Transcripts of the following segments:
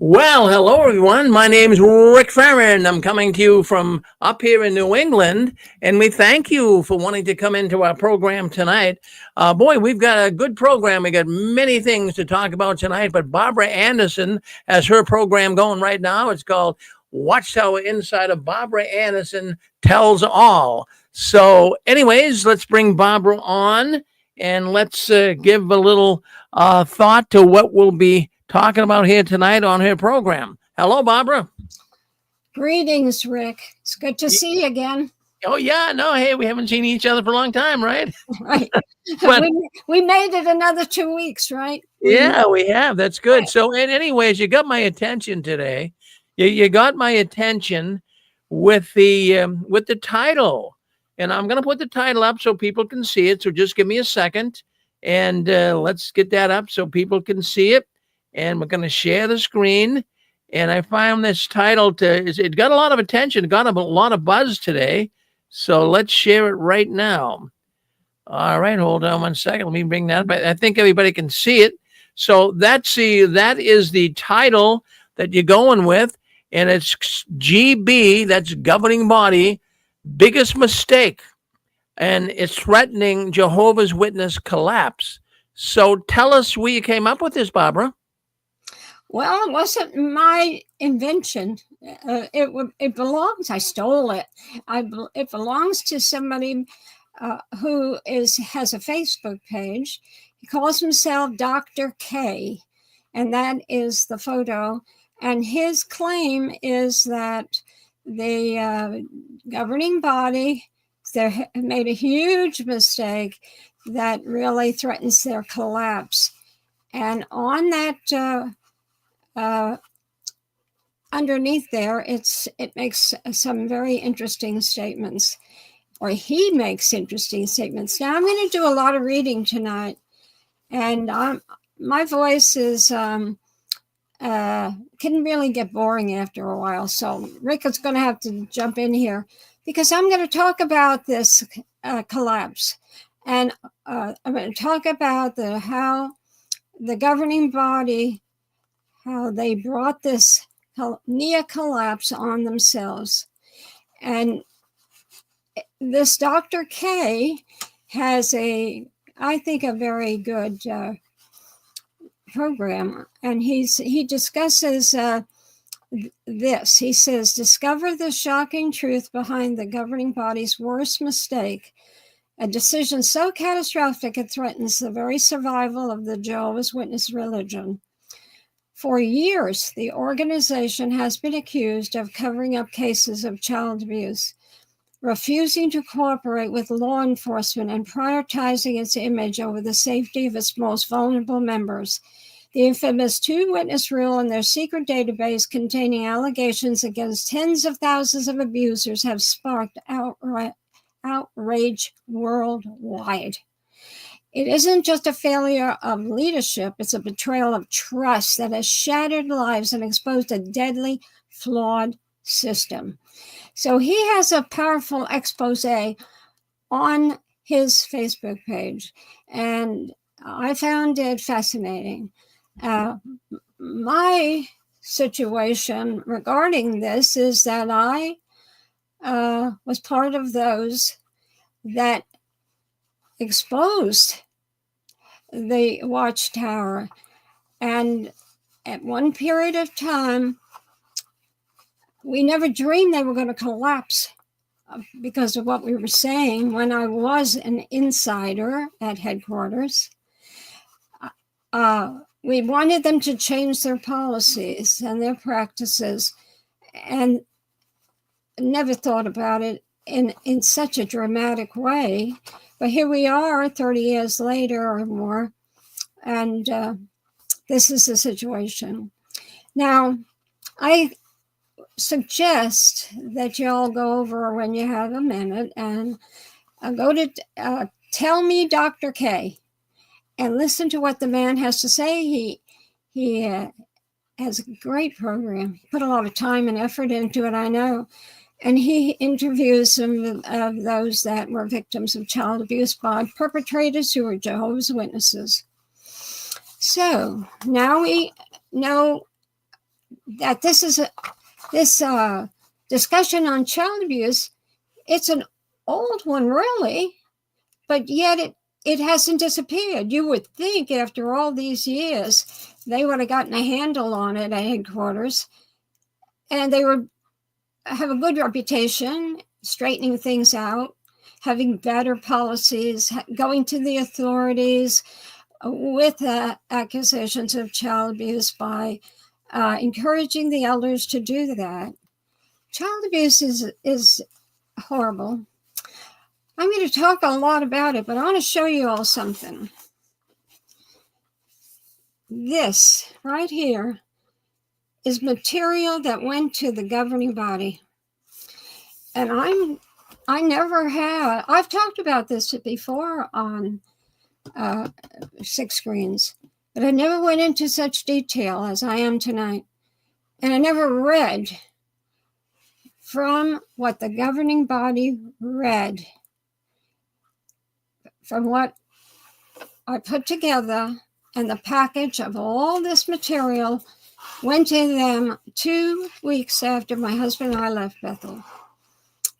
Well, hello everyone. My name is Rick Farron. I'm coming to you from up here in New England, and we thank you for wanting to come into our program tonight. Boy, we've got a good program. We got many things to talk about tonight, but Barbara Anderson has her program going right now. It's called Watchtower Inside of Barbara Anderson Tells All. So, anyways, let's bring Barbara on and let's give a little thought to what we'll be talking about here tonight on her program. Hello, Barbara. Greetings, Rick. It's good to see you again. Oh yeah, no, hey, we haven't seen each other for a long time, right? Right. But we made it another 2 weeks, right? yeah, we have. That's good. Right. So, anyways, you got my attention today. You got my attention with the title, and I'm going to put the title up so people can see it. So just give me a second, and let's get that up so people can see it. And we're going to share the screen. And I found this title it got a lot of attention, got a lot of buzz today. So let's share it right now. All right, hold on one second. Let me bring that up. I think everybody can see it. So that is the title that you're going with, and it's GB, that's governing body, biggest mistake, and it's threatening Jehovah's Witness collapse. So tell us where you came up with this, Barbara. Well, it wasn't my invention. It belongs. I stole it. It belongs to somebody who has a Facebook page. He calls himself Dr. K, and that is the photo. And his claim is that the governing body made a huge mistake that really threatens their collapse. And on that underneath there, it makes some very interesting statements, or he makes interesting statements. Now I'm going to do a lot of reading tonight, and my voice is can really get boring after a while. So Rick is going to have to jump in here because I'm going to talk about this collapse, and I'm going to talk about how the governing body, how they brought this near collapse on themselves. And this Dr. K has I think, a very good program. And he discusses this. He says, discover the shocking truth behind the governing body's worst mistake, a decision so catastrophic it threatens the very survival of the Jehovah's Witness religion. For years, the organization has been accused of covering up cases of child abuse, refusing to cooperate with law enforcement, and prioritizing its image over the safety of its most vulnerable members. The infamous two-witness rule and their secret database containing allegations against tens of thousands of abusers have sparked outrage worldwide. It isn't just a failure of leadership, it's a betrayal of trust that has shattered lives and exposed a deadly, flawed system. So he has a powerful expose on his Facebook page, and I found it fascinating. My situation regarding this is that I was part of those that exposed the Watchtower. And at one period of time, we never dreamed they were going to collapse because of what we were saying. When I was an insider at headquarters, we wanted them to change their policies and their practices, and never thought about it in such a dramatic way. But here we are 30 years later or more, and this is the situation. Now, I suggest that you all go over when you have a minute and go to Tell Me Dr. K and listen to what the man has to say. He has a great program. He put a lot of time and effort into it, I know. And he interviews some of those that were victims of child abuse by perpetrators who were Jehovah's Witnesses. So now we know that this discussion on child abuse, it's an old one, really, but yet it hasn't disappeared. You would think after all these years, they would have gotten a handle on it at headquarters, and they would have a good reputation, straightening things out, having better policies, going to the authorities with accusations of child abuse by encouraging the elders to do that. Child abuse is horrible. I'm going to talk a lot about it, but I want to show you all something. This right here is material that went to the governing body. And I've talked about this before on 6 Screens, but I never went into such detail as I am tonight. And I never read from what the governing body read, from what I put together, and the package of all this material went to them 2 weeks after my husband and I left Bethel,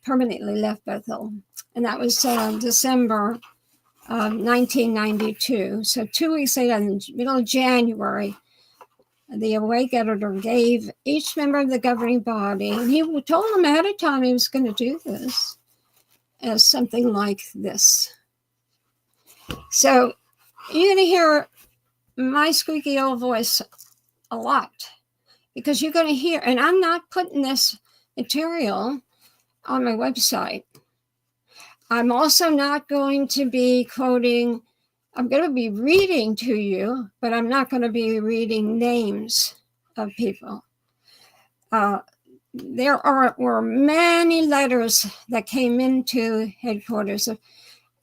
permanently left Bethel. And that was December of 1992. So 2 weeks later, in the middle of January, the awake editor gave each member of the governing body, and he told them ahead of time he was going to do this, as something like this. So you're going to hear my squeaky old voice a lot, because you're going to hear, and I'm not putting this material on my website. I'm also not going to be quoting, I'm going to be reading to you, but I'm not going to be reading names of people. There were many letters that came into headquarters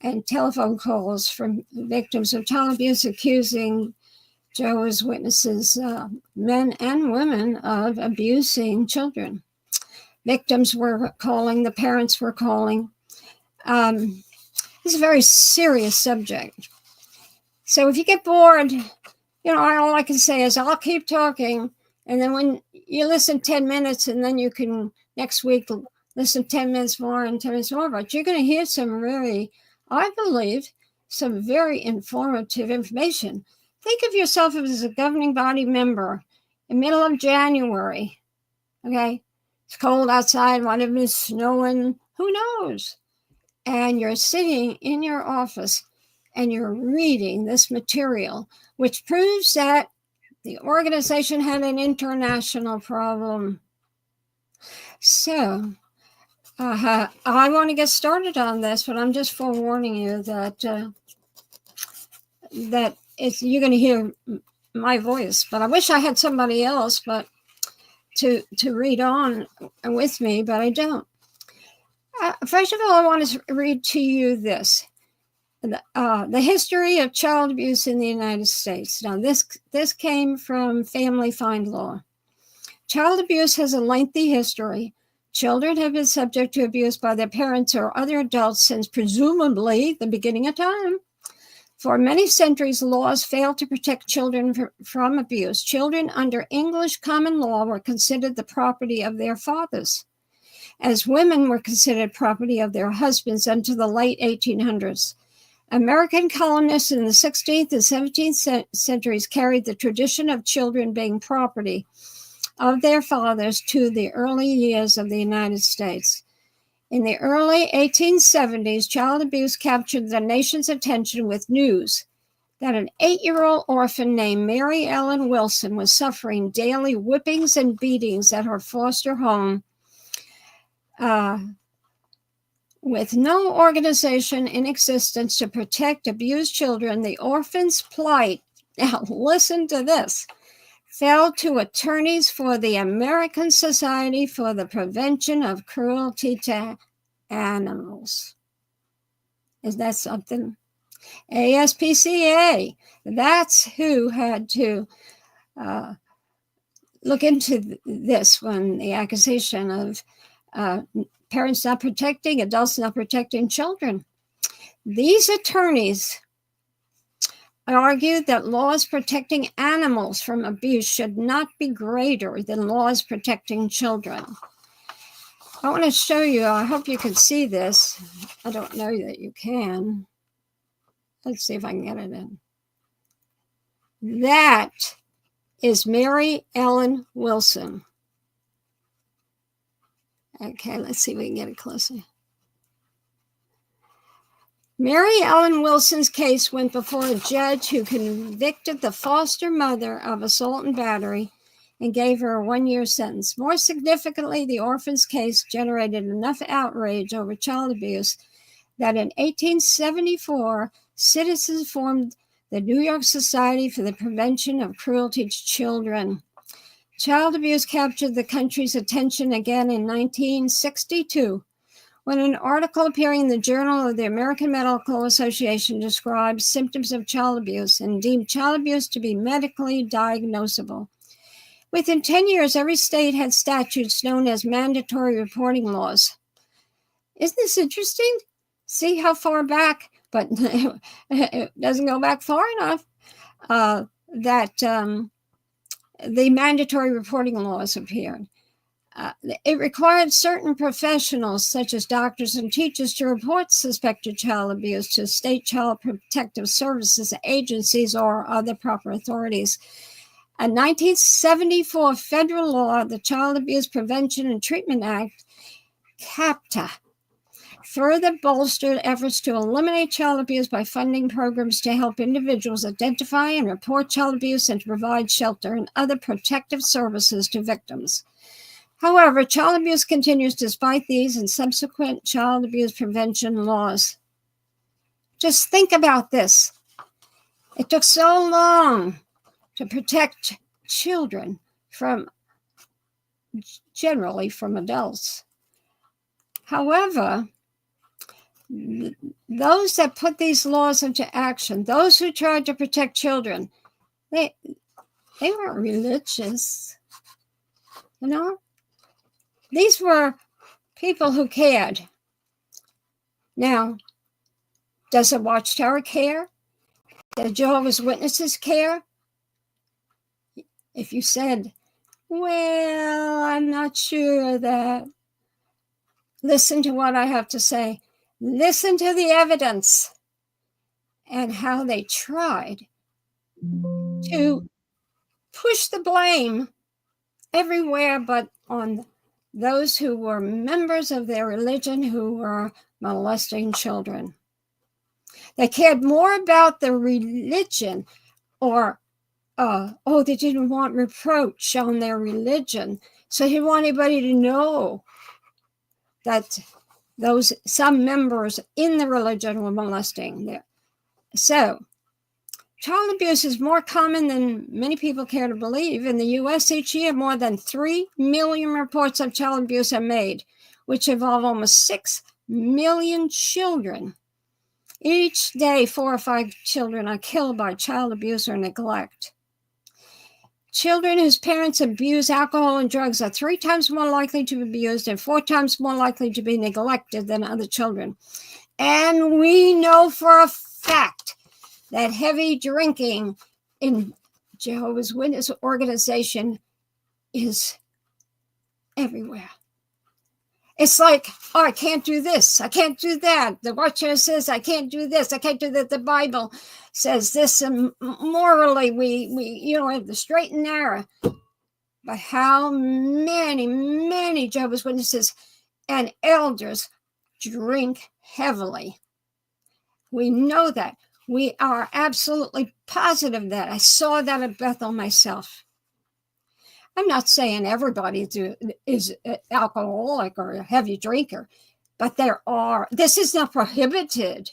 and telephone calls from victims of child abuse accusing Jehovah's Witnesses, men and women, of abusing children. Victims were calling, the parents were calling. This is a very serious subject. So if you get bored, all I can say is I'll keep talking. And then when you listen 10 minutes, and then you can next week listen 10 minutes more and 10 minutes more, but you're going to hear some really, I believe, some very informative information. Think of yourself as a governing body member in the middle of January. Okay? It's cold outside, might have been snowing, who knows? And you're sitting in your office and you're reading this material, which proves that the organization had an international problem. So I want to get started on this, but I'm just forewarning you that you're going to hear my voice. But I wish I had somebody else, but to read on with me, but I don't. First of all, I want to read to you this. The history of child abuse in the United States. Now, this came from Family Find Law. Child abuse has a lengthy history. Children have been subject to abuse by their parents or other adults since presumably the beginning of time. For many centuries, laws failed to protect children from abuse. Children under English common law were considered the property of their fathers, as women were considered property of their husbands until the late 1800s. American colonists in the 16th and 17th centuries carried the tradition of children being property of their fathers to the early years of the United States. In the early 1870s, child abuse captured the nation's attention with news that an 8-year-old orphan named Mary Ellen Wilson was suffering daily whippings and beatings at her foster home. With no organization in existence to protect abused children, the orphan's plight, now listen to this, fell to attorneys for the American Society for the Prevention of Cruelty to Animals. Is that something? ASPCA. That's who had to look into this when the accusation of parents not protecting, adults not protecting children. These attorneys argued that laws protecting animals from abuse should not be greater than laws protecting children. I want to show you, I hope you can see this. I don't know that you can. Let's see if I can get it in. That is Mary Ellen Wilson. Okay, let's see if we can get it closer. Mary Ellen Wilson's case went before a judge who convicted the foster mother of assault and battery and gave her a 1-year sentence. More significantly, the orphan's case generated enough outrage over child abuse that in 1874, citizens formed the New York Society for the Prevention of Cruelty to Children. Child abuse captured the country's attention again in 1962, when an article appearing in the Journal of the American Medical Association described symptoms of child abuse and deemed child abuse to be medically diagnosable. Within 10 years, every state had statutes known as mandatory reporting laws. Isn't this interesting? See how far back, but it doesn't go back far enough, that the mandatory reporting laws appeared. It required certain professionals, such as doctors and teachers, to report suspected child abuse to state child protective services agencies or other proper authorities. A 1974 federal law, the Child Abuse Prevention and Treatment Act, CAPTA, further bolstered efforts to eliminate child abuse by funding programs to help individuals identify and report child abuse and to provide shelter and other protective services to victims. However, child abuse continues despite these and subsequent child abuse prevention laws. Just think about this. It took so long to protect children generally from adults. However, those that put these laws into action, those who tried to protect children, they weren't religious, you know? These were people who cared. Now, does the Watchtower care? Does Jehovah's Witnesses care? If you said, well, I'm not sure of that, listen to what I have to say. Listen to the evidence and how they tried to push the blame everywhere but on those who were members of their religion who were molesting children. They cared more about the religion or, they didn't want reproach on their religion. So they didn't want anybody to know that some members in the religion were molesting them. So child abuse is more common than many people care to believe. In the U.S. each year, more than 3 million reports of child abuse are made, which involve almost 6 million children. Each day, 4 or 5 children are killed by child abuse or neglect. Children whose parents abuse alcohol and drugs are 3 times more likely to be abused and 4 times more likely to be neglected than other children. And we know for a fact that heavy drinking in Jehovah's Witness organization is everywhere. It's like, I can't do this. I can't do that. The Watchtower says I can't do this. I can't do that. The Bible says this. And morally, we have the straight and narrow. But how many Jehovah's Witnesses and elders drink heavily? We know that. We are absolutely positive that. I saw that at Bethel myself. I'm not saying everybody is alcoholic or a heavy drinker, but this is not prohibited.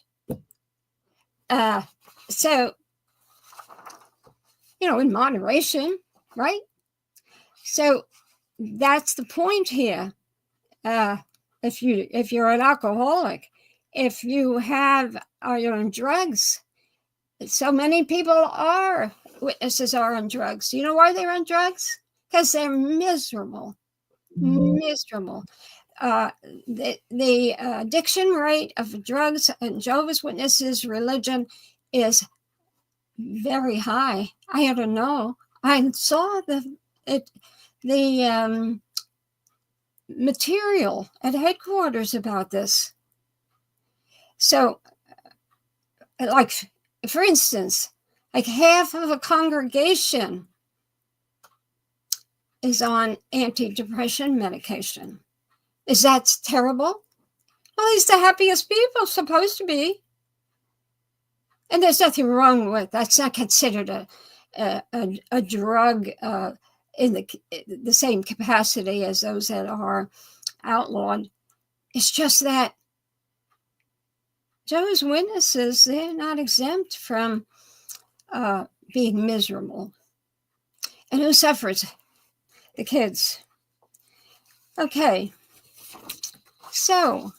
So, in moderation, right? So that's the point here. If you're an alcoholic, if you are on drugs, so many witnesses are on drugs. You know why they're on drugs? Because they're miserable. Miserable. The addiction rate of drugs in Jehovah's Witnesses religion is very high. I don't know. I saw the material at headquarters about this. So, like, for instance, like half of a congregation is on antidepressant medication. Is that terrible? Well, he's the happiest people, supposed to be. And there's nothing wrong with that's not considered a drug in the same capacity as those that are outlawed. It's just that Jehovah's Witnesses, they're not exempt from being miserable. And who suffers? The kids. Okay. So,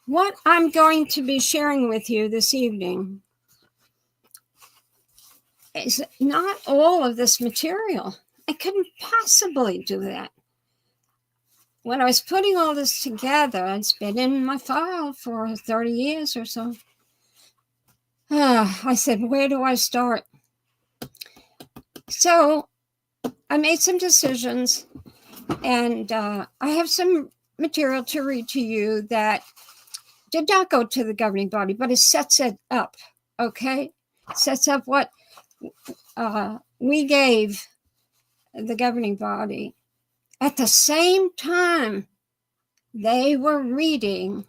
what I'm going to be sharing with you this evening is not all of this material. I couldn't possibly do that. When I was putting all this together, it's been in my file for 30 years or so. I said, where do I start? So I made some decisions, and I have some material to read to you that did not go to the governing body, but it sets it up, okay? Sets up what we gave the governing body. At the same time, they were reading,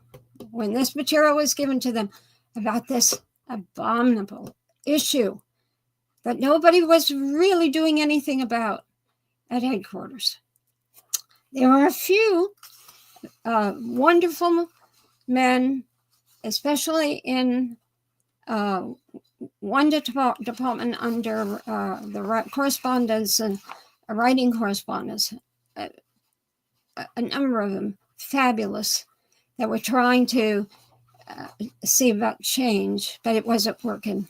when this material was given to them, about this abominable issue that nobody was really doing anything about at headquarters. There are a few wonderful men, especially in one department under the correspondence and writing correspondence, a number of them, fabulous, that were trying to see about change, but it wasn't working.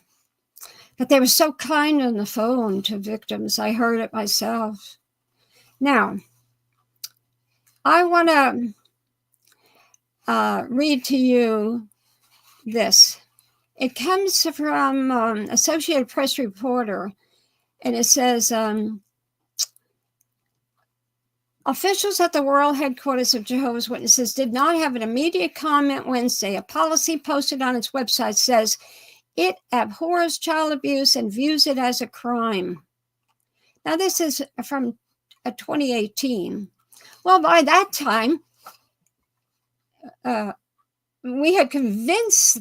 But they were so kind on the phone to victims. I heard it myself. Now, I want to read to you this. It comes from Associated Press reporter, and it says, officials at the world headquarters of Jehovah's Witnesses did not have an immediate comment Wednesday. A policy posted on its website says it abhors child abuse and views it as a crime. Now, this is from 2018. Well, by that time, we had convinced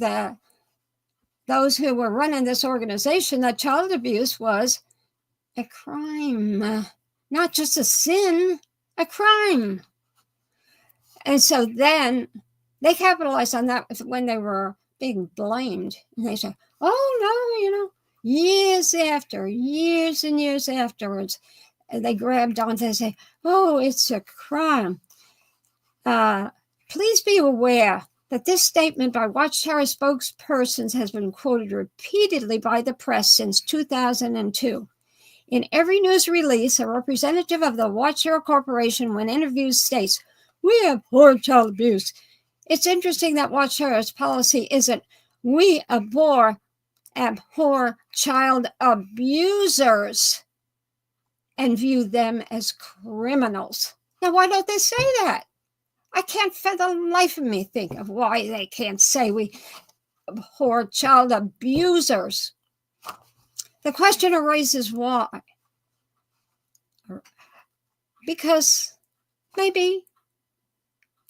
those who were running this organization that child abuse was a crime, not just a sin, a crime. And so then they capitalized on that when they were being blamed. And they said, oh, no, years and years afterwards, they grabbed onto and say, oh, it's a crime. Please be aware that this statement by Watchtower spokespersons has been quoted repeatedly by the press since 2002. In every news release, a representative of the Watchtower Corporation, when interviewed, states, we abhor child abuse. It's interesting that Watchtower's policy isn't, we abhor child abusers and view them as criminals. Now, why don't they say that? I can't for the life of me think of why they can't say we abhor child abusers. The question arises why? Because maybe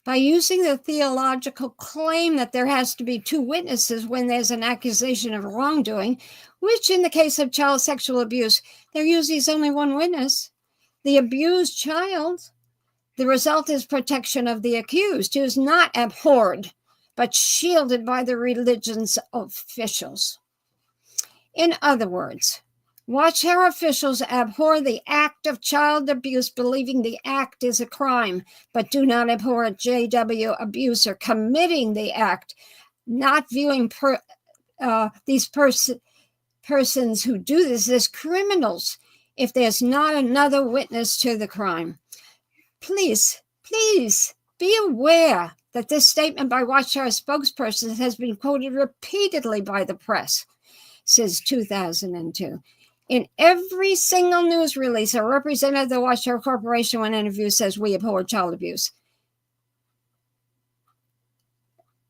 by using the theological claim that there has to be two witnesses when there's an accusation of wrongdoing, which in the case of child sexual abuse, there usually is only one witness, the abused child, the result is protection of the accused, who is not abhorred, but shielded by the religion's officials. In other words, Watchtower officials abhor the act of child abuse, believing the act is a crime, but do not abhor a JW abuser committing the act, not viewing these persons who do this as criminals if there's not another witness to the crime. Please be aware that this statement by Watchtower spokespersons has been quoted repeatedly by the press since 2002. In every single news release, a representative of the Watchtower Corporation, when interviewed, says, "We abhor child abuse."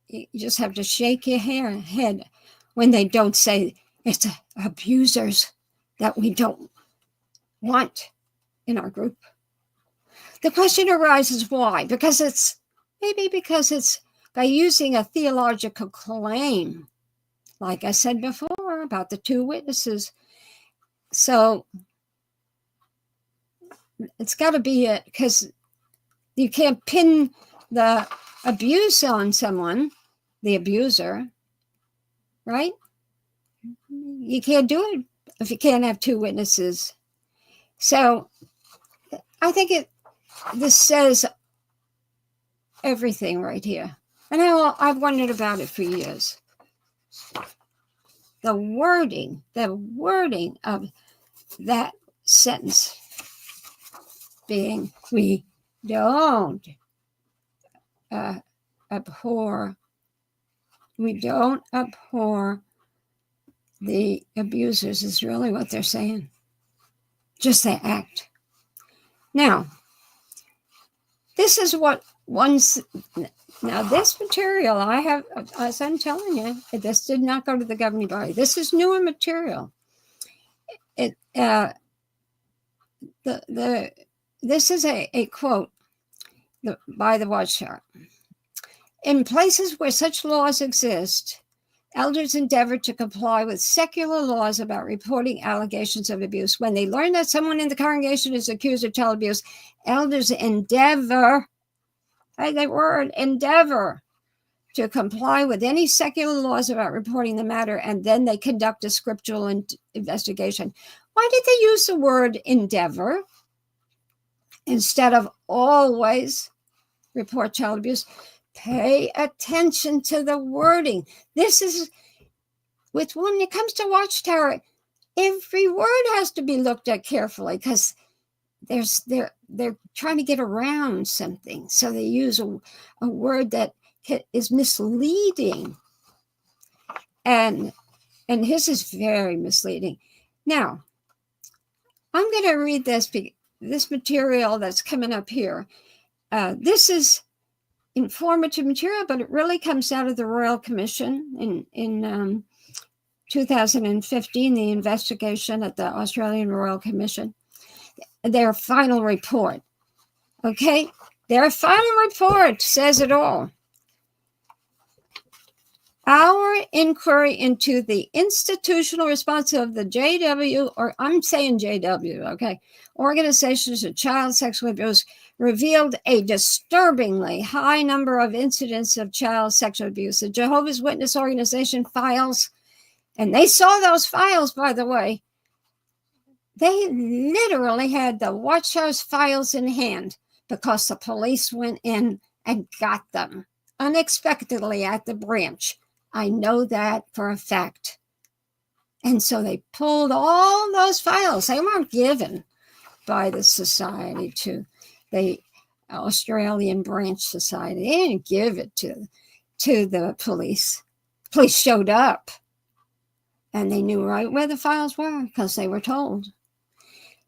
You just have to shake your head when they don't say it's abusers that we don't want in our group. The question arises, why? Because it's by using a theological claim, like I said before about the two witnesses. So it's got to be it, because you can't pin the abuse on someone, the abuser, right? You can't do it if you can't have two witnesses. So I think this says everything right here. And I've wondered about it for years. The wording of that sentence being, we don't abhor the abusers, is really what they're saying. Just they act. Now, this is what now this material I have, as I'm telling you, this did not go to the governing body. This is newer material. This is a quote by the Watchtower. In places where such laws exist, elders endeavor to comply with secular laws about reporting allegations of abuse. When they learn that someone in the congregation is accused of child abuse, elders endeavor, endeavor to comply with any secular laws about reporting the matter, and then they conduct a scriptural investigation. Why did they use the word endeavor instead of always report child abuse? Pay attention to the wording. This is, when it comes to Watchtower, every word has to be looked at carefully, because they're trying to get around something. So they use a word that is misleading. And his is very misleading. Now, I'm going to read this material that's coming up here. This is informative material, but it really comes out of the Royal Commission in 2015, the investigation at the Australian Royal Commission, their final report. Okay, their final report says it all. Our inquiry into the institutional response of the JW, or I'm saying JW, okay, organizations of child sexual abuse, revealed a disturbingly high number of incidents of child sexual abuse. The Jehovah's Witness organization files, and they saw those files, by the way. They literally had the Watchtower's files in hand, because the police went in and got them unexpectedly at the branch. I know that for a fact. And so they pulled all those files. They weren't given by the society to the Australian Branch Society. They didn't give it to the police. Police showed up, and they knew right where the files were because they were told.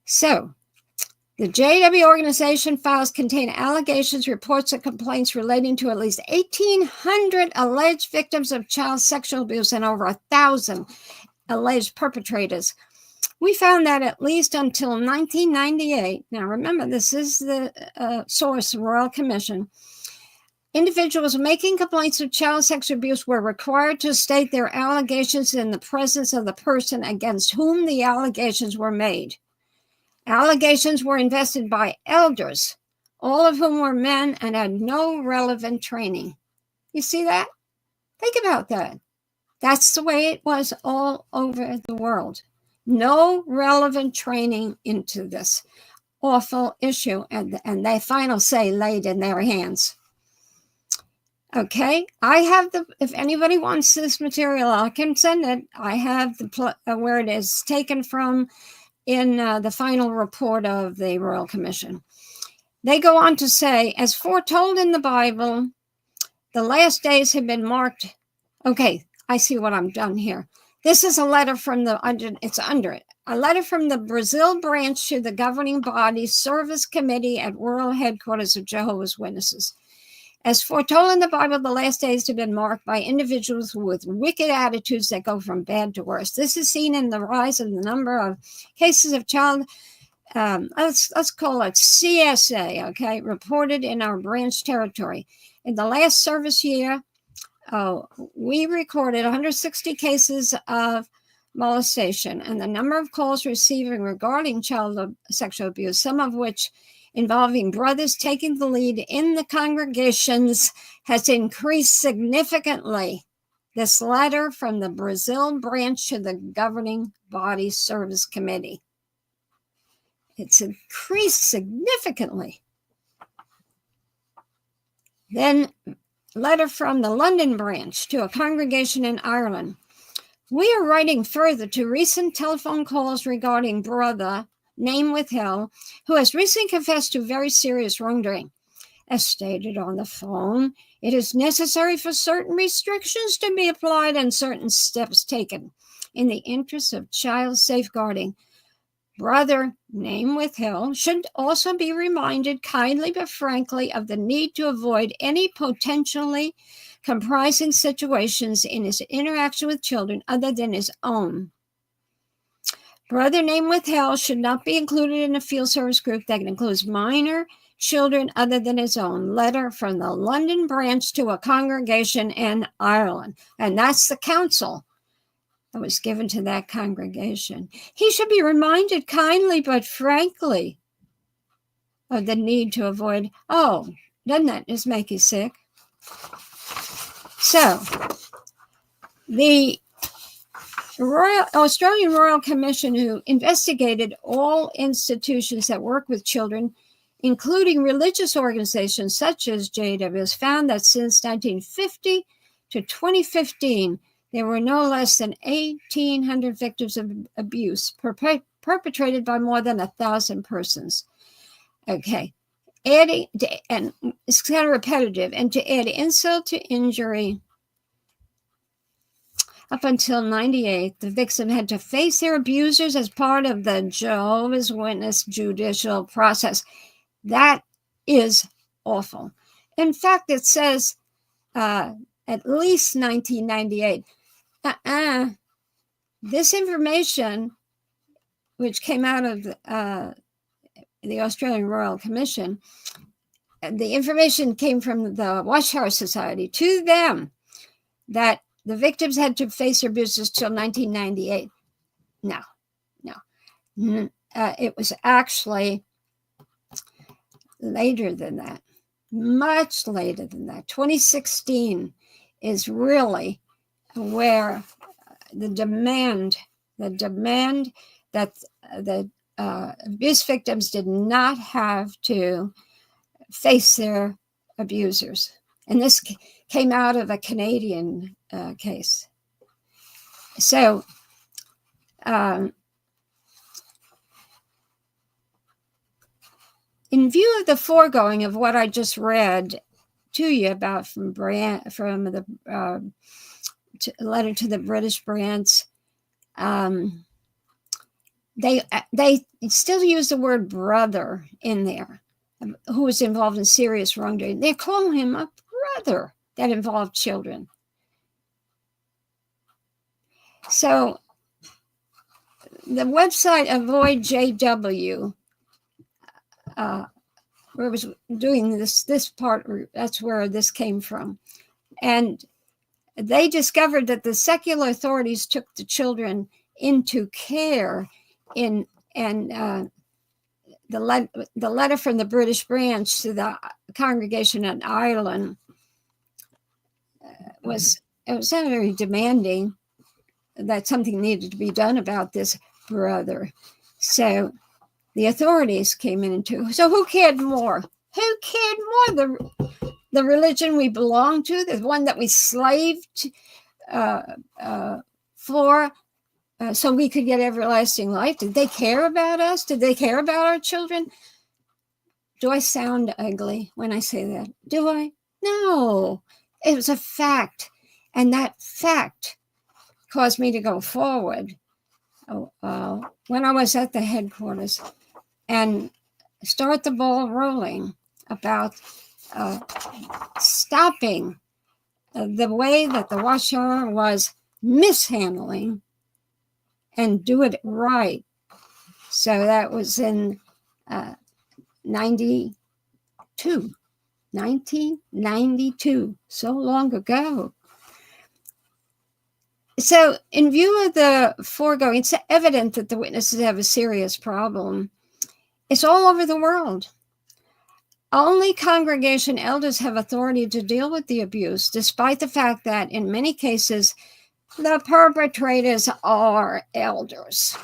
So the JW organization files contain allegations, reports, and complaints relating to at least 1,800 alleged victims of child sexual abuse and over 1,000 alleged perpetrators. We found that at least until 1998, now remember, this is the source, Royal Commission, individuals making complaints of child sexual abuse were required to state their allegations in the presence of the person against whom the allegations were made. Allegations were invested by elders, all of whom were men and had no relevant training. You see that? Think about that. That's the way it was all over the world. No relevant training into this awful issue, and they final say laid in their hands. Okay, I have if anybody wants this material, I can send it. I have where it is taken from in the final report of the Royal Commission. They go on to say, as foretold in the Bible, the last days have been marked. Okay, I see what I'm done here. This is a letter from it's under it. A letter from the Brazil branch to the governing body service committee at World Headquarters of Jehovah's Witnesses. As foretold in the Bible, the last days have been marked by individuals with wicked attitudes that go from bad to worse. This is seen in the rise of the number of cases of child, let's call it CSA, okay, reported in our branch territory. In the last service year, we recorded 160 cases of molestation, and the number of calls receiving regarding child sexual abuse, some of which involving brothers taking the lead in the congregations, has increased significantly. This letter from the Brazil branch to the governing body service committee. It's increased significantly. Then, letter from the London branch to a congregation in Ireland. We are writing further to recent telephone calls regarding brother, name withheld, who has recently confessed to very serious wrongdoing. As stated on the phone, it is necessary for certain restrictions to be applied and certain steps taken in the interest of child safeguarding. Brother, name withheld, should also be reminded kindly but frankly of the need to avoid any potentially comprising situations in his interaction with children other than his own. Brother, name withheld, should not be included in a field service group that includes minor children other than his own. Letter from the London branch to a congregation in Ireland. And that's the counsel that was given to that congregation. He should be reminded kindly but frankly of the need to avoid, doesn't that just make you sick? So, the Australian Royal Commission, who investigated all institutions that work with children, including religious organizations such as JAWS, found that since 1950 to 2015, there were no less than 1,800 victims of abuse perpetrated by more than 1,000 persons. Okay, and it's kind of repetitive. And to add insult to injury, up until 1998, the victim had to face their abusers as part of the Jehovah's Witness judicial process. That is awful. In fact, it says at least 1998. This information, which came out of the Australian Royal Commission, the information came from the Watchtower Society to them that the victims had to face their abusers till 1998. No. It was actually later than that, much later than that. 2016 is really where the demand that the abuse victims did not have to face their abusers. And this came out of a Canadian case. So, in view of the foregoing of what I just read to you about from the letter to the British branch, they still use the word brother in there, who was involved in serious wrongdoing. They call him a brother that involved children. So the website Avoid JW, where I was doing this part, that's where this came from. And they discovered that the secular authorities took the children into care the letter from the British branch to the congregation in Ireland was very demanding that something needed to be done about this brother. So the authorities came into. So who cared more? Who cared more? The religion we belong to, the one that we slaved for, so we could get everlasting life. Did they care about us? Did they care about our children? Do I sound ugly when I say that? Do I? No. It was a fact. And that fact caused me to go forward when I was at the headquarters and start the ball rolling about stopping the way that the Watchtower was mishandling and do it right. So that was in 1992, so long ago. So in view of the foregoing, it's evident that the witnesses have a serious problem. It's all over the world. Only congregation elders have authority to deal with the abuse, despite the fact that in many cases, the perpetrators are elders.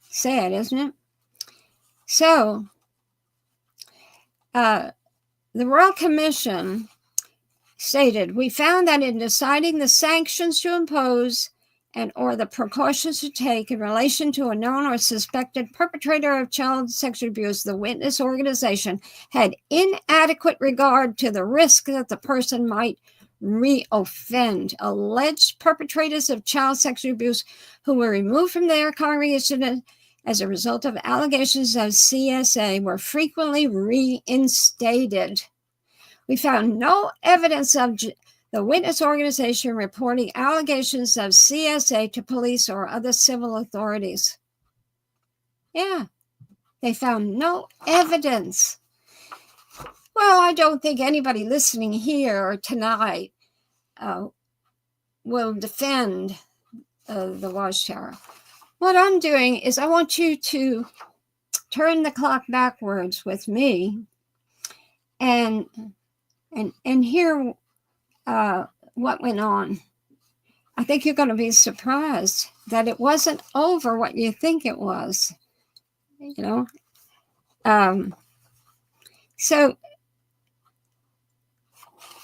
Sad, isn't it? So, the Royal Commission stated, we found that in deciding the sanctions to impose and or the precautions to take in relation to a known or suspected perpetrator of child sexual abuse, the witness organization had inadequate regard to the risk that the person might re-offend. Alleged perpetrators of child sexual abuse who were removed from their congregation as a result of allegations of CSA were frequently reinstated. We found no evidence of the witness organization reporting allegations of CSA to police or other civil authorities. Yeah, they found no evidence. Well, I don't think anybody listening here tonight will defend the Watchtower. What I'm doing is I want you to turn the clock backwards with me and hear what went on. I think you're going to be surprised that it wasn't over what you think it was, you know. So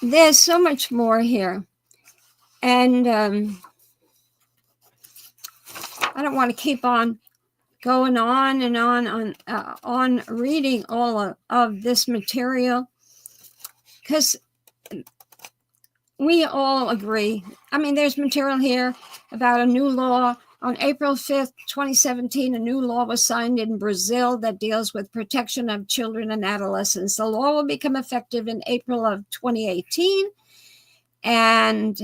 there's so much more here. And I don't want to keep on going on and on reading all of this material, because we all agree. I mean, there's material here about a new law. On April 5th, 2017, a new law was signed in Brazil that deals with protection of children and adolescents. The law will become effective in April of 2018. And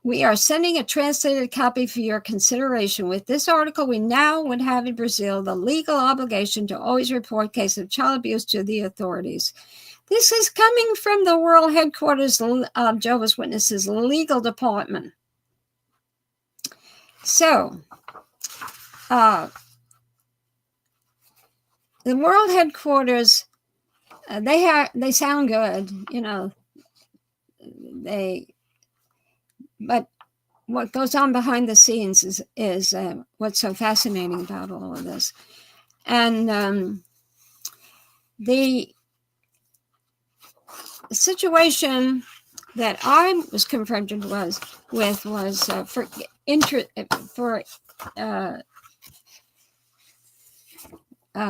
we are sending a translated copy for your consideration. With this article, we now would have in Brazil the legal obligation to always report cases of child abuse to the authorities. This is coming from the world headquarters of Jehovah's Witnesses legal department. So, the world headquarters, they sound good, you know. But what goes on behind the scenes is what's so fascinating about all of this. And the situation that I was confronted was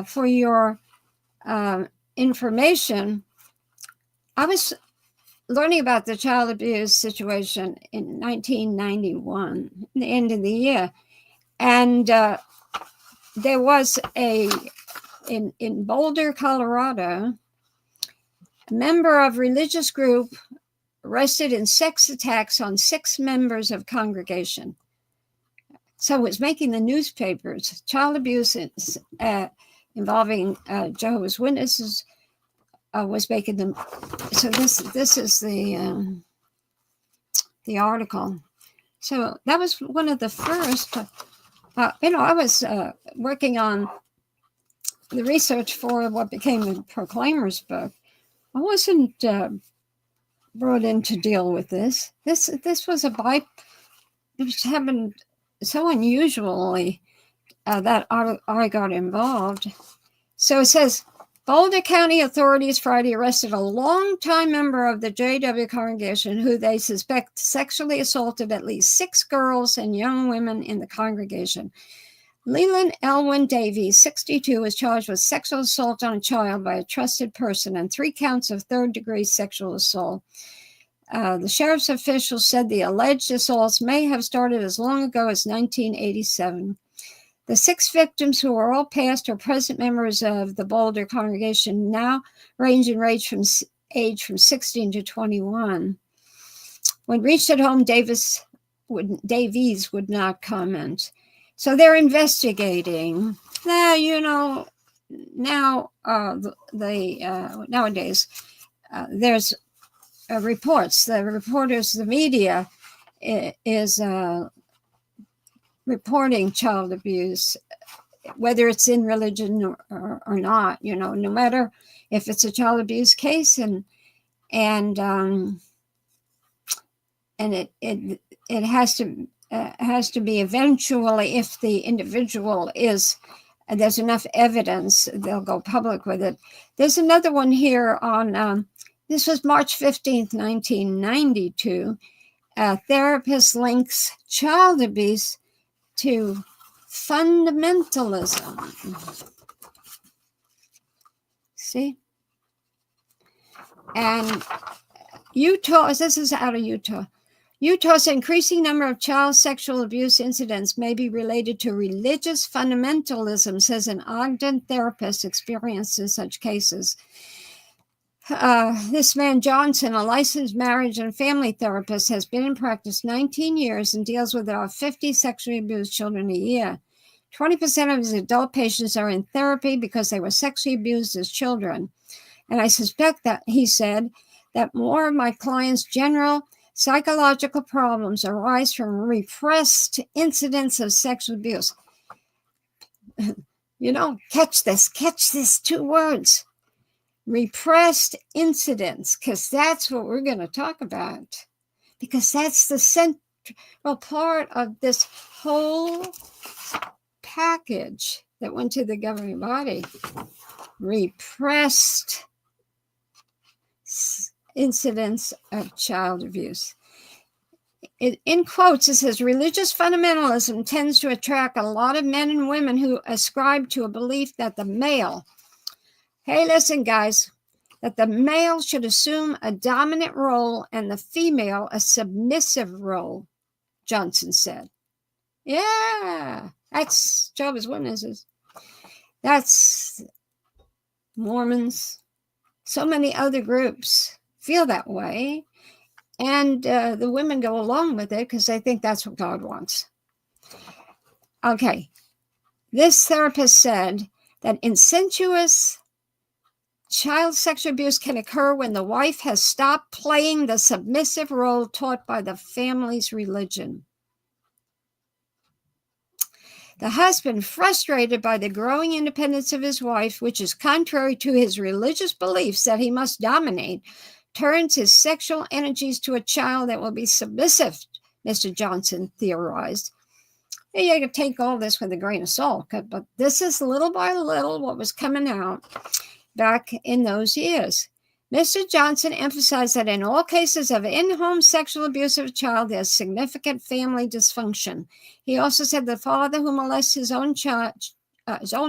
for your information. I was learning about the child abuse situation in 1991, the end of the year, and there was in Boulder, Colorado, a member of religious group arrested in sex attacks on 6 members of congregation. So it was making the newspapers. Child abuse involving Jehovah's Witnesses was making them. So this is the article. So that was one of the first. I was working on the research for what became the Proclaimer's book. I wasn't brought in to deal with this. This was it happened so unusually that I got involved. So it says, Boulder County authorities Friday arrested a longtime member of the JW congregation who they suspect sexually assaulted at least 6 girls and young women in the congregation. Leland Elwyn Davies, 62, was charged with sexual assault on a child by a trusted person and 3 counts of third-degree sexual assault. The sheriff's officials said the alleged assaults may have started as long ago as 1987. The 6 victims, who are all past or present members of the Boulder congregation, now range in age from 16 to 21. When reached at home, Davies would not comment. So they're investigating. Now, nowadays, there's reports. The reporters, the media is reporting child abuse, whether it's in religion or not. No matter if it's a child abuse case, and it has to be eventually, if the individual is, there's enough evidence, they'll go public with it. There's another one here on, this was March 15th, 1992. A therapist links child abuse to fundamentalism. See? And Utah, this is out of Utah. Utah's increasing number of child sexual abuse incidents may be related to religious fundamentalism, says an Ogden therapist experienced in such cases. This man, Johnson, a licensed marriage and family therapist, has been in practice 19 years and deals with about 50 sexually abused children a year. 20% of his adult patients are in therapy because they were sexually abused as children. And I suspect that, he said, that more of my clients' general psychological problems arise from repressed incidents of sexual abuse. Catch this 2 words. Repressed incidents, because that's what we're going to talk about, because that's the central part of this whole package that went to the governing body. Repressed incidents of child abuse. In quotes, it says, religious fundamentalism tends to attract a lot of men and women who ascribe to a belief that the male, hey, listen, guys, that the male should assume a dominant role and the female a submissive role, Johnson said. Yeah, that's Jehovah's Witnesses. That's Mormons. So many other groups feel that way. And the women go along with it because they think that's what God wants. Okay. This therapist said that incestuous child sexual abuse can occur when the wife has stopped playing the submissive role taught by the family's religion. The husband, frustrated by the growing independence of his wife, which is contrary to his religious beliefs that he must dominate, turns his sexual energies to a child that will be submissive, Mr. Johnson theorized. You can take all this with a grain of salt, but this is little by little what was coming out back in those years. Mr. Johnson emphasized that in all cases of in-home sexual abuse of a child, there's significant family dysfunction. He also said the father who molests his own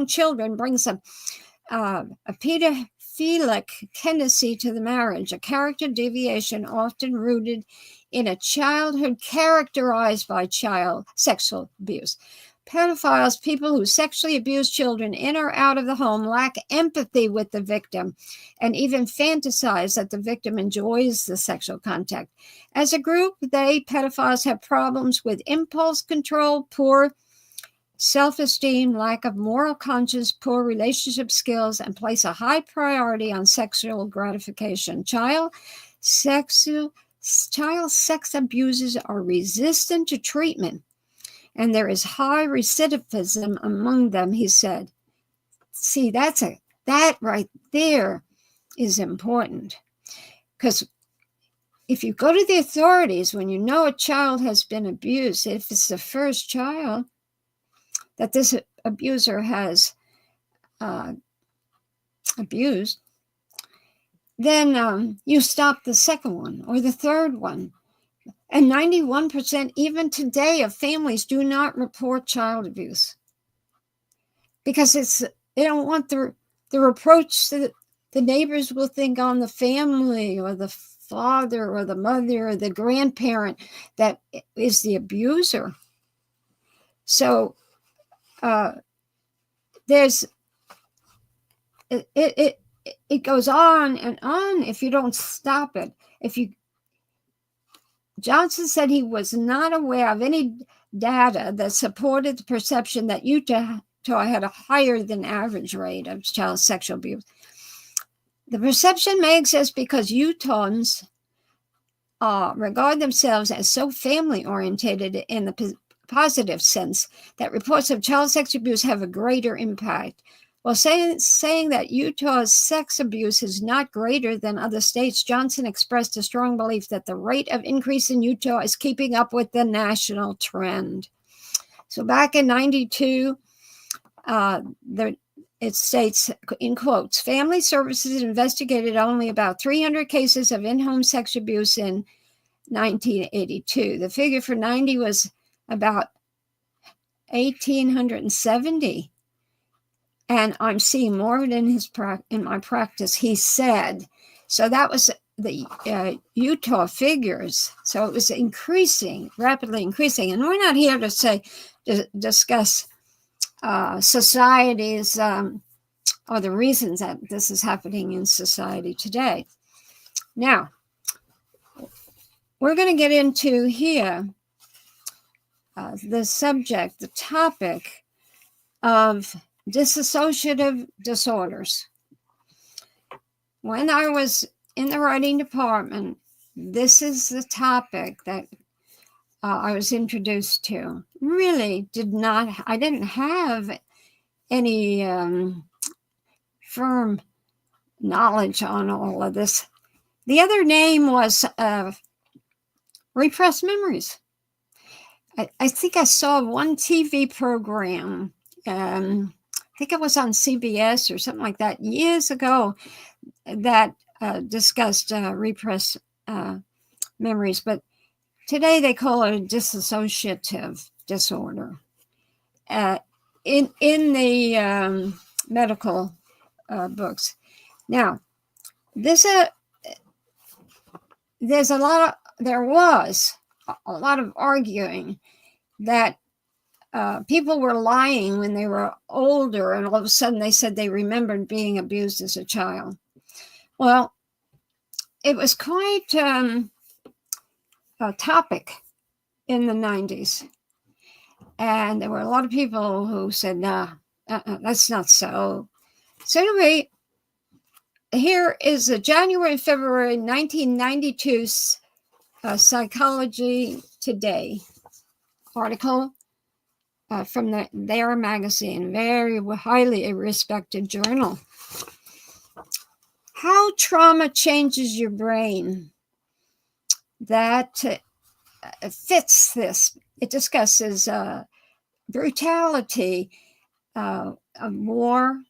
children brings a pedophilic tendency to the marriage, a character deviation often rooted in a childhood characterized by child sexual abuse. Pedophiles, people who sexually abuse children in or out of the home, lack empathy with the victim and even fantasize that the victim enjoys the sexual contact. As a group, pedophiles have problems with impulse control, poor self-esteem, lack of moral conscience, poor relationship skills, and place a high priority on sexual gratification. Child sex abusers are resistant to treatment, and there is high recidivism among them, he said. See, that right there is important. Because if you go to the authorities when you know a child has been abused, if it's the first child that this abuser has abused, then you stop the second one or the third one. And 91% even today of families do not report child abuse. because they don't want the reproach that the neighbors will think on the family or the father or the mother or the grandparent that is the abuser. So there's it goes on and on if you don't stop it. Johnson said he was not aware of any data that supported the perception that Utah had a higher than average rate of child sexual abuse. The perception may exist because Utahns regard themselves as so family-oriented in the positive sense that reports of child sex abuse have a greater impact. While saying that Utah's sex abuse is not greater than other states, Johnson expressed a strong belief that the rate of increase in Utah is keeping up with the national trend. So back in 92, it states, in quotes, family services investigated only about 300 cases of in-home sex abuse in 1982. The figure for 90 was about 1,870. And I'm seeing more of it in my practice, he said. So that was the Utah figures. So it was increasing, rapidly increasing. And we're not here to discuss societies or the reasons that this is happening in society today. Now, we're going to get into here the topic of dissociative disorders. When I was in the writing department, this is the topic that I was introduced to. Really I didn't have any firm knowledge on all of this. The other name was repressed memories. I think I saw one TV program, I think it was on CBS or something like that years ago, that discussed repressed memories, but today they call it a dissociative disorder. In the medical books. Now, there was a lot of arguing that people were lying when they were older, and all of a sudden they said they remembered being abused as a child. Well, it was quite a topic in the 90s. And there were a lot of people who said, nah, that's not so. So anyway, here is a January, February 1992 Psychology Today article from their magazine, very highly respected journal. How trauma changes your brain. That fits this. It discusses brutality, war,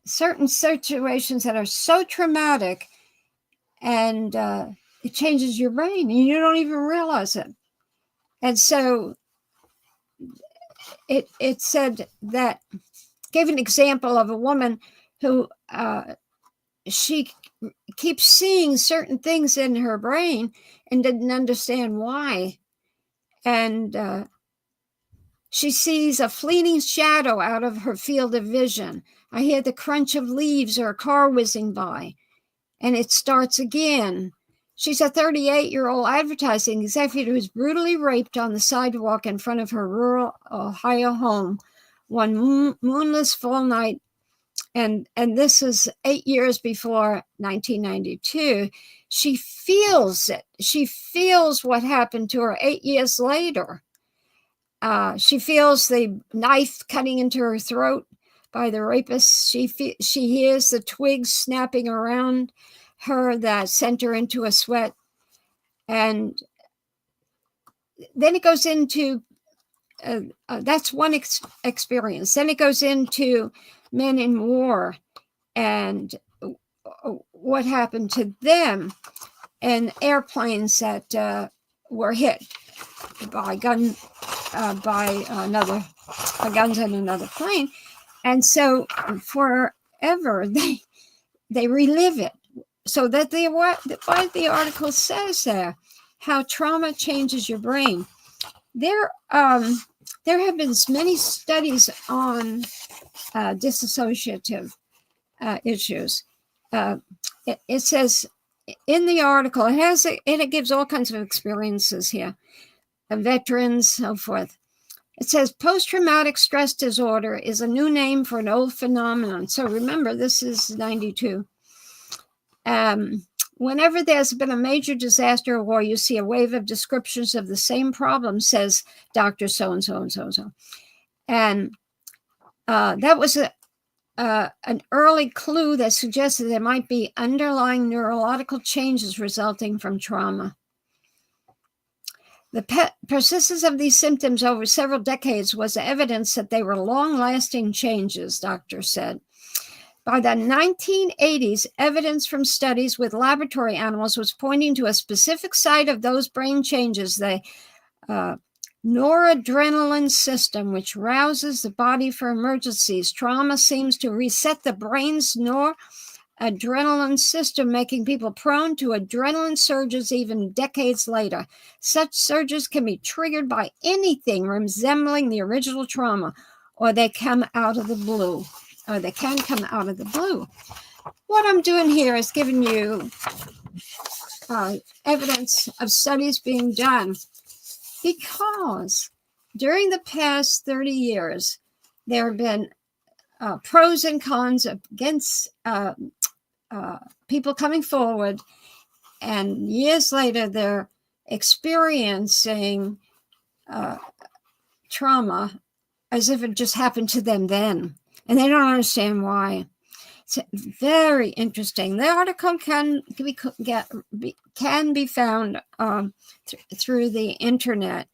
certain situations that are so traumatic, and it changes your brain, and you don't even realize it. And so it said that, gave an example of a woman who she keeps seeing certain things in her brain and didn't understand why. And she sees a fleeting shadow out of her field of vision. I hear the crunch of leaves or a car whizzing by, and it starts again. She's a 38-year-old advertising executive who was brutally raped on the sidewalk in front of her rural Ohio home one moonless fall night. And this is 8 years before 1992. She feels it. She feels what happened to her 8 years later. She feels the knife cutting into her throat by the rapist. She hears the twigs snapping around her that sent her into a sweat. And then it goes into, that's one experience. Then it goes into men in war and what happened to them, and airplanes that were hit by another a gun's on another plane. And so forever they relive it. So that what the article says there, how trauma changes your brain. There have been many studies on dissociative issues. It says in the article, it gives all kinds of experiences here, veterans, so forth. It says post-traumatic stress disorder is a new name for an old phenomenon. So remember, this is 92. Whenever there's been a major disaster or war, you see a wave of descriptions of the same problem, says Dr. So-and-so and so-and-so. And that was an early clue that suggested there might be underlying neurological changes resulting from trauma. The persistence of these symptoms over several decades was evidence that they were long-lasting changes, doctors said. By the 1980s, evidence from studies with laboratory animals was pointing to a specific site of those brain changes, the noradrenaline system, which rouses the body for emergencies. Trauma seems to reset the brain's noradrenaline system, making people prone to adrenaline surges even decades later. Such surges can be triggered by anything resembling the original trauma, or they come out of the blue. They can come out of the blue. What I'm doing here is giving you evidence of studies being done, because during the past 30 years, there have been pros and cons against people coming forward, and years later, they're experiencing trauma as if it just happened to them then. And they don't understand why. It's very interesting. The article can be found through the internet,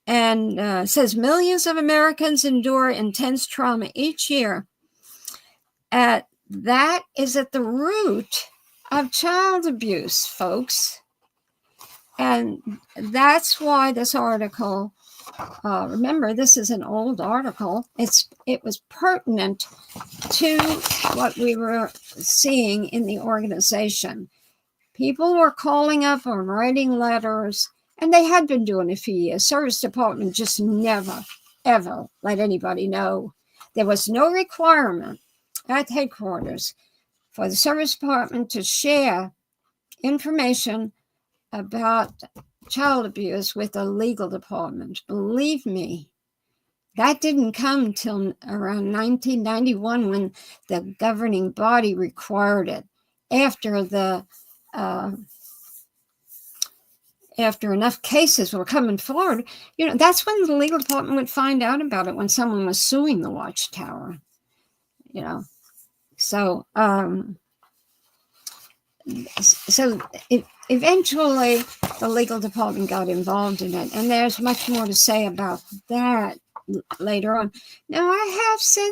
and says millions of Americans endure intense trauma each year. That is at the root of child abuse, folks. And that's why this article, remember, this is an old article. It was pertinent to what we were seeing in the organization. People were calling up or writing letters, and they had been doing it for years. Service department just never, ever let anybody know. There was no requirement at headquarters for the service department to share information about child abuse with the legal department. Believe me, that didn't come till around 1991 when the governing body required it. After enough cases were coming forward, that's when the legal department would find out about it, when someone was suing the Watchtower. So eventually the legal department got involved in it, and there's much more to say about that later on. Now, I have said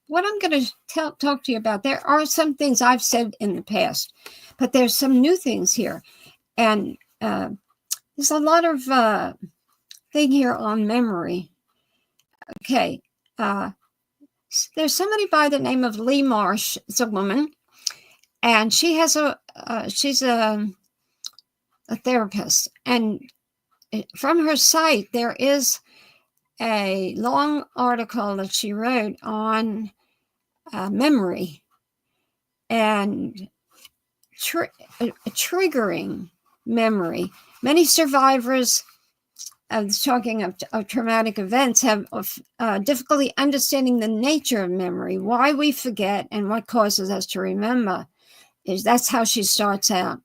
what I'm going to talk to you about. There are some things I've said in the past, but there's some new things here, and there's a lot of thing here on memory. Okay, there's somebody by the name of Lee Marsh. It's a woman, and she has she's a therapist, and from her site there is a long article that she wrote on memory and triggering memory. Many survivors of traumatic events have difficulty understanding the nature of memory, why we forget, and what causes us to remember. That's how she starts out.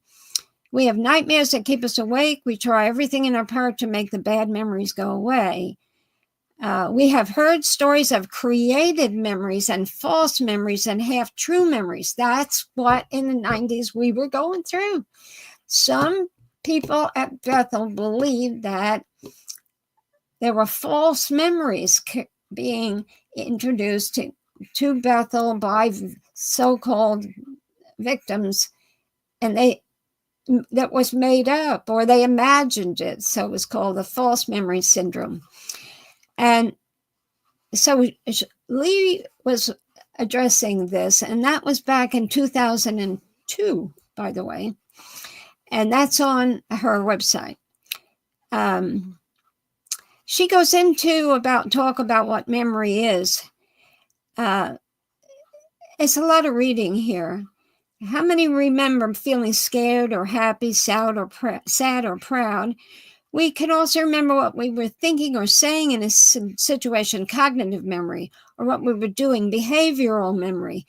We have nightmares that keep us awake. We try everything in our power to make the bad memories go away. We have heard stories of created memories and false memories and half-true memories. That's what in the 90s we were going through. Some people at Bethel believed that there were false memories being introduced to Bethel by so-called victims, and that was made up, or they imagined it. So it was called the false memory syndrome. And So Lee was addressing this, and that was back in 2002, by the way, and that's on her website. She goes into talk about what memory is. It's a lot of reading here. How many remember feeling scared or happy, sad or proud? We can also remember what we were thinking or saying in a situation, cognitive memory, or what we were doing, behavioral memory.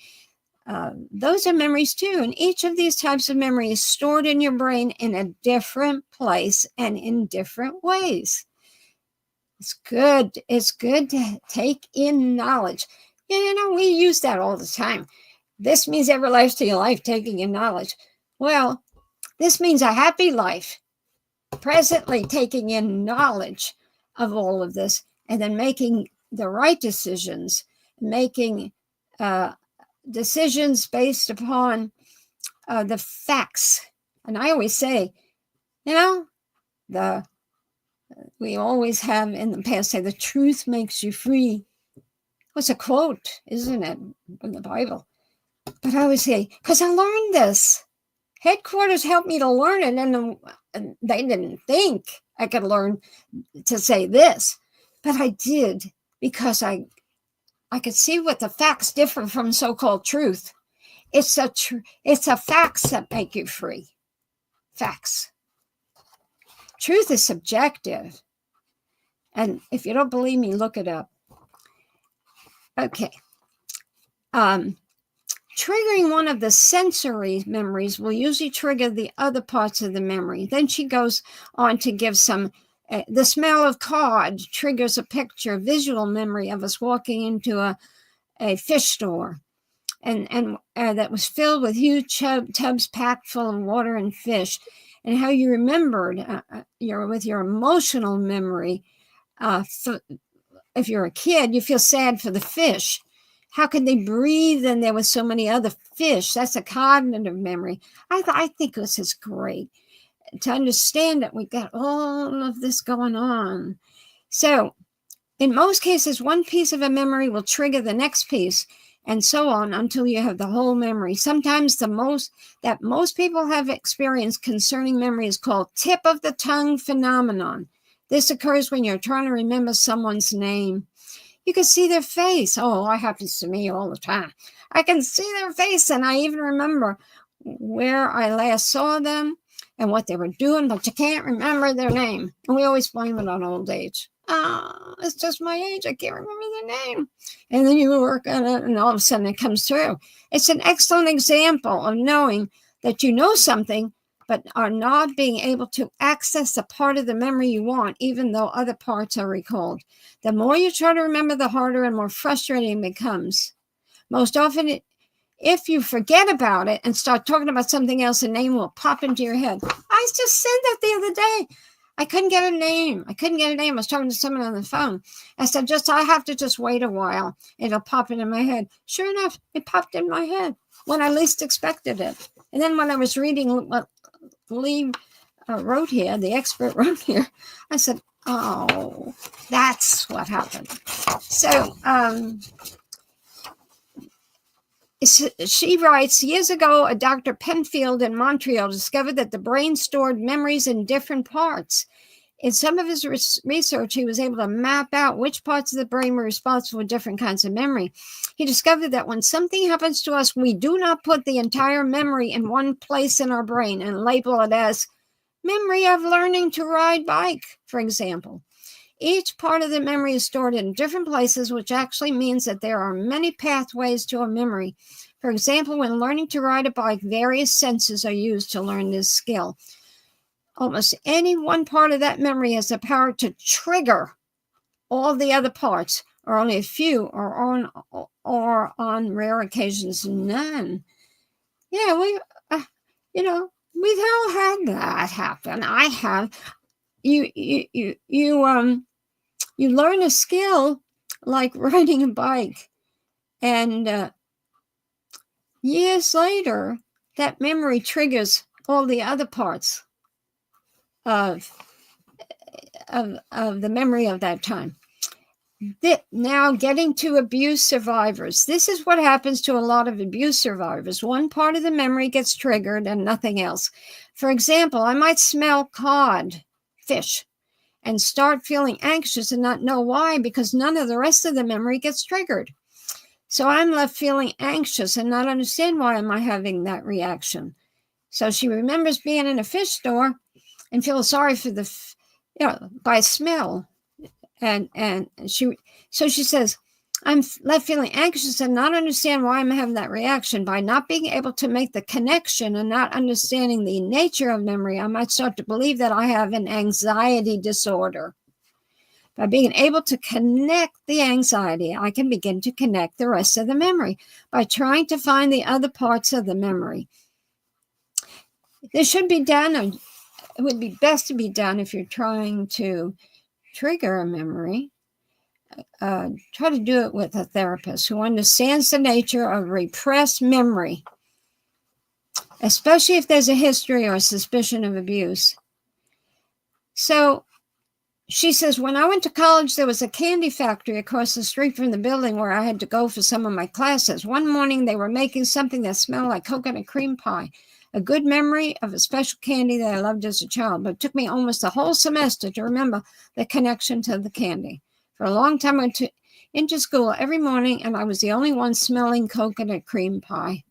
Those are memories too. And each of these types of memory is stored in your brain in a different place and in different ways. It's good. It's good to take in knowledge. We use that all the time. This means everlasting life, taking in knowledge. Well, this means a happy life. Presently taking in knowledge of all of this and then making the right decisions, making decisions based upon the facts. And I always say, we always have in the past say, the truth makes you free. It's a quote, isn't it, in the Bible? But I always say, because I learned this. Headquarters helped me to learn it, and they didn't think I could learn to say this, but I did because I could see what the facts differ from so-called truth. It's a facts that make you free. Facts. Truth is subjective, and if you don't believe me, look it up. Okay. Triggering one of the sensory memories will usually trigger the other parts of the memory. Then she goes on to give some, the smell of cod triggers a picture, visual memory of us walking into a fish store and that was filled with huge tubs packed full of water and fish, and how you remembered with your emotional memory. If you're a kid, you feel sad for the fish. How could they breathe and there was so many other fish? That's a cognitive memory. I think this is great to understand that we got all of this going on. So in most cases, one piece of a memory will trigger the next piece and so on until you have the whole memory. Sometimes the most people have experienced concerning memory is called tip of the tongue phenomenon. This occurs when you're trying to remember someone's name. You can see their face. Oh, that happens to me all the time. I can see their face, and I even remember where I last saw them and what they were doing, but you can't remember their name. And we always blame it on old age. It's just my age. I can't remember their name. And then you work on it, and all of a sudden it comes through. It's an excellent example of knowing that you know something, but are not being able to access a part of the memory you want, even though other parts are recalled. The more you try to remember, the harder and more frustrating it becomes. Most often, if you forget about it and start talking about something else, a name will pop into your head. I just said that the other day. I couldn't get a name. I was talking to someone on the phone. I said, I have to just wait a while. It'll pop into my head. Sure enough, it popped in my head when I least expected it. And then when I was reading what Lee wrote here, the expert wrote here, I said, oh, that's what happened. So she writes, years ago, a Dr. Penfield in Montreal discovered that the brain stored memories in different parts. In some of his research, he was able to map out which parts of the brain were responsible for different kinds of memory. He discovered that when something happens to us, we do not put the entire memory in one place in our brain and label it as memory of learning to ride bike, for example. Each part of the memory is stored in different places, which actually means that there are many pathways to a memory. For example, when learning to ride a bike, various senses are used to learn this skill. Almost any one part of that memory has the power to trigger all the other parts, or only a few, or on rare occasions, none. Yeah, we've all had that happen. I have. You learn a skill like riding a bike, and years later, that memory triggers all the other parts of the memory of that time. Now getting to abuse survivors. This is what happens to a lot of abuse survivors. One part of the memory gets triggered and nothing else. For example, I might smell cod, fish, and start feeling anxious and not know why, because none of the rest of the memory gets triggered. So I'm left feeling anxious and not understand why am I having that reaction. So she remembers being in a fish store and feels sorry for by smell. And she says, I'm left feeling anxious and not understand why I'm having that reaction. By not being able to make the connection and not understanding the nature of memory, I might start to believe that I have an anxiety disorder. By being able to connect the anxiety, I can begin to connect the rest of the memory by trying to find the other parts of the memory. This should be done, or it would be best to be done if you're trying to trigger a memory. Try to do it with a therapist who understands the nature of repressed memory, especially if there's a history or suspicion of abuse. So she says, when I went to college, there was a candy factory across the street from the building where I had to go for some of my classes. One morning, they were making something that smelled like coconut cream pie, a good memory of a special candy that I loved as a child, but it took me almost a whole semester to remember the connection to the candy. For a long time, I went into school every morning, and I was the only one smelling coconut cream pie.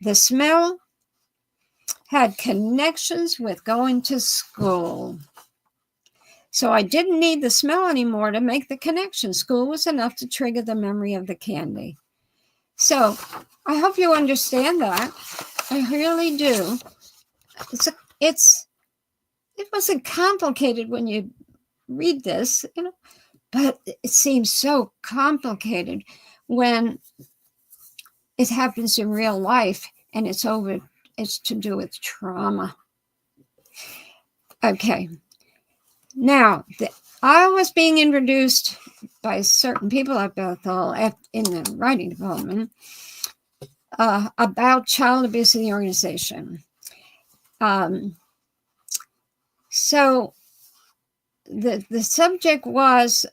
The smell had connections with going to school. So I didn't need the smell anymore to make the connection. School was enough to trigger the memory of the candy. So I hope you understand that. I really do. It wasn't complicated when you read this, but it seems so complicated when it happens in real life and it's to do with trauma. Okay. Now, I was being introduced by certain people at Bethel in the writing department about child abuse in the organization. So the subject was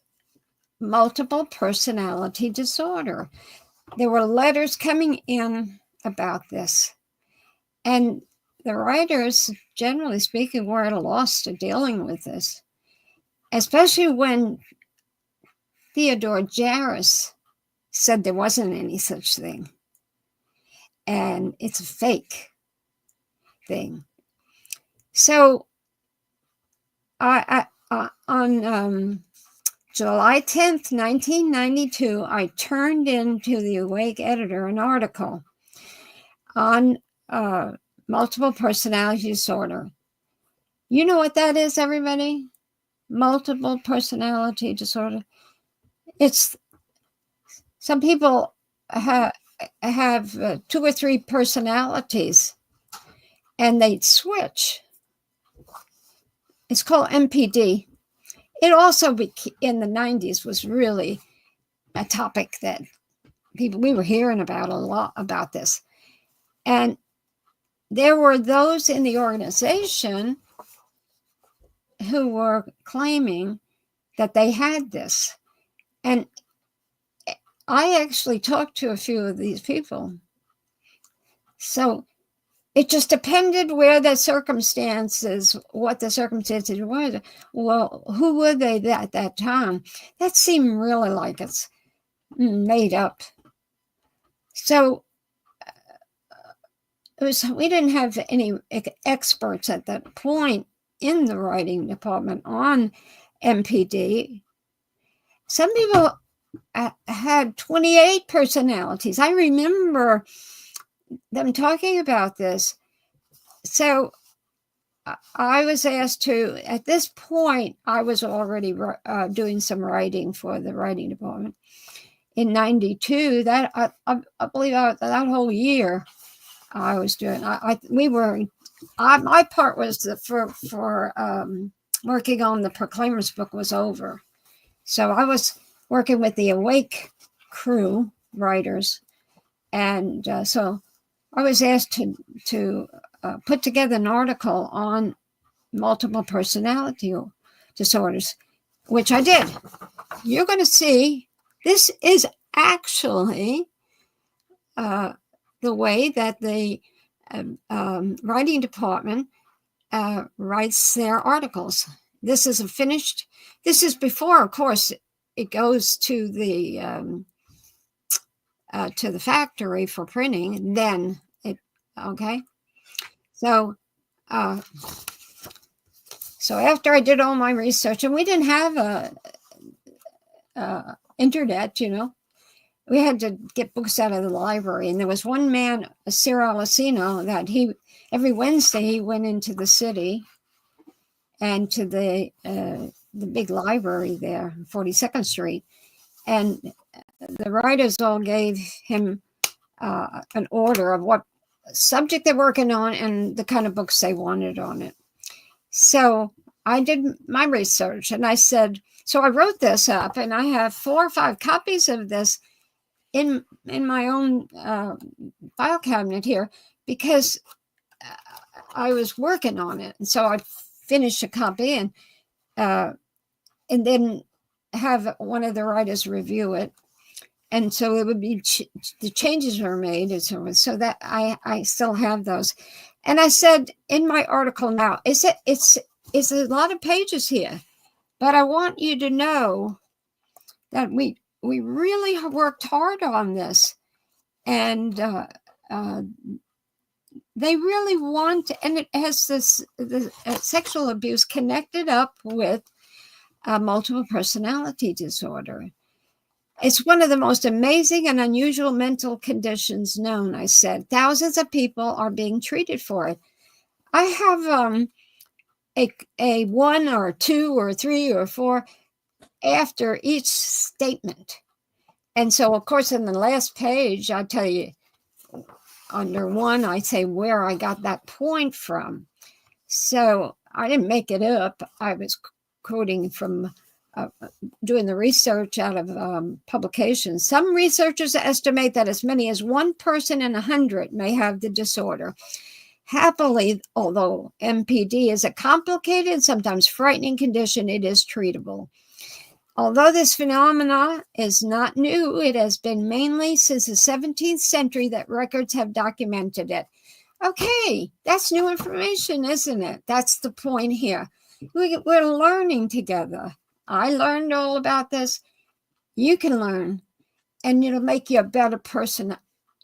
multiple personality disorder. There were letters coming in about this, and the writers, generally speaking, were at a loss to dealing with this, especially when Theodore Jarris said there wasn't any such thing, and it's a fake thing. So on July 10th, 1992, I turned into the Awake editor an article on multiple personality disorder. You know what that is, everybody? Multiple personality disorder. It's some people have 2 or 3 personalities and they switch. It's called MPD. It also in the 90s was really a topic that we were hearing about a lot about this. And there were those in the organization who were claiming that they had this. And I actually talked to a few of these people. So it just depended what the circumstances were. Well, who were they at that time? That seemed really like it's made up. So we didn't have any experts at that point in the writing department on MPD. Some people had 28 personalities. I remember them talking about this. So I was asked to, at this point, I was already doing some writing for the writing department. In 92, that I believe that whole year I was doing, my part was for working on the Proclaimers book was over. So I was working with the Awake crew writers. And so I was asked to put together an article on multiple personality disorders, which I did. you're going to see this is actually the way that the writing department writes their articles. This is this is before, of course, it goes to the factory for printing. Then okay. So after I did all my research, and we didn't have internet, we had to get books out of the library. And there was one man, Cyril Alessino, that every Wednesday he went into the city and to the big library there, 42nd Street. And the writers all gave him an order of what subject they're working on and the kind of books they wanted on it. So I did my research and I said, so I wrote this up, and I have 4 or 5 copies of this in my own file cabinet here, because I was working on it. And so I finished a copy and then have one of the writers review it. And so it would be the changes were made, and so that I still have those. And I said in my article now, it's a lot of pages here, but I want you to know that we really worked hard on this, and they really want, and it has the sexual abuse connected up with multiple personality disorder. It's one of the most amazing and unusual mental conditions known, I said. Thousands of people are being treated for it. I have a 1 or 2 or 3 or 4 after each statement. And so, of course, in the last page, I tell you, under 1, I say where I got that point from. So I didn't make it up. I was quoting from doing the research out of publications. Some researchers estimate that as many as 1 person in 100 may have the disorder. Happily, although MPD is a complicated and sometimes frightening condition, it is treatable. Although this phenomenon is not new, it has been mainly since the 17th century that records have documented it. Okay, that's new information, isn't it? That's the point here. We're learning together. I learned all about this. You can learn, and it'll make you a better person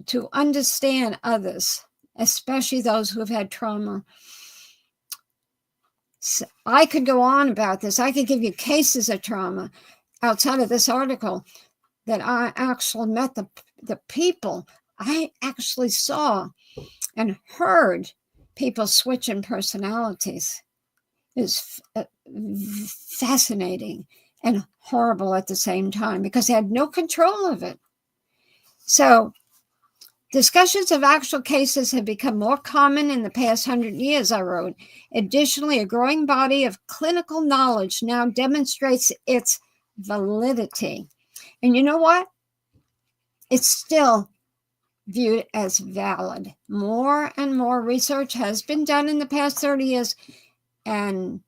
to understand others, especially those who have had trauma. So I could go on about this. I could give you cases of trauma outside of this article that I actually met the people. I actually saw and heard people switching personalities. Is fascinating and horrible at the same time, because they had no control of it. So discussions of actual cases have become more common in the past 100 years, I wrote. Additionally, a growing body of clinical knowledge now demonstrates its validity. And you know what? It's still viewed as valid. More and more research has been done in the past 30 years, and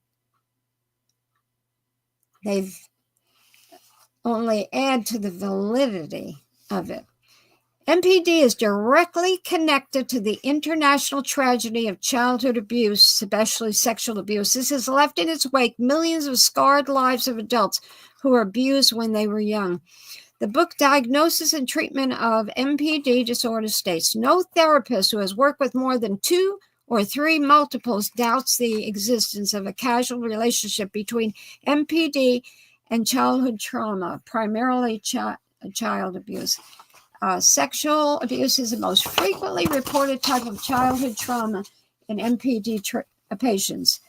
they've only add to the validity of it. MPD is directly connected to the international tragedy of childhood abuse, especially sexual abuse. This has left in its wake millions of scarred lives of adults who were abused when they were young. The book Diagnosis and Treatment of MPD Disorder states, no therapist who has worked with more than 2 or 3 multiples doubts the existence of a causal relationship between MPD and childhood trauma, primarily child abuse. Sexual abuse is the most frequently reported type of childhood trauma in MPD patients.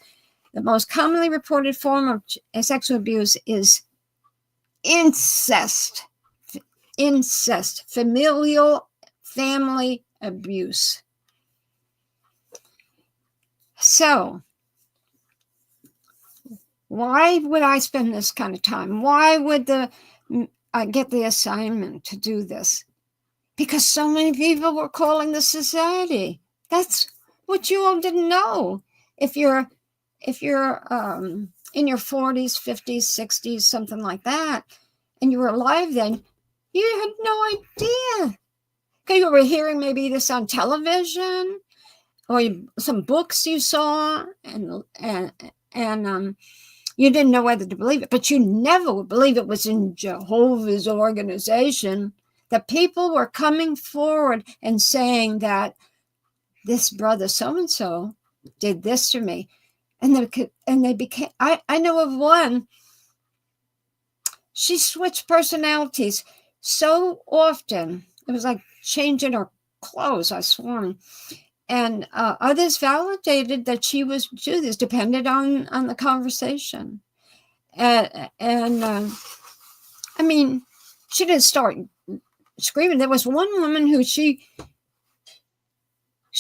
The most commonly reported form of sexual abuse is incest, familial family abuse. So, why would I spend this kind of time? Why would I get the assignment to do this? Because so many people were calling the society. That's what you all didn't know. If you're if you're in your 40s, 50s, 60s, something like that, and you were alive then, you had no idea. Okay, you were hearing maybe this on television or some books you saw, and you didn't know whether to believe it, but you never would believe it was in Jehovah's organization that people were coming forward and saying that this brother so-and-so did this to me. And they became, I know of one, she switched personalities so often. It was like changing her clothes, I swear. And others validated that she was do this, depended on the conversation. And I mean, she didn't start screaming. There was one woman who she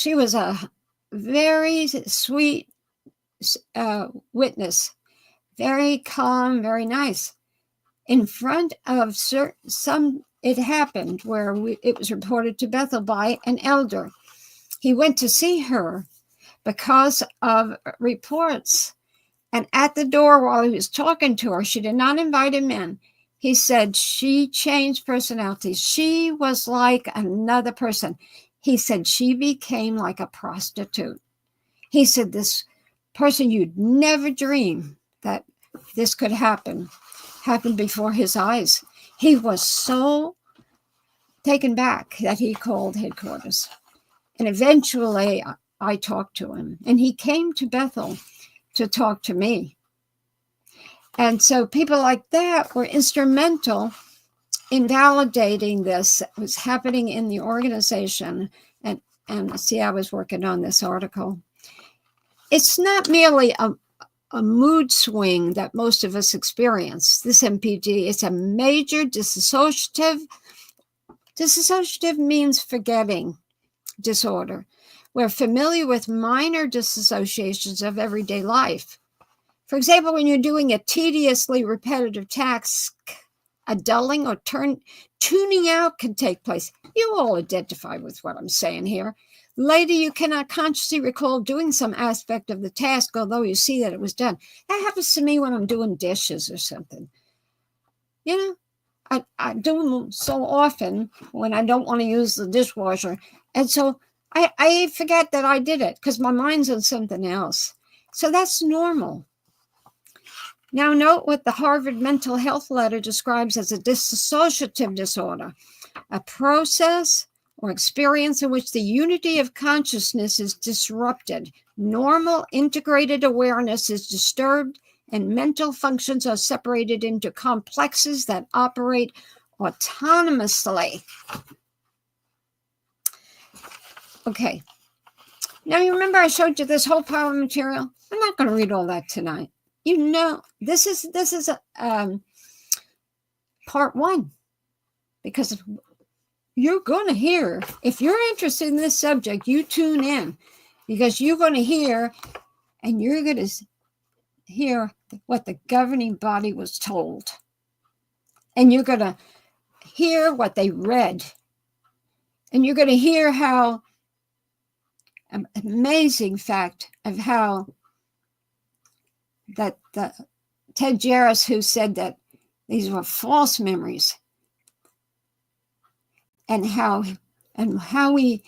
was a very sweet witness, very calm, very nice. In front of it happened where it was reported to Bethel by an elder. He went to see her because of reports. And at the door, while he was talking to her, she did not invite him in. He said she changed personalities. She was like another person. He said she became like a prostitute. He said this person you'd never dream that this could happen happened before his eyes. He was so taken back that he called headquarters. And eventually I talked to him, and he came to Bethel to talk to me. And so people like that were instrumental in validating this that was happening in the organization. And see, I was working on this article. It's not merely a mood swing that most of us experience. This MPD is a major dissociative. Dissociative means forgetting disorder. We're familiar with minor disassociations of everyday life. For example, when you're doing a tediously repetitive task, a dulling or tuning out can take place. You all identify with what I'm saying here. Later, you cannot consciously recall doing some aspect of the task, although you see that it was done. That happens to me when I'm doing dishes or something. You know, I do them so often when I don't want to use the dishwasher. And so I forget that I did it because my mind's on something else. So that's normal. Now note what the Harvard Mental Health Letter describes as a dissociative disorder, a process or experience in which the unity of consciousness is disrupted. Normal integrated awareness is disturbed, and mental functions are separated into complexes that operate autonomously. Okay. Now you remember I showed you this whole pile of material? I'm not going to read all that tonight. You know, this is part one, because you're going to hear, if you're interested in this subject, you tune in, because you're going to hear, and you're going to hear what the governing body was told. And you're going to hear what they read. And you're going to hear how, an amazing fact of how that the Ted Jarris, who said that these were false memories, and how we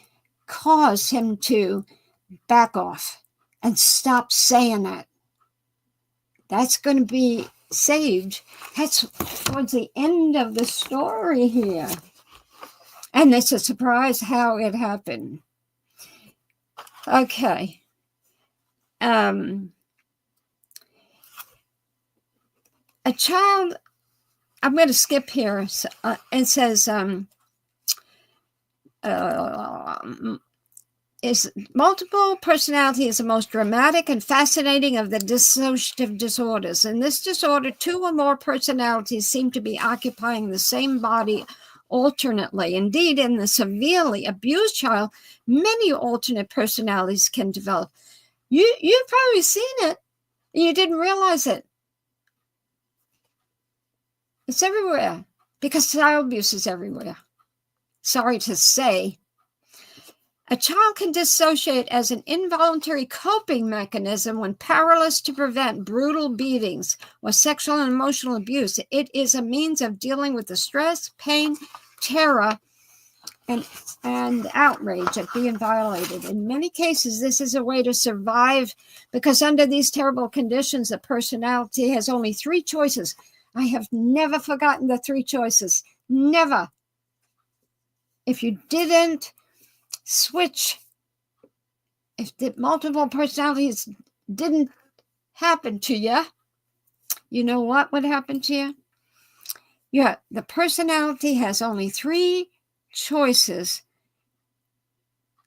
caused him to back off and stop saying that. That's going to be saved. That's towards the end of the story here. And it's a surprise how it happened. Okay. A child, I'm going to skip here. It says, is multiple personality is the most dramatic and fascinating of the dissociative disorders. In this disorder, two or more personalities seem to be occupying the same body alternately. Indeed, in the severely abused child, many alternate personalities can develop. You've probably seen it, and you didn't realize it. It's everywhere, because child abuse is everywhere. Sorry to say. A child can dissociate as an involuntary coping mechanism when powerless to prevent brutal beatings or sexual and emotional abuse. It is a means of dealing with the stress, pain, terror, and outrage at being violated. In many cases, this is a way to survive, because under these terrible conditions, the personality has only 3 choices. I have never forgotten the 3 choices. Never. If you didn't switch, if the multiple personalities didn't happen to you, you know what would happen to you? Yeah, the personality has only 3 choices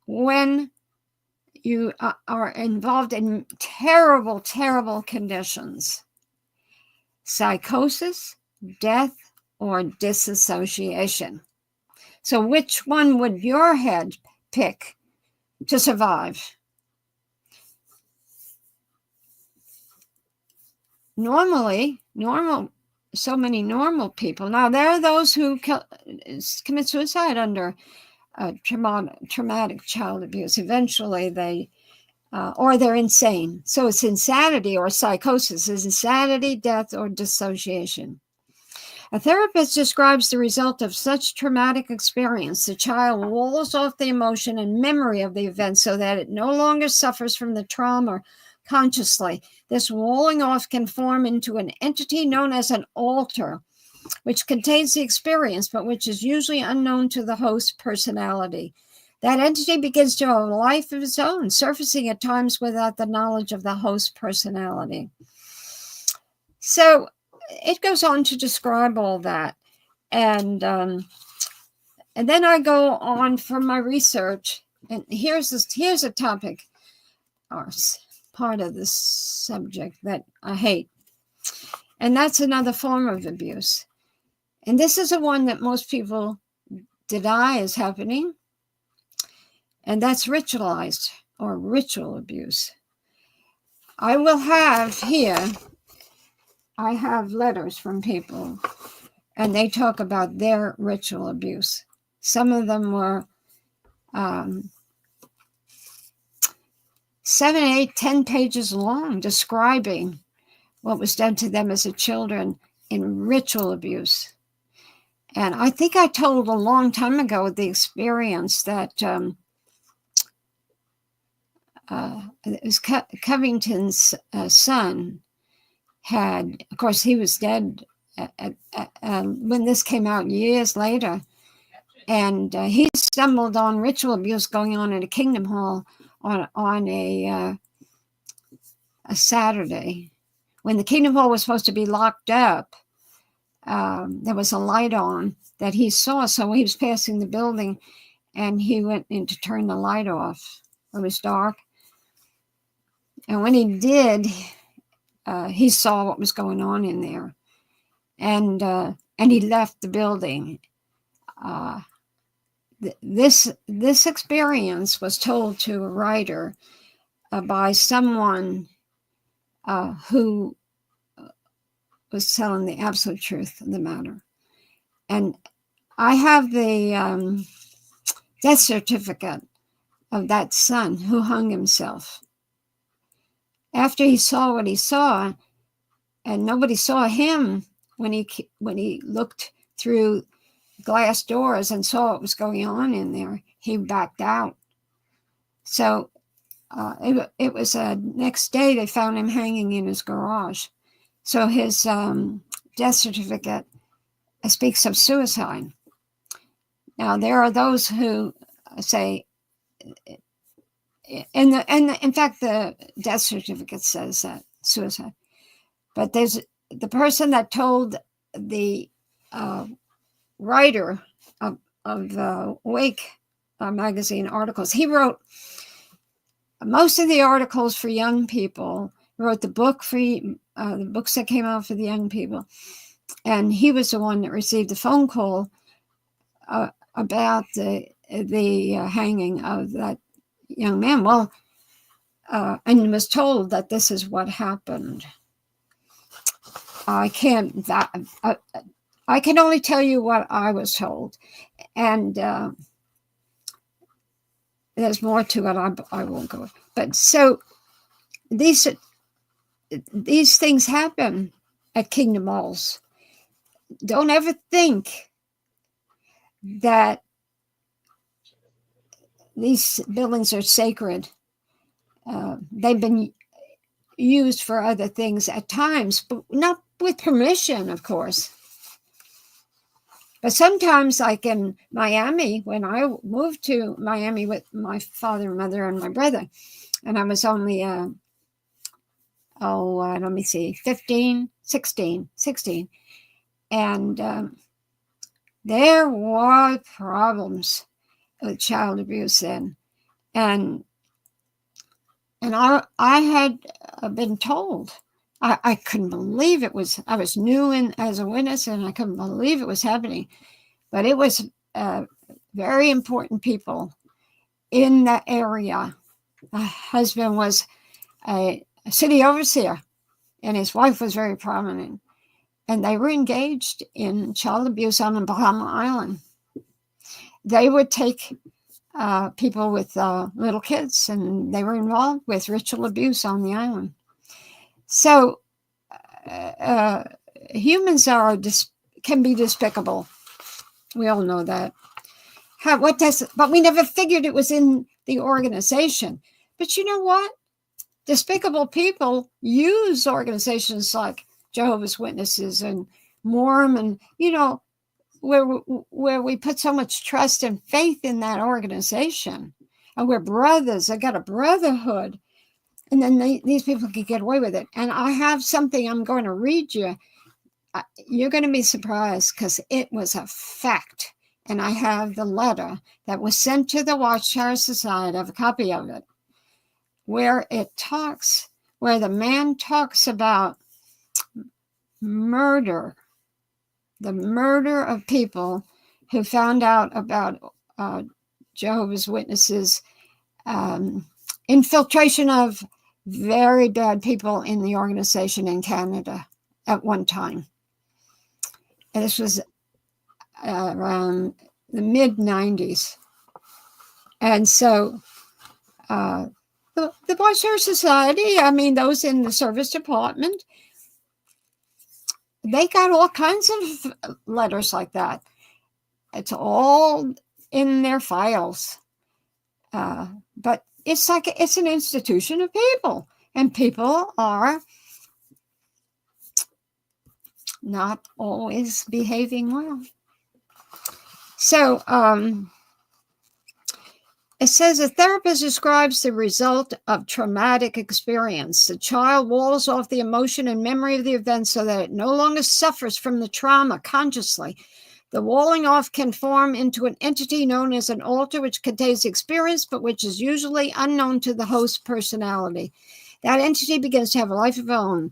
when you are involved in terrible, terrible conditions: psychosis, death, or disassociation. So which one would your head pick to survive? So many normal people. Now, there are those who commit suicide under traumatic child abuse. Eventually, or they're insane. So it's insanity or psychosis. It's insanity, death, or dissociation. A therapist describes the result of such traumatic experience. The child walls off the emotion and memory of the event so that it no longer suffers from the trauma consciously. This walling off can form into an entity known as an alter, which contains the experience, but which is usually unknown to the host personality. That entity begins to have a life of its own, surfacing at times without the knowledge of the host personality. So it goes on to describe all that. And then I go on from my research, and here's a topic, or part of this subject, that I hate. And that's another form of abuse. And this is the one that most people deny is happening. And that's ritualized or ritual abuse. I have letters from people, and they talk about their ritual abuse. Some of them were 7, 8, 10 pages long, describing what was done to them as a children in ritual abuse. And I think I told a long time ago the experience that it was Covington's son had, of course, he was dead when this came out years later. And he stumbled on ritual abuse going on at a Kingdom Hall on a Saturday. When the Kingdom Hall was supposed to be locked up, there was a light on that he saw. So he was passing the building, and he went in to turn the light off. It was dark. And when he did, he saw what was going on in there. And he left the building. This experience was told to a writer by someone who was telling the absolute truth of the matter. And I have the death certificate of that son who hung himself. After he saw what he saw, and nobody saw him when he looked through glass doors and saw what was going on in there, he backed out. So it was next day they found him hanging in his garage. So his death certificate speaks of suicide. Now, there are those who say, in fact, the death certificate says that suicide. But there's the person that told the writer of Wake magazine articles. He wrote most of the articles for young people. He wrote the book for the books that came out for the young people, and he was the one that received the phone call about the hanging of that young man. Well, and was told that this is what happened. I can only tell you what I was told, and there's more to it. I won't go. But so these things happen at Kingdom Halls. Don't ever think that these buildings are sacred. They've been used for other things at times, but not with permission, of course. But sometimes, like in Miami, when I moved to Miami with my father and mother and my brother, and I was only, 16. And there were problems with child abuse then. And I had been told, I couldn't believe it was, I was new as a witness, and I couldn't believe it was happening. But it was very important people in that area. My husband was a city overseer, and his wife was very prominent. And they were engaged in child abuse on the Bahama Island. They would take people with little kids, and they were involved with ritual abuse on the island. So humans can be despicable. We all know that. But we never figured it was in the organization. But you know what? Despicable people use organizations like Jehovah's Witnesses and Mormon, where we put so much trust and faith in that organization. And we're brothers. I got a brotherhood. And then these people can get away with it. And I have something I'm going to read you. You're going to be surprised, because it was a fact. And I have the letter that was sent to the Watchtower Society. I have a copy of it, where the man talks about murder, the murder of people who found out about Jehovah's Witnesses, infiltration of very bad people in the organization in Canada at one time. And this was around the mid-90s. And so the Watchtower Society, those in the service department, they got all kinds of letters like that. It's all in their files. But it's an institution of people, and people are not always behaving well. So it says a therapist describes the result of traumatic experience. The child walls off the emotion and memory of the event so that it no longer suffers from the trauma consciously. The walling off can form into an entity known as an alter, which contains experience, but which is usually unknown to the host personality. That entity begins to have a life of its own.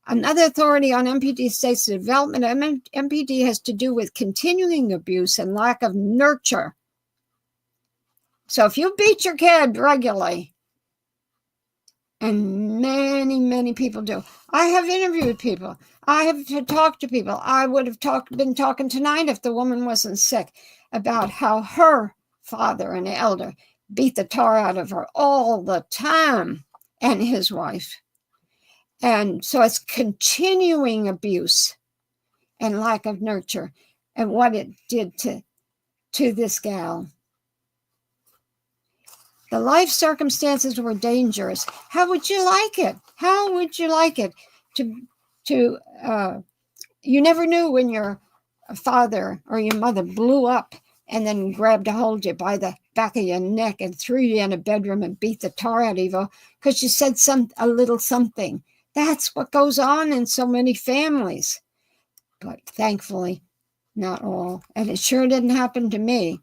Another authority on MPD states the development of MPD has to do with continuing abuse and lack of nurture. So if you beat your kid regularly, and many, many people do. I have interviewed people. I have talked to people. I would have been talking tonight if the woman wasn't sick, about how her father, an elder, beat the tar out of her all the time, and his wife. And so it's continuing abuse and lack of nurture, and what it did to this gal. The life circumstances were dangerous. How would you like it? How would you like it to you never knew when your father or your mother blew up and then grabbed a hold of you by the back of your neck and threw you in a bedroom and beat the tar out of you because you said a little something. That's what goes on in so many families. But thankfully, not all. And it sure didn't happen to me.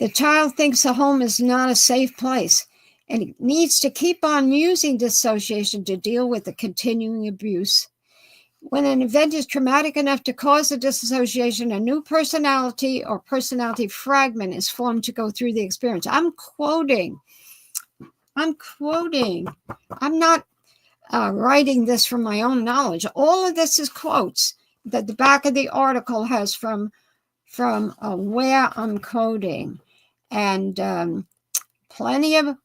The child thinks the home is not a safe place, and it needs to keep on using dissociation to deal with the continuing abuse. When an event is traumatic enough to cause a dissociation, a new personality or personality fragment is formed to go through the experience. I'm quoting. I'm not writing this from my own knowledge. All of this is quotes that the back of the article has from where I'm quoting. and plenty of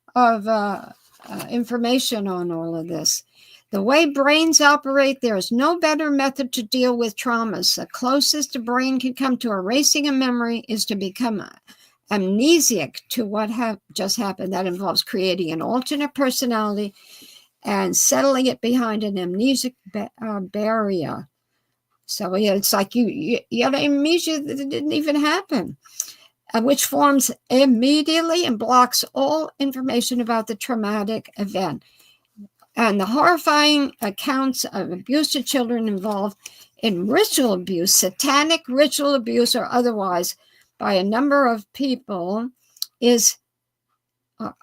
information on all of this. The way brains operate, there is no better method to deal with traumas. The closest a brain can come to erasing a memory is to become amnesiac to what just happened. That involves creating an alternate personality and settling it behind an amnesic barrier. So it's like you have amnesia that didn't even happen, which forms immediately and blocks all information about the traumatic event. And the horrifying accounts of abuse to children involved in ritual abuse, satanic ritual abuse or otherwise, by a number of people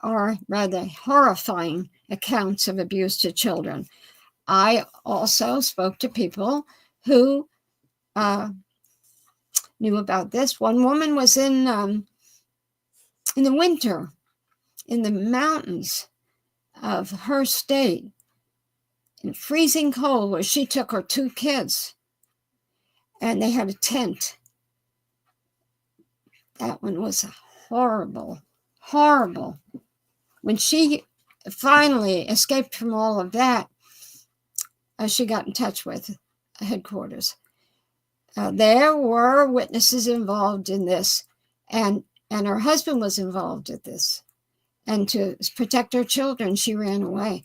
are rather horrifying accounts of abuse to children. I also spoke to people who knew about this. One woman was in the winter in the mountains of her state, in freezing cold, where she took her 2 kids, and they had a tent. That one was horrible, horrible. When she finally escaped from all of that, she got in touch with headquarters. There were witnesses involved in this, and her husband was involved in this. And to protect her children, she ran away.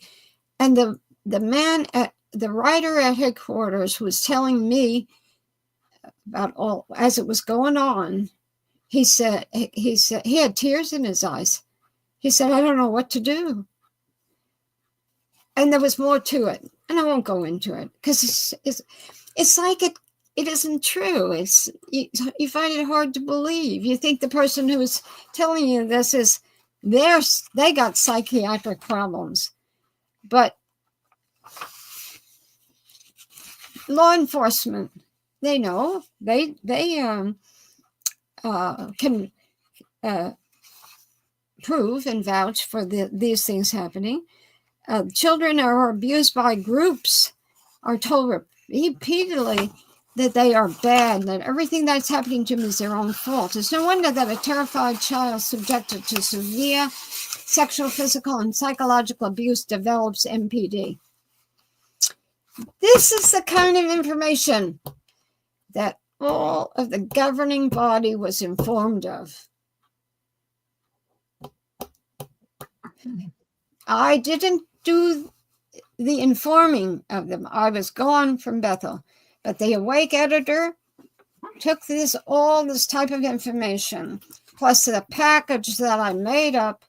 And the man the writer at headquarters was telling me about all as it was going on. He said he had tears in his eyes. He said, "I don't know what to do." And there was more to it, and I won't go into it because it's like it isn't true. It's you find it hard to believe. You think the person who's telling you this is they got psychiatric problems, but law enforcement, they know they can prove and vouch for these things happening. Children are abused by groups, are told repeatedly that they are bad, that everything that's happening to them is their own fault. It's no wonder that a terrified child subjected to severe sexual, physical, and psychological abuse develops MPD. This is the kind of information that all of the governing body was informed of. I didn't do the informing of them. I was gone from Bethel. But the Awake editor took all this type of information, plus the package that I made up,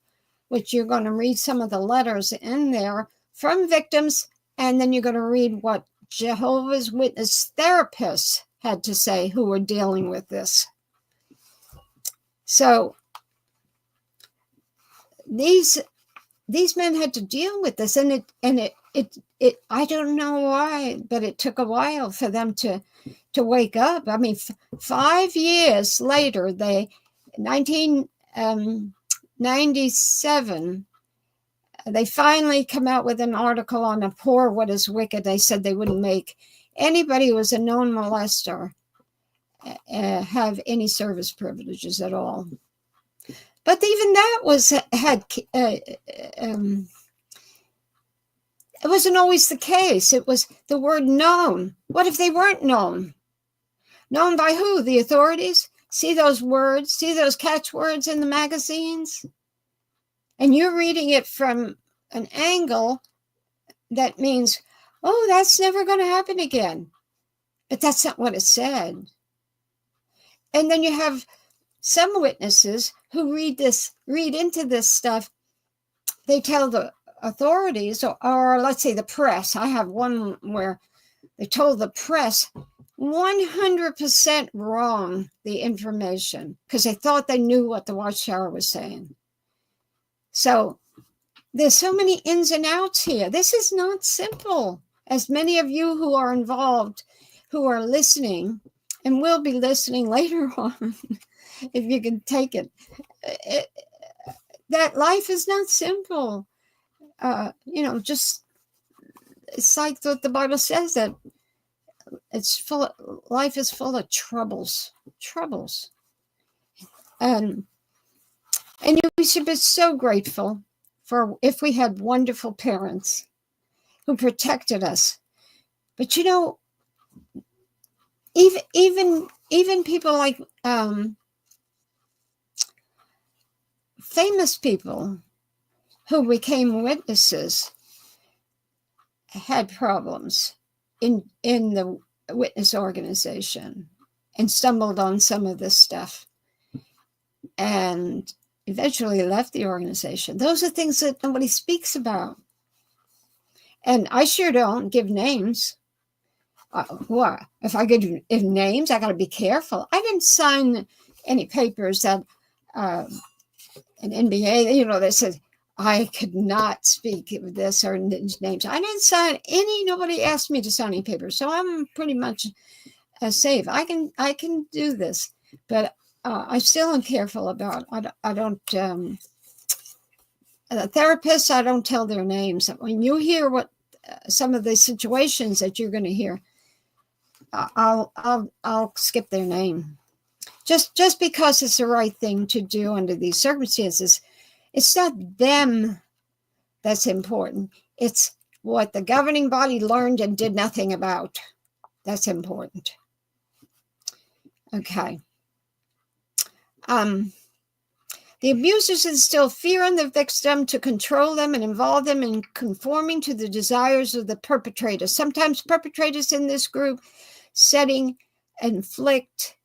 which you're going to read some of the letters in there from victims, and then you're going to read what Jehovah's Witness therapists had to say who were dealing with this. So these men had to deal with this, and it I don't know why, but it took a while for them to wake up. I mean, 5 years later, 1997, they finally come out with an article on Abhor What is Wicked. They said they wouldn't make anybody who was a known molester have any service privileges at all. But even that it wasn't always the case. It was the word known. What if they weren't known? Known by who? The authorities? See those words? See those catchwords in the magazines? And you're reading it from an angle that means, oh, that's never going to happen again. But that's not what it said. And then you have some witnesses who read into this stuff. They tell the authorities, or let's say the press. I have one where they told the press 100% wrong the information because they thought they knew what the Watchtower was saying. So there's so many ins and outs here. This is not simple. As many of you who are involved, who are listening, and will be listening later on, if you can take it, that life is not simple. Just it's like what the Bible says, that life is full of troubles. And And we should be so grateful for if we had wonderful parents who protected us. But you know, even people like famous people who became witnesses had problems in the witness organization and stumbled on some of this stuff and eventually left the organization. Those are things that nobody speaks about. And I sure don't give names. What? If I give names, I got to be careful. I didn't sign any papers that an NBA, you know, that said I could not speak of this or names. I didn't sign any. Nobody asked me to sign any papers, so I'm pretty much safe. I can do this, but I still am careful about. I don't. Therapists, I don't tell their names. When you hear what some of the situations that you're going to hear, I'll skip their name. Just because it's the right thing to do under these circumstances. It's not them that's important. It's what the governing body learned and did nothing about. That's important. Okay. The abusers instill fear in the victim to control them and involve them in conforming to the desires of the perpetrator. Sometimes perpetrators in this group setting inflict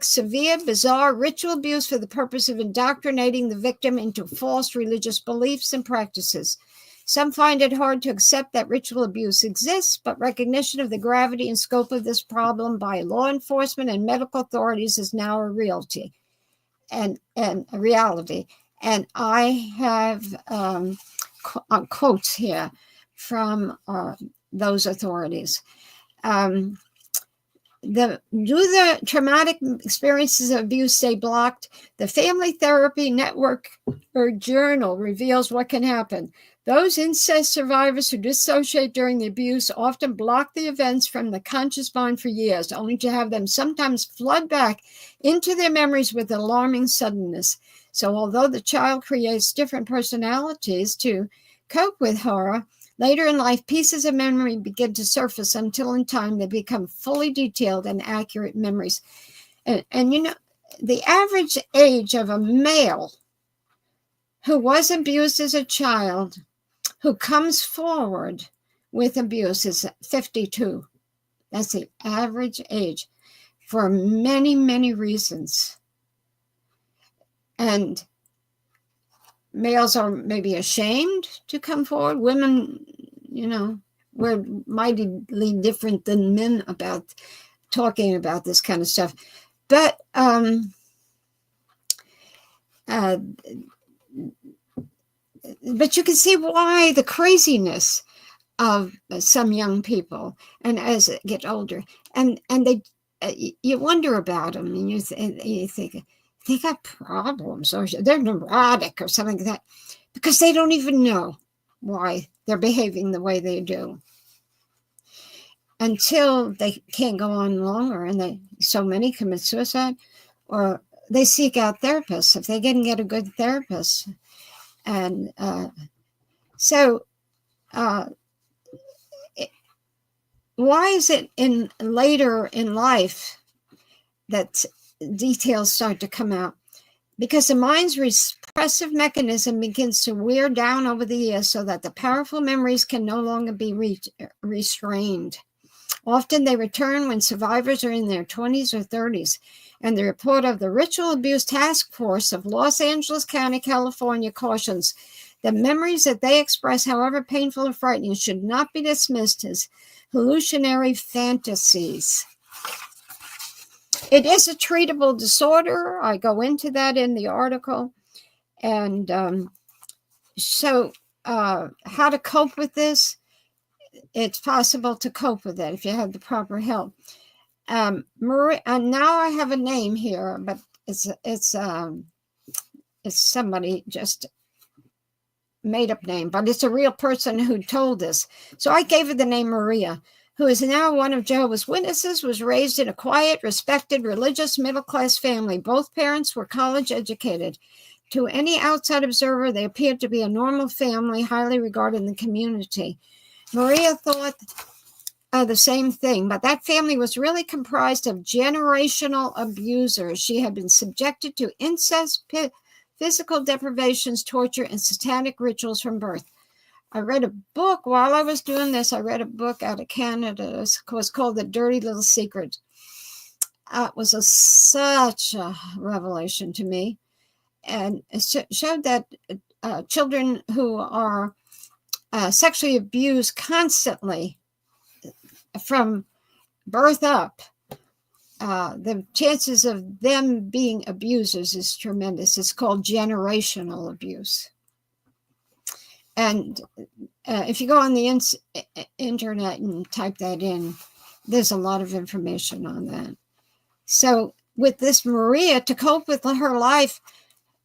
severe, bizarre ritual abuse for the purpose of indoctrinating the victim into false religious beliefs and practices. Some find it hard to accept that ritual abuse exists, but recognition of the gravity and scope of this problem by law enforcement and medical authorities is now a reality. And a reality. And I have quotes here from those authorities. Do the traumatic experiences of abuse stay blocked? The Family Therapy Network or Journal reveals what can happen. Those incest survivors who dissociate during the abuse often block the events from the conscious mind for years, only to have them sometimes flood back into their memories with alarming suddenness. So although the child creates different personalities to cope with horror, later in life, pieces of memory begin to surface until in time they become fully detailed and accurate memories. And you know, the average age of a male who was abused as a child who comes forward with abuse is 52. That's the average age for many, many reasons. And males are maybe ashamed to come forward. Women, you know, we're mightily different than men about talking about this kind of stuff. But you can see why the craziness of some young people, and as they get older, and they you wonder about them, and you think they got problems or they're neurotic or something like that, because they don't even know why they're behaving the way they do until they can't go on longer, and so many commit suicide, or they seek out therapists if they can get a good therapist. And why is it in later in life that details start to come out? Because the mind's repressive mechanism begins to wear down over the years so that the powerful memories can no longer be restrained. Often they return when survivors are in their 20s or 30s, and the report of the Ritual Abuse Task Force of Los Angeles County, California cautions that memories that they express, however painful or frightening, should not be dismissed as hallucinatory fantasies. It is a treatable disorder. I go into that in the article. And how to cope with this? It's possible to cope with it if you have the proper help. Maria, and now I have a name here, but it's somebody just made up name, but it's a real person who told this. So I gave her the name Maria. who is now one of Jehovah's Witnesses, was raised in a quiet, respected, religious, middle-class family. Both parents were college educated. To any outside observer, they appeared to be a normal family, highly regarded in the community. Maria thought the same thing, but that family was really comprised of generational abusers. She had been subjected to incest, physical deprivations, torture, and satanic rituals from birth. I read a book while I was doing this. I read a book out of Canada. It was called The Dirty Little Secret. It was such a revelation to me. And it showed that children who are sexually abused constantly from birth up, the chances of them being abusers is tremendous. It's called generational abuse. And if you go on the internet and type that in, there's a lot of information on that. So with this Maria, to cope with her life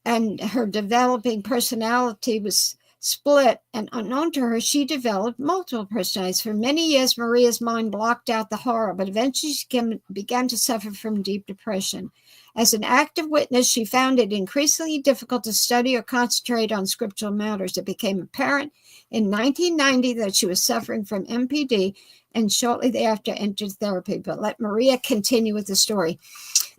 and her developing personality was split, and unknown to her, she developed multiple personalities. For many years, Maria's mind blocked out the horror, but eventually she began to suffer from deep depression. As an active witness, she found it increasingly difficult to study or concentrate on scriptural matters. It became apparent in 1990 that she was suffering from MPD, and shortly thereafter entered therapy. But let Maria continue with the story.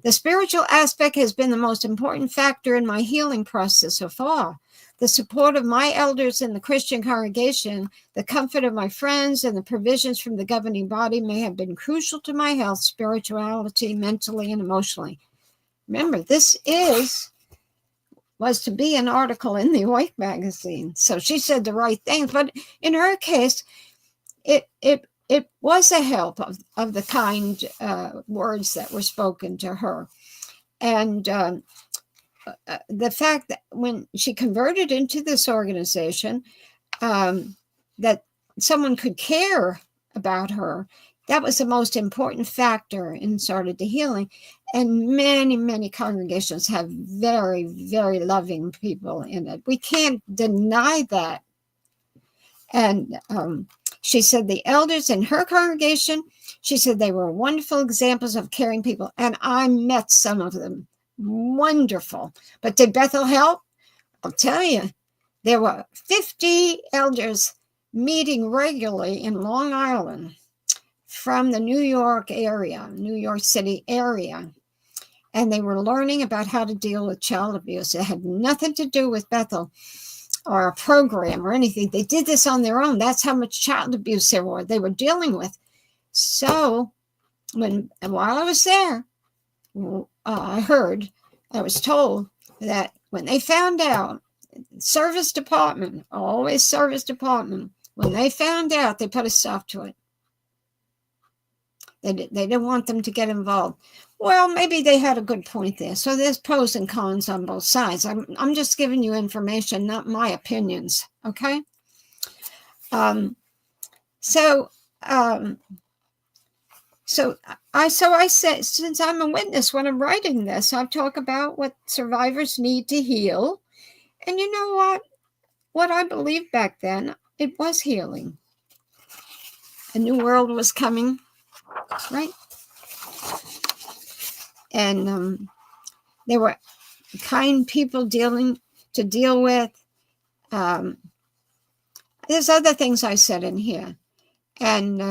The spiritual aspect has been the most important factor in my healing process so far. The support of my elders in the Christian congregation, the comfort of my friends, and the provisions from the governing body may have been crucial to my health, spirituality, mentally, and emotionally. Remember, this was to be an article in the White magazine. So she said the right things, but in her case, it was a help of the kind words that were spoken to her. And the fact that when she converted into this organization, that someone could care about her, that was the most important factor in started the healing. And many, many congregations have very, very loving people in it. We can't deny that. And she said the elders in her congregation, she said they were wonderful examples of caring people. And I met some of them. Wonderful. But did Bethel help? I'll tell you, there were 50 elders meeting regularly in Long Island from the New York City area. And they were learning about how to deal with child abuse. It had nothing to do with Bethel or a program or anything. They did this on their own. That's how much child abuse they were dealing with. So while I was there, I was told that when they found out, service department, always service department, when they found out, they put a stop to it. They didn't want them to get involved. Well, maybe they had a good point there. So there's pros and cons on both sides. I'm just giving you information, not my opinions. Okay. So I said, since I'm a witness, when I'm writing this, I talk about what survivors need to heal. And you know what? What I believed back then, it was healing. A new world was coming, right? And there were kind people to deal with. There's other things I said in here. And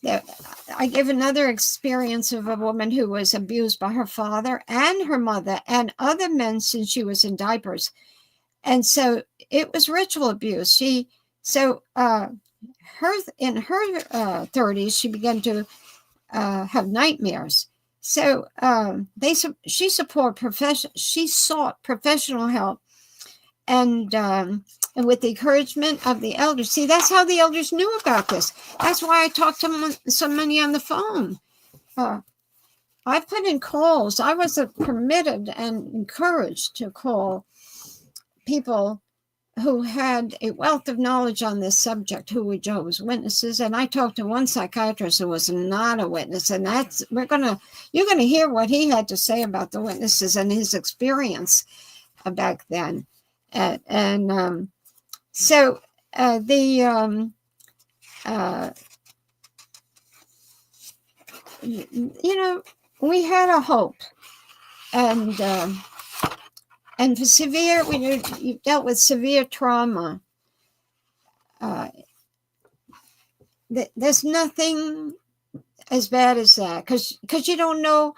I give another experience of a woman who was abused by her father and her mother and other men since she was in diapers. And so it was ritual abuse. In her 30s, she began to have nightmares. So she sought professional help, and with the encouragement of the elders. See, that's how the elders knew about this. That's why I talked to so many on the phone. I put in calls. I was permitted and encouraged to call people who had a wealth of knowledge on this subject, who were Jehovah's Witnesses. And I talked to one psychiatrist who was not a witness, and you're gonna hear what he had to say about the witnesses and his experience back then. So we had a hope, and for severe, when you dealt with severe trauma, there's nothing as bad as that, because you don't know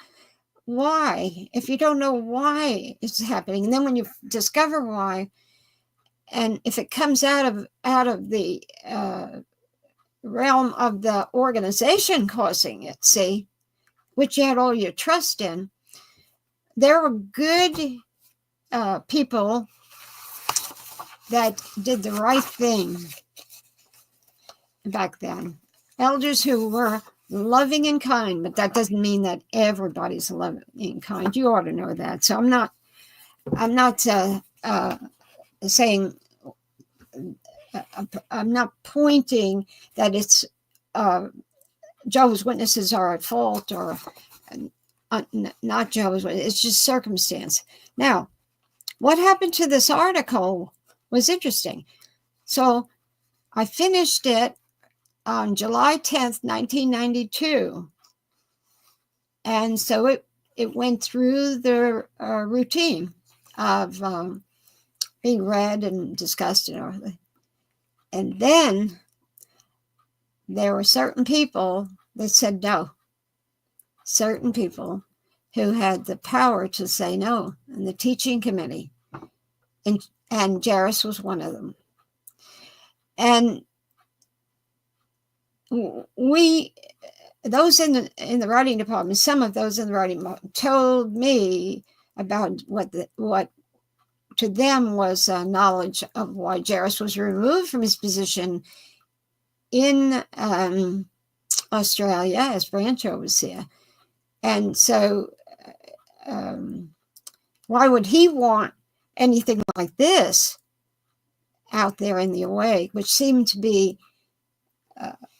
why. If you don't know why it's happening, and then when you discover why, and if it comes out of the realm of the organization causing it, see, which you had all your trust in, there were good people that did the right thing back then. Elders who were loving and kind, but that doesn't mean that everybody's loving and kind. You ought to know that. So I'm not saying, I'm not pointing that it's Jehovah's Witnesses are at fault, or not Jehovah's Witnesses. It's just circumstance. Now, what happened to this article was interesting. So I finished it on July 10th, 1992. And so it went through the routine of being read and discussed and everything. And then there were certain people that said no. Certain people who had the power to say no, and the teaching committee. And Jairus was one of them. And those in the writing department, some of those in the writing department told me about what to them was knowledge of why Jairus was removed from his position in Australia as branch overseer. And so why would he want anything like this out there in the awake, which seemed to be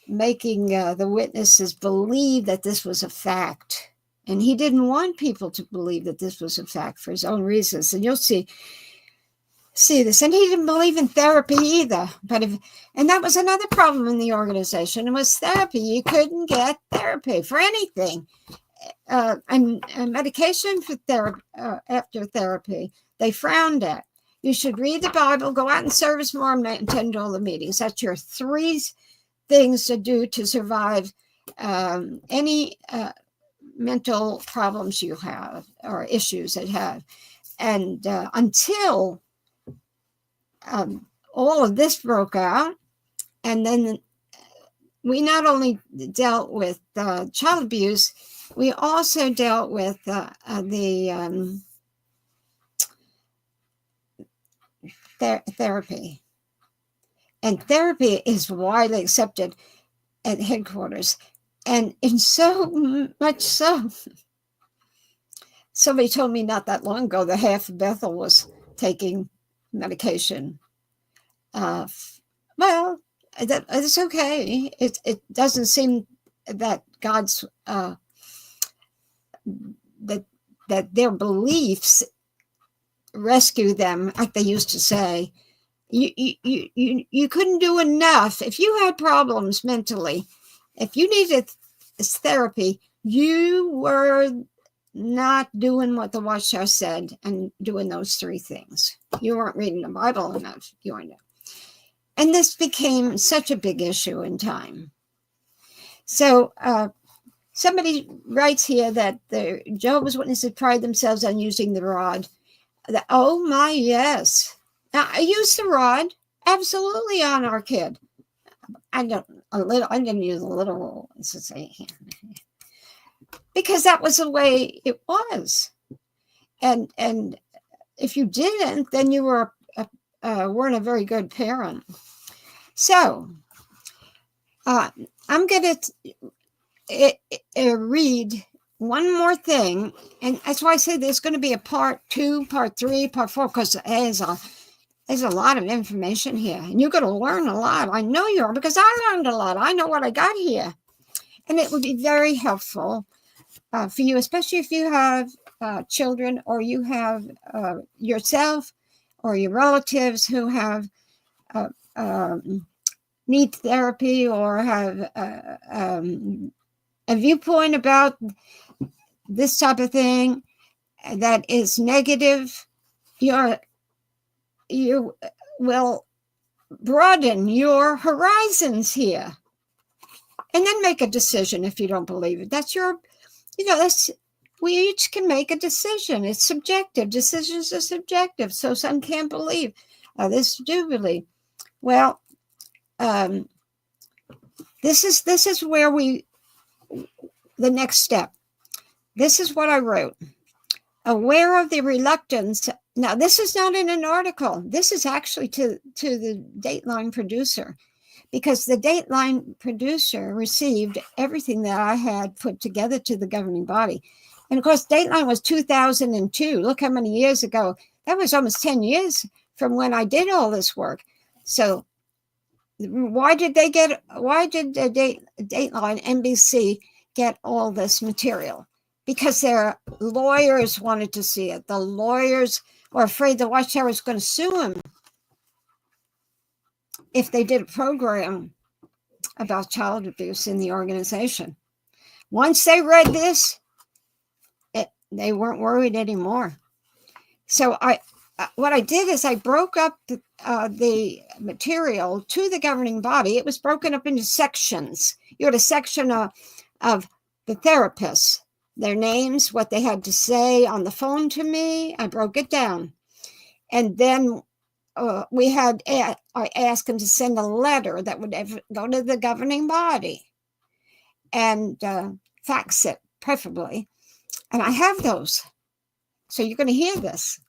making the witnesses believe that this was a fact. And he didn't want people to believe that this was a fact for his own reasons. And you'll see this. And he didn't believe in therapy either. And that was another problem in the organization. It was therapy. You couldn't get therapy for anything. And medication for therapy, after therapy, they frowned at. You should read the Bible, go out and service more, and attend all the meetings. That's your 3 things to do to survive any mental problems you have or issues that have. And until all of this broke out, and then we not only dealt with child abuse, we also dealt with the therapy. And therapy is widely accepted at headquarters. And in so much so, somebody told me not that long ago that half of Bethel was taking medication. Well, it's okay. It doesn't seem that God's that their beliefs rescue them, like they used to say. You couldn't do enough. If you had problems mentally, if you needed therapy, you were not doing what the Watchtower said and doing those 3 things. You weren't reading the Bible enough. You weren't. And this became such a big issue in time. So somebody writes here that the Jehovah's Witnesses pride themselves on using the rod. Oh my, yes. Now, I used the rod absolutely on our kid. I didn't use a literal, because that was the way it was. And if you didn't, then you weren't a very good parent. So I'm going to read one more thing, and that's why I say there's going to be a part 2, part 3, part 4, because there's a lot of information here, and you're going to learn a lot. I know you are, because I learned a lot. I know what I got here, and it would be very helpful for you, especially if you have children, or you have yourself or your relatives who have need therapy or have a viewpoint about this type of thing that is negative, you will broaden your horizons here, and then make a decision if you don't believe it. That's your, we each can make a decision. It's subjective. Decisions are subjective. So some can't believe, others do believe. Well, this is where the next step. This is what I wrote. Aware of the reluctance. Now, this is not in an article. This is actually to the Dateline producer, because the Dateline producer received everything that I had put together to the governing body. And of course, Dateline was 2002. Look how many years ago. That was almost 10 years from when I did all this work. So why did Dateline NBC get all this material? Because their lawyers wanted to see it. The lawyers were afraid the Watchtower was going to sue them if they did a program about child abuse in the organization. Once they read this, they weren't worried anymore. So what I did is I broke up the material to the governing body. It was broken up into sections. You had a section of the therapists, their names, what they had to say on the phone to me. I broke it down. And then I asked them to send a letter that would go to the governing body and fax it, preferably. And I have those. So you're going to hear this.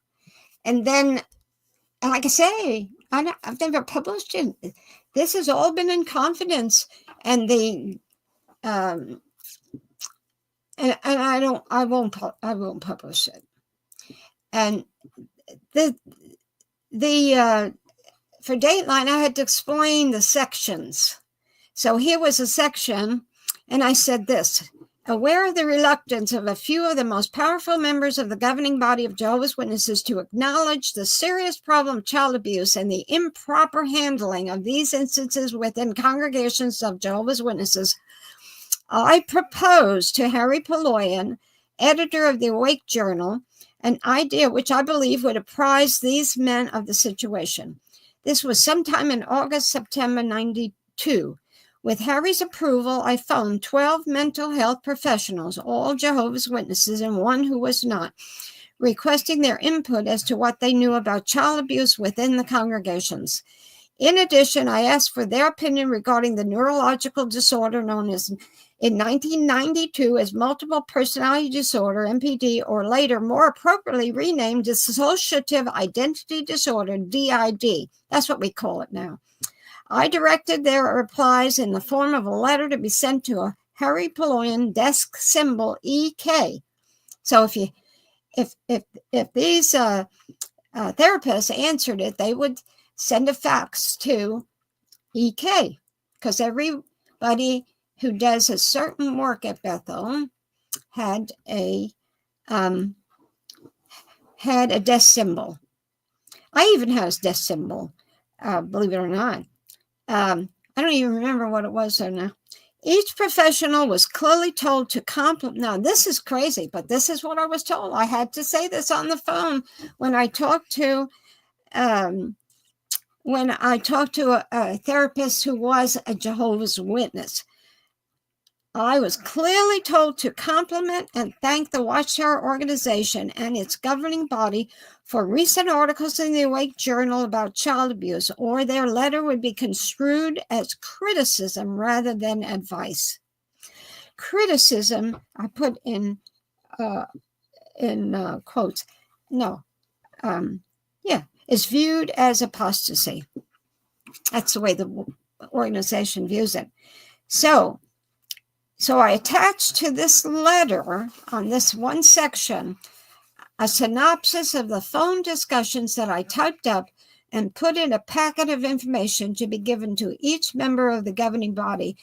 And then, like I say, I've never published it. This has all been in confidence. And and I won't publish it. And for Dateline, I had to explain the sections. So here was a section, and I said this: aware of the reluctance of a few of the most powerful members of the governing body of Jehovah's Witnesses to acknowledge the serious problem of child abuse and the improper handling of these instances within congregations of Jehovah's Witnesses, I proposed to Harry Poloyan, editor of the Awake Journal, an idea which I believe would apprise these men of the situation. This was sometime in August, September 92. With Harry's approval, I phoned 12 mental health professionals, all Jehovah's Witnesses and one who was not, requesting their input as to what they knew about child abuse within the congregations. In addition, I asked for their opinion regarding the neurological disorder known as, in 1992, as multiple personality disorder, MPD, or later more appropriately renamed dissociative identity disorder, DID. That's what we call it now. I directed their replies in the form of a letter to be sent to a Harry Poloyan desk symbol EK. So if these therapists answered it, they would send a fax to EK, because everybody who does a certain work at Bethel had a desk symbol. I even had a desk symbol, believe it or not. I don't even remember what it was there now. Each professional was clearly told to compliment. Now, this is crazy, but this is what I was told. I had to say this on the phone when I talked to a therapist who was a Jehovah's Witness. I was clearly told to compliment and thank the Watchtower organization and its governing body for recent articles in the Awake Journal about child abuse, or their letter would be construed as criticism rather than advice. Criticism, I put in quotes. No, is viewed as apostasy. That's the way the organization views it. So I attached to this letter on this one section a synopsis of the phone discussions that I typed up and put in a packet of information to be given to each member of the governing body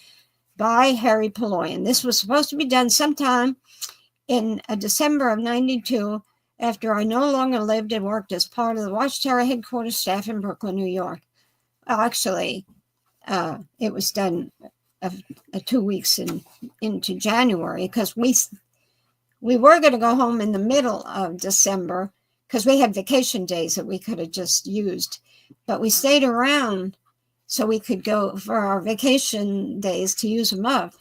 by Harry Poloyan. This was supposed to be done sometime in December of 92, after I no longer lived and worked as part of the Watchtower headquarters staff in Brooklyn, New York. Well, actually, it was done 2 weeks into January, because we were going to go home in the middle of December because we had vacation days that we could have just used, but we stayed around so we could go for our vacation days to use them up.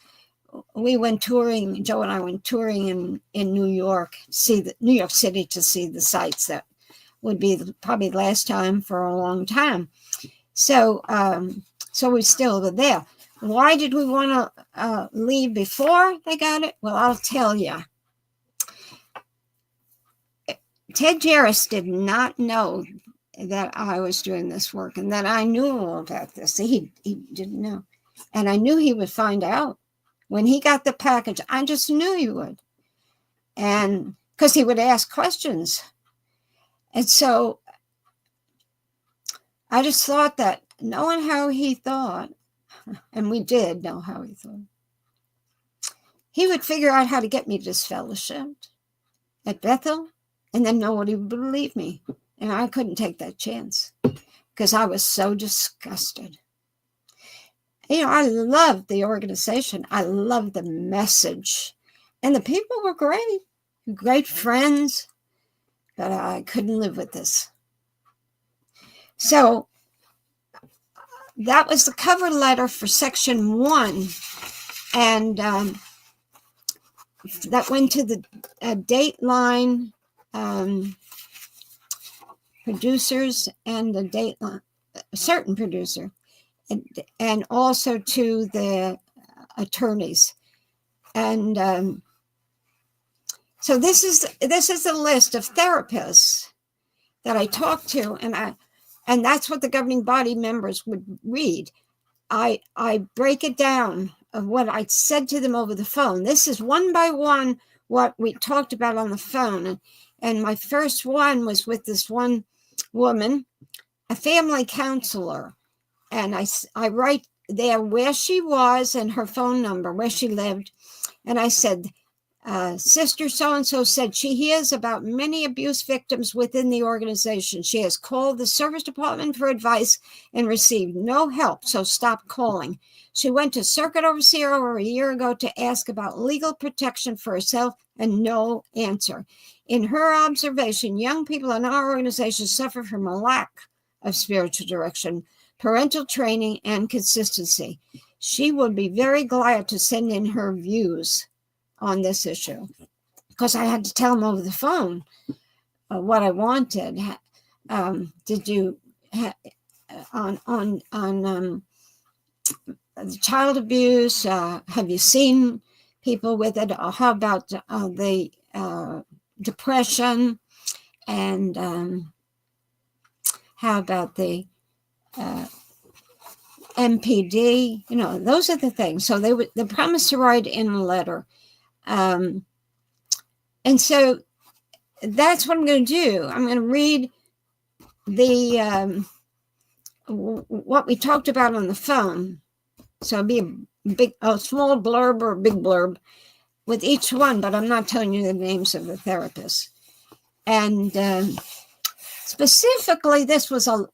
We went touring, Joe and I went touring in New York, New York City, to see the sites. That would be probably the last time for a long time. So we still were there. Why did we want to leave before they got it? Well, I'll tell you. Ted Jarris did not know that I was doing this work and that I knew all about this. He didn't know. And I knew he would find out. When he got the package, I just knew he would. And because he would ask questions. And so I just thought that, knowing how he thought, and we did know how he thought, he would figure out how to get me disfellowshipped at Bethel, and then nobody would believe me. And I couldn't take that chance because I was so disgusted. I loved the organization. I loved the message. And the people were great friends, but I couldn't live with this. So that was the cover letter for section 1. And that went to the Dateline producers and the Dateline, a certain producer, and also to the attorneys. And so this is the list of therapists that I talked to, and that's what the governing body members would read. I break it down of what I said to them over the phone. This is one by one what we talked about on the phone. And my first one was with this one woman, a family counselor. And I write there where she was and her phone number, where she lived. And I said, Sister so-and-so said she hears about many abuse victims within the organization. She has called the service department for advice and received no help, so stop calling. She went to Circuit Overseer over a year ago to ask about legal protection for herself, and no answer. In her observation, young people in our organization suffer from a lack of spiritual direction, parental training, and consistency. She would be very glad to send in her views on this issue, because I had to tell them over the phone what I wanted. Did you on child abuse? Have you seen people with it? Or how about the depression? And how about the MPD? Those are the things. So they promised to write in a letter. And so that's what I'm going to do. I'm going to read the what we talked about on the phone. So it'll be a small blurb or a big blurb with each one, but I'm not telling you the names of the therapists. And specifically, this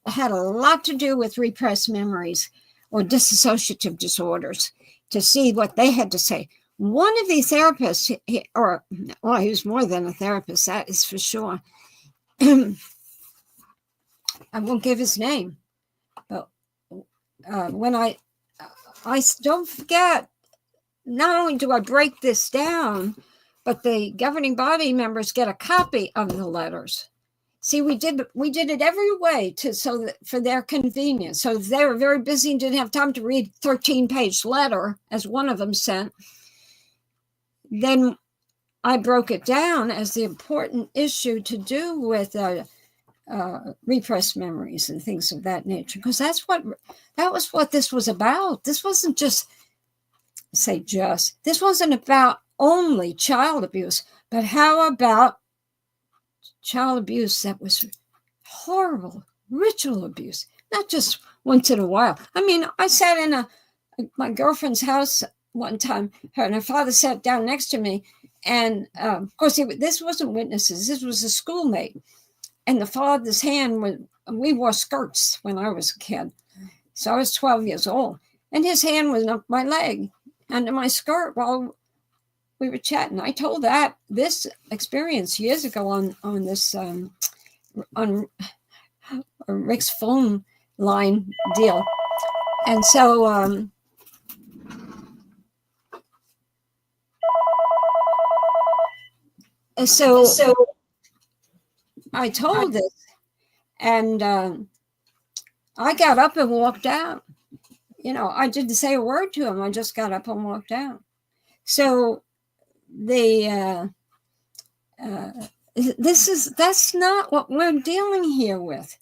had a lot to do with repressed memories or dissociative disorders, to see what they had to say. One of these therapists, he was more than a therapist, that is for sure. I won't give his name, but when I don't forget, not only do I break this down, but the governing body members get a copy of the letters. See, we did it every way so that for their convenience. So if they were very busy and didn't have time to read 13-page letter, as one of them sent, then I broke it down as the important issue to do with repressed memories and things of that nature, because that was what this was about. This wasn't this wasn't about only child abuse, but how about child abuse that was horrible, ritual abuse, not just once in a while. I mean, I sat in my girlfriend's house one time, her and her father sat down next to me, and of course this wasn't witnesses, this was a schoolmate, and the father's hand we wore skirts when I was a kid, So I was 12 years old. And his hand was up my leg, under my skirt while we were chatting. I told this experience years ago on this on Rick's phone line deal. And so so I told this, and I got up and walked out. I didn't say a word to him. I just got up and walked out. So that's not what we're dealing here with.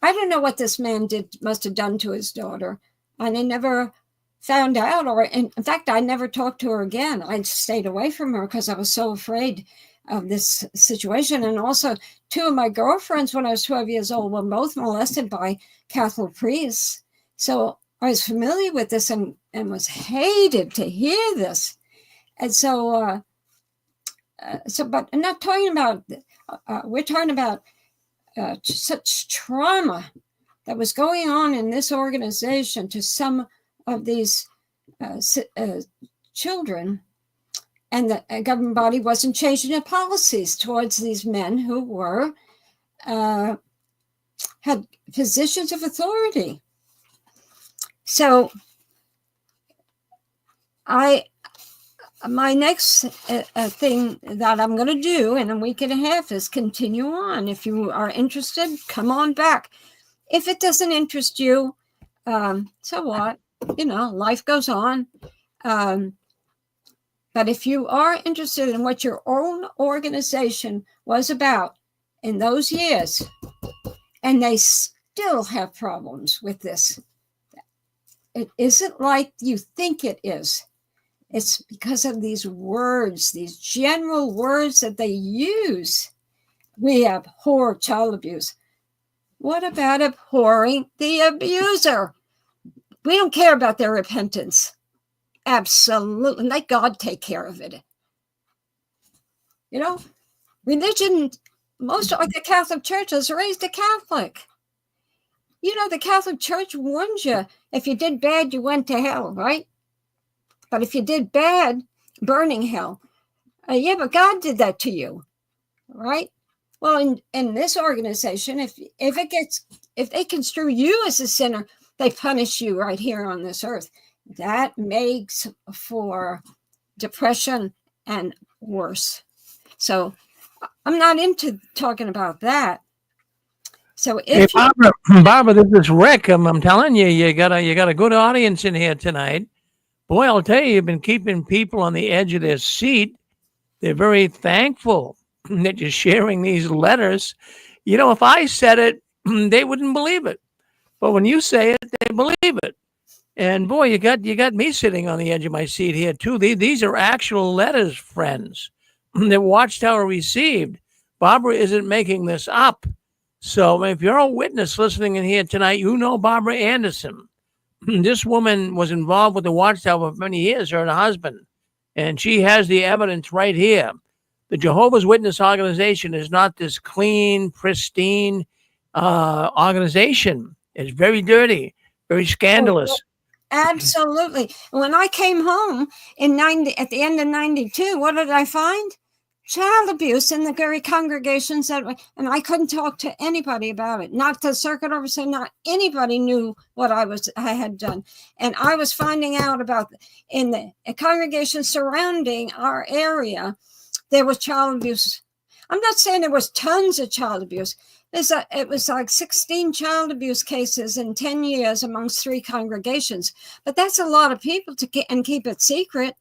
I don't know what this man must have done to his daughter. And I never found out, or in fact, I never talked to her again. I stayed away from her because I was so afraid of this situation. And also, two of my girlfriends when I was 12 years old were both molested by Catholic priests. So I was familiar with this and was hated to hear this. And so, but I'm not talking about, we're talking about such trauma that was going on in this organization to some of these children, and the government body wasn't changing their policies towards these men who were had positions of authority. So my next thing that I'm going to do in a week and a half is continue on. If you are interested, come on back. If it doesn't interest you, so what? Life goes on. But if you are interested in what your own organization was about in those years, and they still have problems with this, it isn't like you think it is. It's because of these words, these general words that they use. We abhor child abuse. What about abhorring the abuser? We don't care about their repentance. Absolutely. Let God take care of it. Religion, most of the Catholic Church is raised a Catholic. The Catholic Church warns you, if you did bad, you went to hell, right? But if you did bad, burning hell. But God did that to you, right? Well, in this organization, if they construe you as a sinner, they punish you right here on this earth. That makes for depression and worse. So I'm not into talking about that. So if Barbara, this is Rick. I'm telling you, you got a good audience in here tonight. Boy, I'll tell you, you've been keeping people on the edge of their seat. They're very thankful that you're sharing these letters. If I said it, they wouldn't believe it. But when you say it, they believe it. And boy, you got me sitting on the edge of my seat here too. These are actual letters, friends, that Watchtower received. Barbara isn't making this up. So if you're a witness listening in here tonight, Barbara Anderson. This woman was involved with the Watchtower for many years, her and her husband. And she has the evidence right here. The Jehovah's Witness organization is not this clean, pristine organization. It's very dirty, very scandalous. Absolutely. When I came home at the end of 92, what did I find? Child abuse in the very congregations and I couldn't talk to anybody about it. Not the circuit overseer, not anybody knew what I had done. And I was finding out about in the congregation surrounding our area, there was child abuse. I'm not saying there was tons of child abuse. It was like 16 child abuse cases in 10 years amongst 3 congregations. But that's a lot of people to get and keep it secret.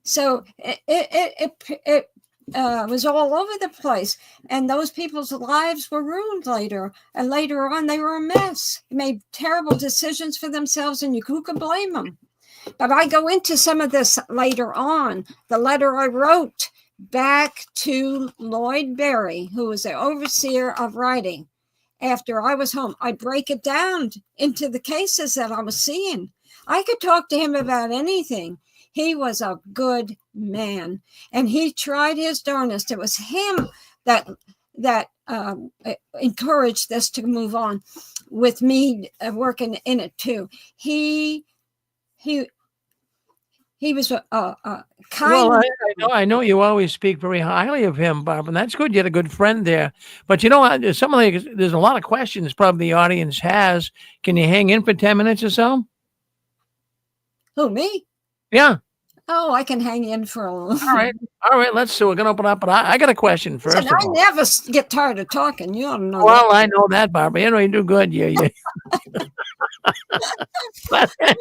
So it was all over the place. And those people's lives were ruined later. And later on, they were a mess. They made terrible decisions for themselves, and who could blame them? But I go into some of this later on. The letter I wrote back to Lloyd Berry, who was the overseer of writing, after I was home. I break it down into the cases that I was seeing. I could talk to him about anything. He was a good man, and he tried his darnest. It was him that encouraged this to move on with me working in it too. He was a kind. Well, I know you always speak very highly of him, Bob, and that's good. You had a good friend there. But you know what? There's a lot of questions probably the audience has. Can you hang in for 10 minutes or so? Who, me? Yeah. Oh, I can hang in for a little. All right. All right. Let's see. We're going to open up. But I got a question first Listen, of I all. never get tired of talking. You ought to know Well, I know that, Barbara. You know, you do good. But that.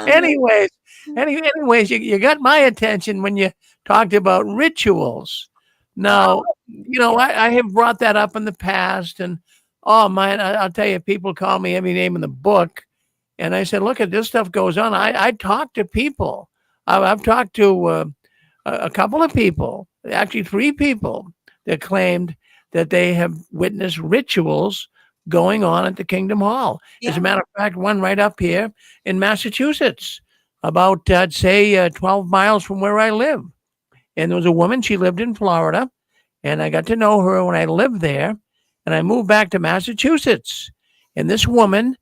anyways, anyways, you got my attention when you talked about rituals. Now, you know, I have brought that up in the past, and oh man, I'll tell you, people call me every name in the book, and I said, look, at this stuff goes on. I talk to people. I've talked to a couple of people, actually 3 people, that claimed that they have witnessed rituals going on at the Kingdom Hall. As a Yeah. matter of fact, one right up here in Massachusetts, about I'd say 12 miles from where I live. And there was a woman, she lived in Florida, and I got to know her when I lived there, and I moved back to Massachusetts. And this woman,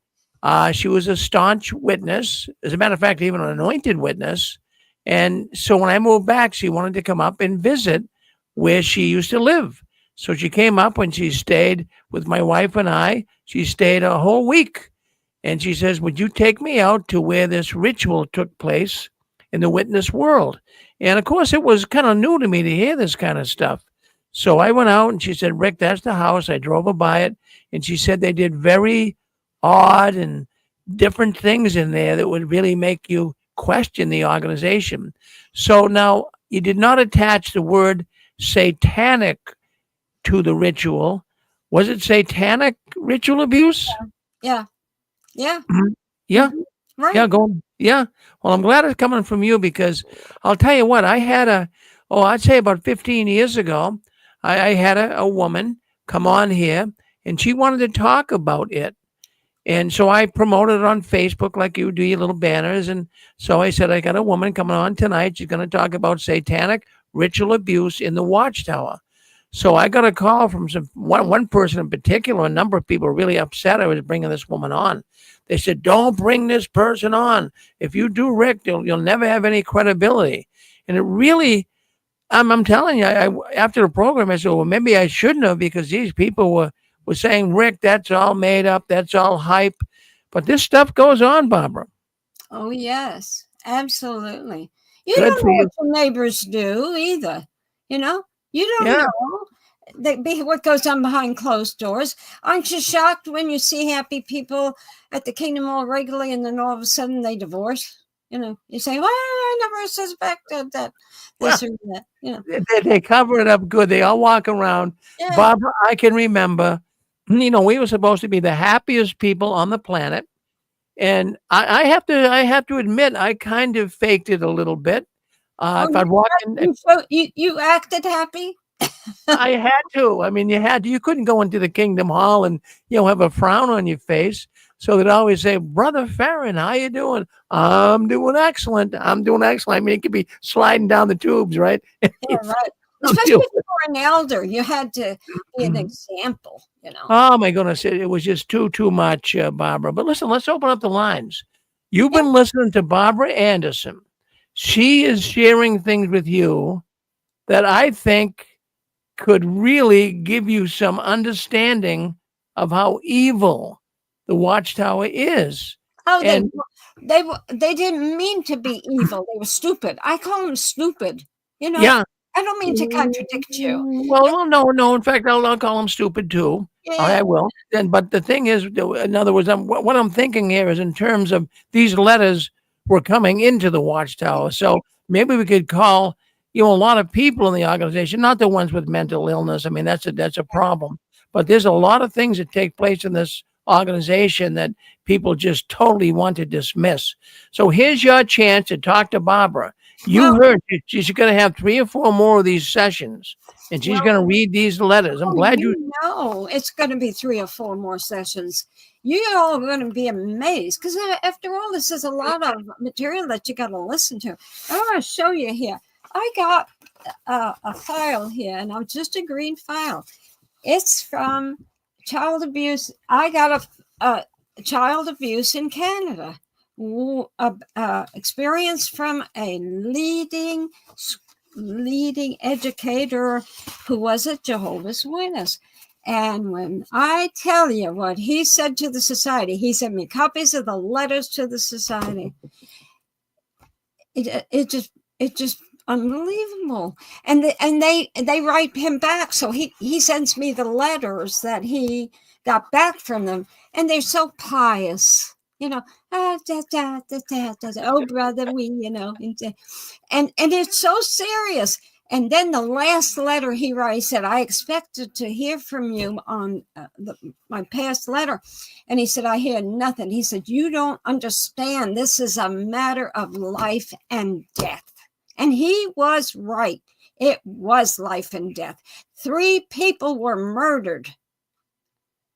she was a staunch witness, as a matter of fact, even an anointed witness. And so when I moved back, she wanted to come up and visit where she used to live. So she came up when she stayed with my wife and I. She stayed a whole week. And she says, would you take me out to where this ritual took place in the witness world? And of course, it was kind of new to me to hear this kind of stuff. So I went out and she said, Rick, that's the house. I drove her by it. And she said they did very odd and different things in there that would really make you question the organization. So now you did not attach the word satanic to the ritual. Was it satanic ritual abuse? Yeah. Yeah. Mhm. Yeah. Right. Yeah. Yeah. Well, I'm glad it's coming from you because I'll tell you what, I'd say about 15 years ago, I had a woman come on here and she wanted to talk about it. And so I promoted it on Facebook like you do your little banners. And so I said, I got a woman coming on tonight. She's going to talk about satanic ritual abuse in the Watchtower. So I got a call from one person in particular. A number of people were really upset I was bringing this woman on. They said, don't bring this person on. If you do, Rick, you'll never have any credibility. And it really, I'm telling you, after the program, I said, well, maybe I shouldn't have because these people were saying, Rick, that's all made up. That's all hype. But this stuff goes on, Barbara. Oh, yes, absolutely. You Good don't for know you. what your neighbors do either. You know, you don't Yeah. know what goes on behind closed doors. Aren't you shocked when you see happy people at the Kingdom Hall regularly and then all of a sudden they divorce? You know, you say, well, I never suspected that Well, this or that. You know, they cover it up good. They all walk around. yeah. Barbara, I can remember, we were supposed to be the happiest people on the planet. And I have to admit, I kind of faked it a little bit. Oh, If I'd walk in, you acted happy? I had to. I mean, you couldn't go into the Kingdom Hall and, have a frown on your face. So they'd always say, Brother Farron, how you doing? I'm doing excellent. I'm doing excellent. I mean, it could be sliding down the tubes, right? Yeah, right. Especially if you were an elder, you had to be an example, Oh my goodness, it was just too much, Barbara. But listen, let's open up the lines. You've Yeah. been listening to Barbara Anderson. She is sharing things with you that I think could really give you some understanding of how evil the Watchtower is. Oh, And they didn't mean to be evil. They were stupid. I call them stupid. yeah, I don't mean to contradict you. well, no. In fact, I'll call them stupid too. Yeah, I will. But the thing is, in other words, what I'm thinking here is in terms of these letters were coming into the Watchtower. So maybe we could call, a lot of people in the organization, not the ones with mental illness. I mean, that's a problem. But there's a lot of things that take place in this organization that people just totally want to dismiss. So here's your chance to talk to Barbara. You heard she's going to have 3 or 4 more of these sessions, and she's going to read these letters. I'm glad you know it's going to be 3 or 4 more sessions. You're all going to be amazed because after all, this is a lot of material that you got to listen to. I want to show you here. I got a file here, and it's just a green file. It's from child abuse. I got a child abuse in Canada. Experience from a leading educator who was a Jehovah's Witness. And when I tell you what he said to the society, he sent me copies of the letters to the society. It just unbelievable. And they write him back. So he sends me the letters that he got back from them, and they're so pious. Oh brother, and it's so serious. And then the last letter he writes said, I expected to hear from you on my past letter. And he said, I hear nothing. He said, you don't understand. This is a matter of life and death. And he was right. It was life and death. 3 people were murdered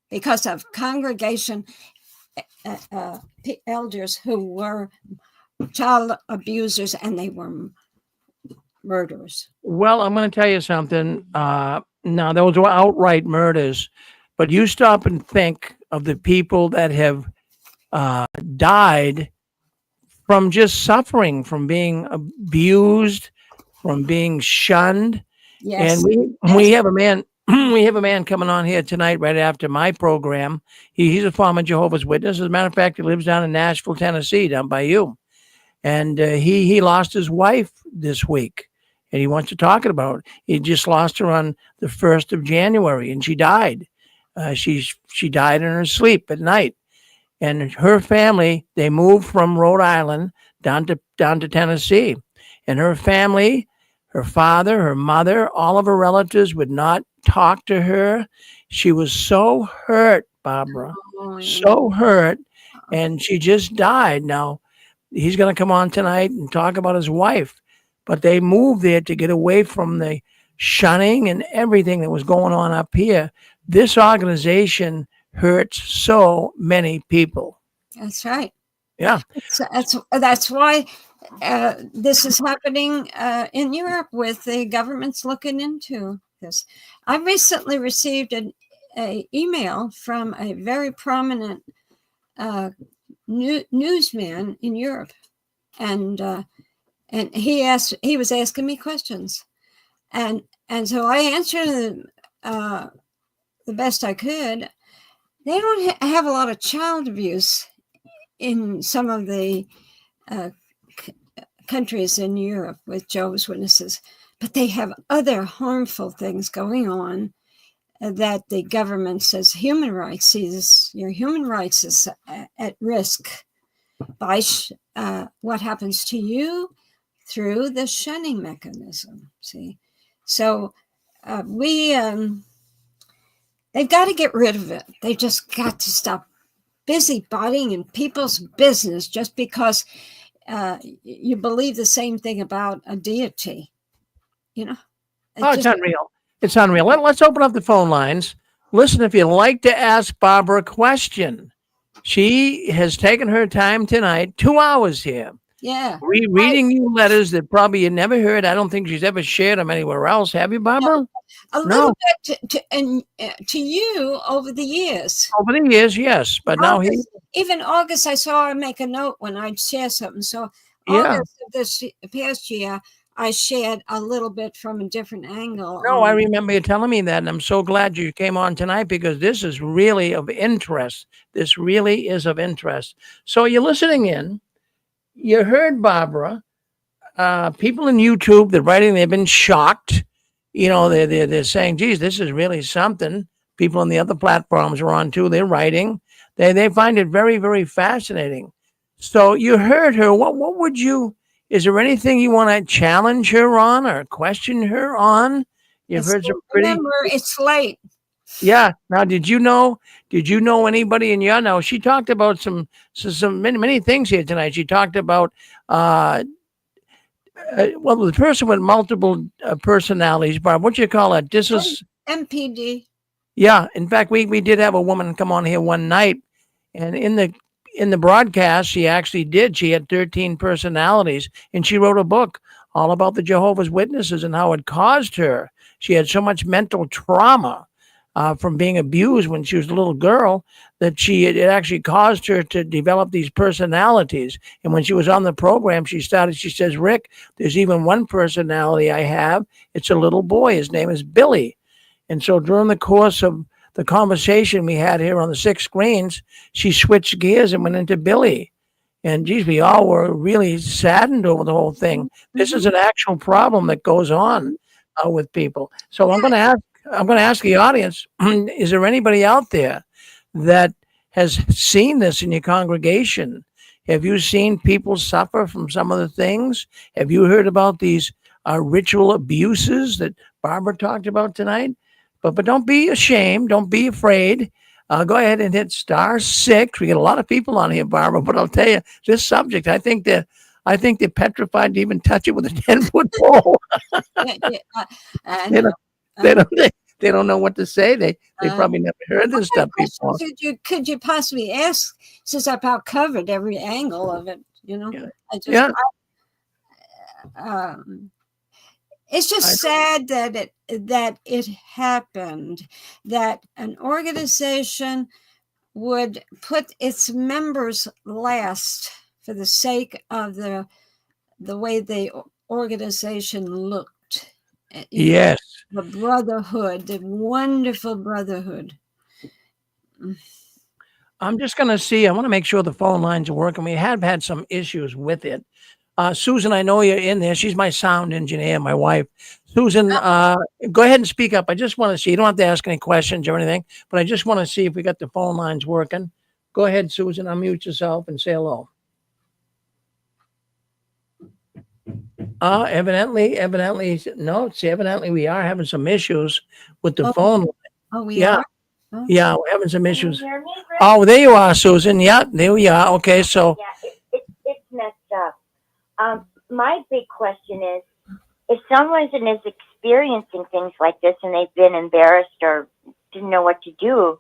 because of congregation elders who were child abusers, and they were murderers. Well, I'm going to tell you something. Now, those were outright murders, but you stop and think of the people that have died from just suffering, from being abused, from being shunned. Yes. And we have a man. We have a man coming on here tonight right after my program. He's a former Jehovah's Witness. As a matter of fact, he lives down in Nashville, Tennessee, down by you. And he lost his wife this week, and he wants to talk about it. He just lost her on the 1st of January, and she died. She died in her sleep at night. And her family, they moved from Rhode Island down to Tennessee. And her family, her father, her mother, all of her relatives would not talk to her. She was so hurt, Barbara, so hurt, and she just died. Now, he's going to come on tonight and talk about his wife, but they moved there to get away from the shunning and everything that was going on up here. This organization hurts so many people. That's right. Yeah. That's why this is happening in Europe, with the governments looking into this. I recently received an email from a very prominent newsman in Europe, and he was asking me questions, and so I answered them the best I could. They don't have a lot of child abuse in some of the countries in Europe with Jehovah's Witnesses, but they have other harmful things going on that the government says human rights sees your human rights is at risk by what happens to you through the shunning mechanism. See, so they've got to get rid of it. They just got to stop busybodying in people's business just because you believe the same thing about a deity. It's unreal. It's unreal. Let's open up the phone lines. Listen, if you'd like to ask Barbara a question, she has taken her time tonight, 2 hours here. Yeah. Reading you letters that probably you never heard. I don't think she's ever shared them anywhere else. Have you, Barbara? A little bit to you over the years. Over the years, yes. But now even August, I saw her make a note when I'd share something. So August of this past year, I shared a little bit from a different angle. No, I remember you telling me that, and I'm so glad you came on tonight because this is really of interest. This really is of interest. So you're listening in. You heard Barbara. People in YouTube, they're writing, they've been shocked. They're saying, geez, this is really something. People on the other platforms are on too. They're writing. They find it very, very fascinating. So you heard her. What would you, is there anything you want to challenge her on or question her on? You've heard some pretty. Remember, it's late. Yeah. Now, did you know anybody in your, now she talked about some many things here tonight. She talked about, the person with multiple personalities, Barb, what do you call it? This is MPD. Yeah. In fact, we did have a woman come on here one night, and in the broadcast, she actually did. She had 13 personalities, and she wrote a book all about the Jehovah's Witnesses and how it caused her. She had so much mental trauma from being abused when she was a little girl, that it actually caused her to develop these personalities. And when she was on the program, she says, Rick, there's even one personality I have. It's a little boy. His name is Billy. And so during the course of the conversation we had here on the 6 screens, she switched gears and went into Billy. And geez, we all were really saddened over the whole thing. This is an actual problem that goes on with people. So I'm going to ask the audience: is there anybody out there that has seen this in your congregation? Have you seen people suffer from some of the things? Have you heard about these ritual abuses that Barbara talked about tonight? But don't be ashamed. Don't be afraid. Go ahead and hit *6. We get a lot of people on here, Barbara. But I'll tell you, this subject, I think they're petrified to even touch it with a 10-foot pole. They don't know what to say. They probably never heard this stuff before. Could you possibly ask? Since I've about covered every angle of it, it's just sad that it happened, that an organization would put its members last for the sake of the way the organization looked. Yes. The brotherhood, the wonderful brotherhood. I'm just going to see. I want to make sure the phone lines are working. We have had some issues with it. Susan, I know you're in there. She's my sound engineer, my wife. Susan, go ahead and speak up. I just want to see. You don't have to ask any questions or anything, but I just want to see if we got the phone lines working. Go ahead, Susan. Unmute yourself and say hello. Evidently, no. See, evidently we are having some issues with the phone line. Oh, we are? Oh. Yeah, we're having some issues. Oh, there you are, Susan. Yeah, there we are. Okay, so. Yeah, it's messed up. My big question is, if someone is experiencing things like this and they've been embarrassed or didn't know what to do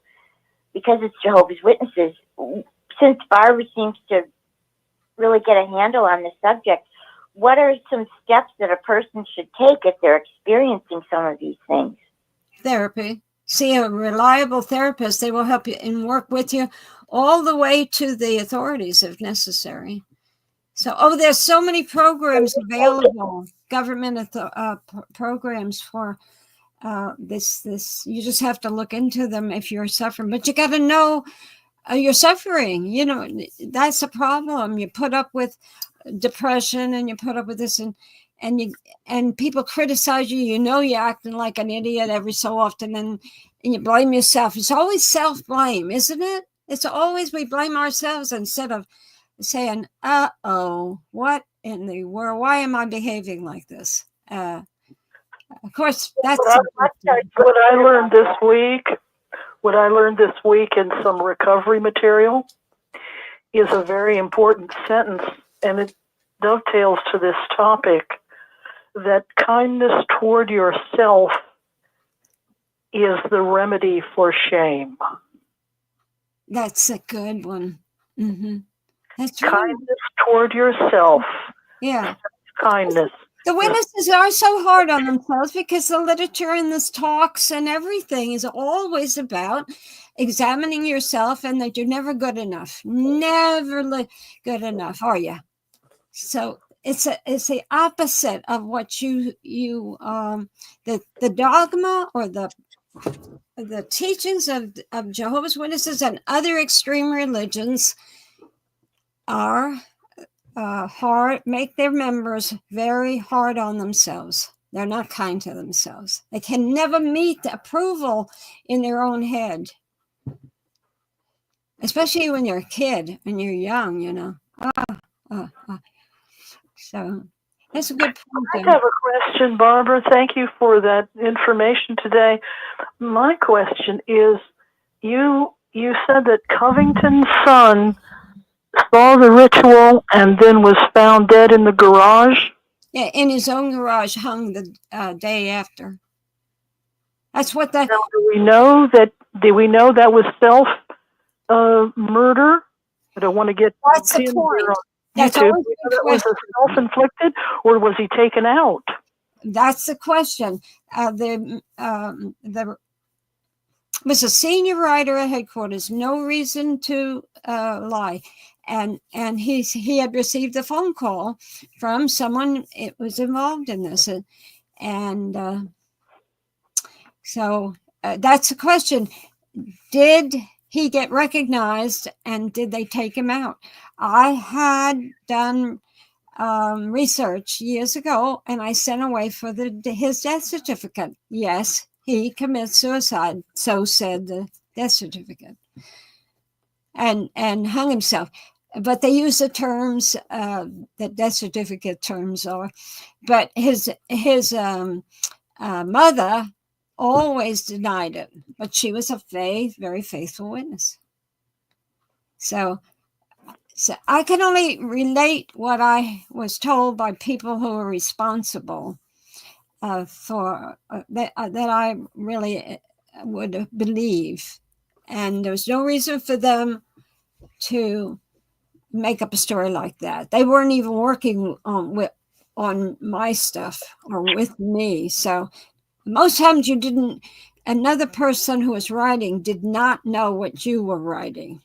because it's Jehovah's Witnesses, since Barbara seems to really get a handle on the subject, what are some steps that a person should take if they're experiencing some of these things? Therapy. See a reliable therapist. They will help you and work with you all the way to the authorities if necessary. So, there's so many programs available, government programs for this. You just have to look into them if you're suffering. But you got to know you're suffering. That's a problem. You put up with depression and you put up with this and people criticize you. You're acting like an idiot every so often and you blame yourself. It's always self-blame, isn't it? It's always we blame ourselves instead of saying, what in the world? Why am I behaving like this? Of course, that's what I learned this week in some recovery material is a very important sentence, and it dovetails to this topic, that kindness toward yourself is the remedy for shame. That's a good one. Mm-hmm. That's kindness toward yourself. Yeah. Kindness. The witnesses are so hard on themselves because the literature and this talks and everything is always about examining yourself and that you're never good enough. Never good enough, are you? So it's the opposite of what the dogma or the teachings of Jehovah's Witnesses and other extreme religions are hard, make their members very hard on themselves. They're not kind to themselves. They can never meet the approval in their own head, especially when you're a kid, when you're young, So that's a good point. I have a question, Barbara. Thank you for that information today. My question is, you said that Covington's son saw the ritual and then was found dead in the garage? Yeah, in his own garage, hung the day after. That's what that. Now, do we know that was self murder? I don't want to get. That's the point. That's always that was self-inflicted, or was he taken out? That's the question. was a senior writer at headquarters. No reason to lie. And he had received a phone call from someone it was involved in this. And so that's the question. Did he get recognized, and did they take him out? I had done research years ago, and I sent away for his death certificate. Yes, he commits suicide, so said the death certificate, and hung himself. But they use the terms that death certificate terms are. But his mother always denied it, but she was a very faithful witness. So I can only relate what I was told by people who are responsible for that I really would believe. And there's no reason for them to make up a story like that. They weren't even working on my stuff or with me. So most times another person who was writing did not know what you were writing.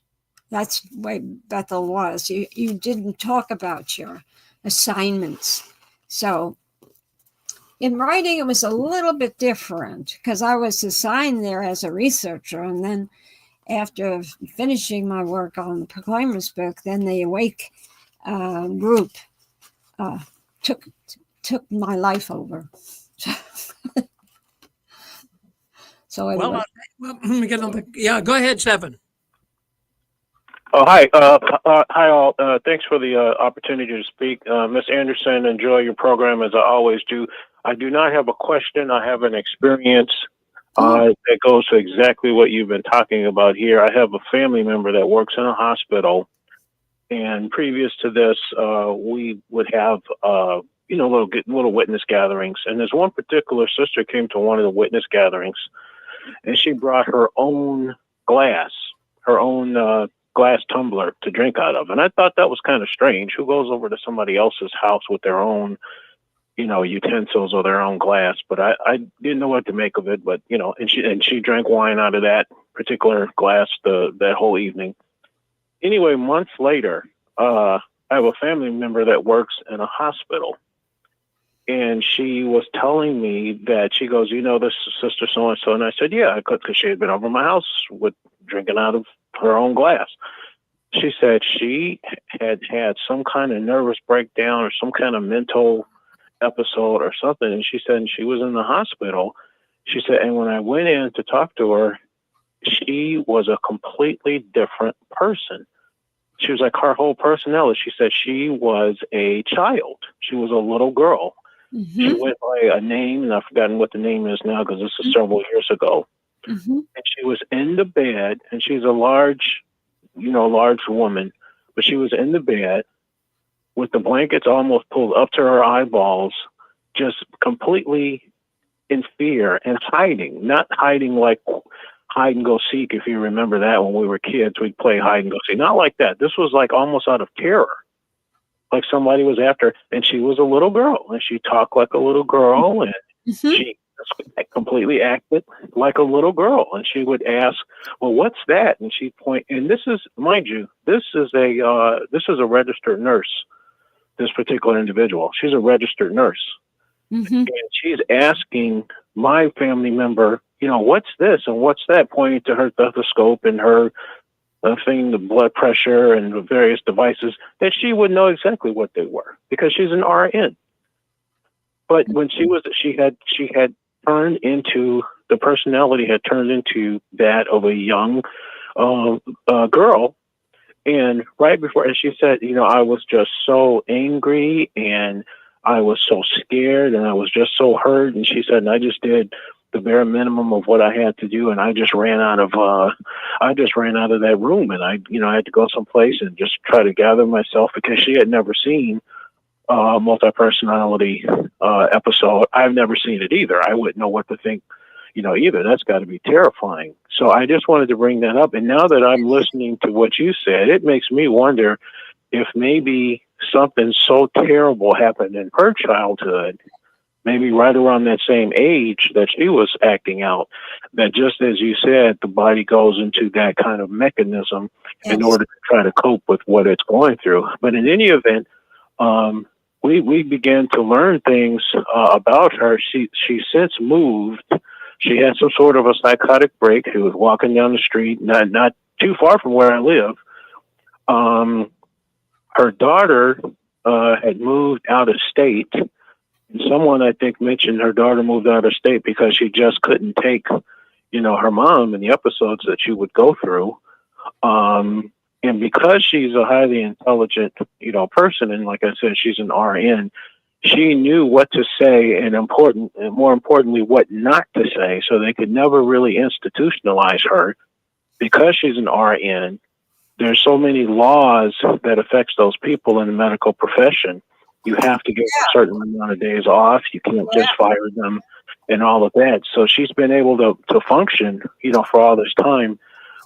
That's the way Bethel was. You didn't talk about your assignments. So in writing, it was a little bit different because I was assigned there as a researcher. And then after finishing my work on the Proclaimer's book, then the Awake group took my life over. So anyway. Yeah, go ahead, Stephen. Oh, hi. Hi, all. Thanks for the opportunity to speak. Ms. Anderson, enjoy your program as I always do. I do not have a question. I have an experience that goes to exactly what you've been talking about here. I have a family member that works in a hospital. And previous to this, we would have, little witness gatherings. And there's one particular sister came to one of the witness gatherings, and she brought her own glass, glass tumbler to drink out of. And I thought that was kind of strange. Who goes over to somebody else's house with their own, utensils or their own glass? But I didn't know what to make of it. But, and she drank wine out of that particular glass that whole evening. Anyway, months later, I have a family member that works in a hospital. And she was telling me that she goes, this is Sister so-and-so. And I said, yeah, because she had been over my house with drinking out of her own glass. She said she had some kind of nervous breakdown or some kind of mental episode or something. And she said she was in the hospital. She said, and when I went in to talk to her, she was a completely different person. She was like her whole personality. She said she was a child. She was a little girl. Mm-hmm. She went by a name, and I've forgotten what the name is now because this is several years ago. Mm-hmm. And she was in the bed, and she's a large woman, but she was in the bed with the blankets almost pulled up to her eyeballs, just completely in fear and hiding, not hiding like hide and go seek. If you remember that when we were kids, we'd play hide and go seek. Not like that. This was like almost out of terror. Like somebody was after her, and she was a little girl, and she talked like a little girl, and she completely acted like a little girl. And she would ask, well, what's that? And she'd point, and this is, mind you, this is a registered nurse, this particular individual. She's a registered nurse. Mm-hmm. And she's asking my family member, what's this and what's that, pointing to her stethoscope and her thing, the blood pressure and the various devices, that she would know exactly what they were because she's an RN. But when she had turned into, the personality had turned into that of a young girl. And right before, and she said, I was just so angry and I was so scared and I was just so hurt. And she said, and I just did the bare minimum of what I had to do, and I just ran out of that room, and I had to go someplace and just try to gather myself because she had never seen a multi-personality episode. I've never seen it either. I wouldn't know what to think, either. That's got to be terrifying. So I just wanted to bring that up. And now that I'm listening to what you said, it makes me wonder if maybe something so terrible happened in her childhood maybe right around that same age that she was acting out, that just as you said, the body goes into that kind of mechanism in Yes. order to try to cope with what it's going through. But in any event, we began to learn things about her. She since moved. She had some sort of a psychotic break. She was walking down the street, not too far from where I live. Her daughter had moved out of state. And someone, I think, mentioned her daughter moved out of state because she just couldn't take, her mom and the episodes that she would go through. And because she's a highly intelligent, person, and like I said, she's an RN, she knew what to say and more importantly, what not to say. So they could never really institutionalize her because she's an RN. There's so many laws that affects those people in the medical profession. You have to get a certain amount of days off. You can't just fire them and all of that. So she's been able to function, for all this time.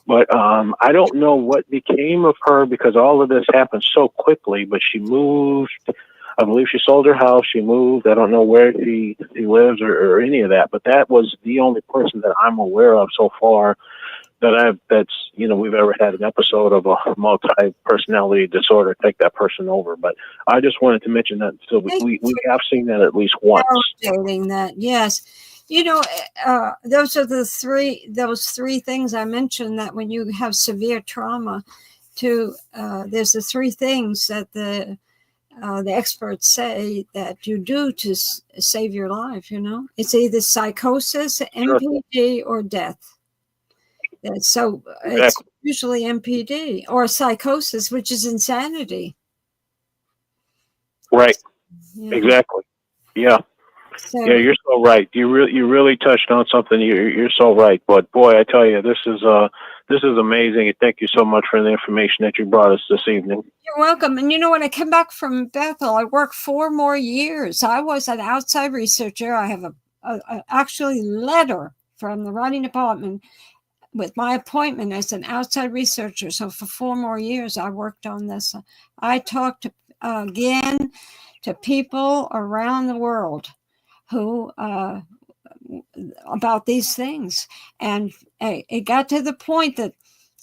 But I don't know what became of her because all of this happened so quickly. But she moved. I believe she sold her house. She moved. I don't know where she lives or any of that. But that was the only person that I'm aware of so far that's we've ever had an episode of a multi-personality disorder take that person over. But I just wanted to mention that, so we have seen that at least once. Validating that, yes. Those are those three things I mentioned, that when you have severe trauma, there's the three things that the experts say that you do to save your life. It's either psychosis, MPD, or death. So it's usually MPD or psychosis, which is insanity. Right. Exactly. Yeah. So, yeah, you're so right. You really touched on something. You're so right. But boy, I tell you, this is amazing. And thank you so much for the information that you brought us this evening. You're welcome. And when I came back from Bethel, I worked 4 more years. I was an outside researcher. I have a actually letter from the writing department with my appointment as an outside researcher. So for 4 more years, I worked on this. I talked again to people around the world who about these things, and it got to the point that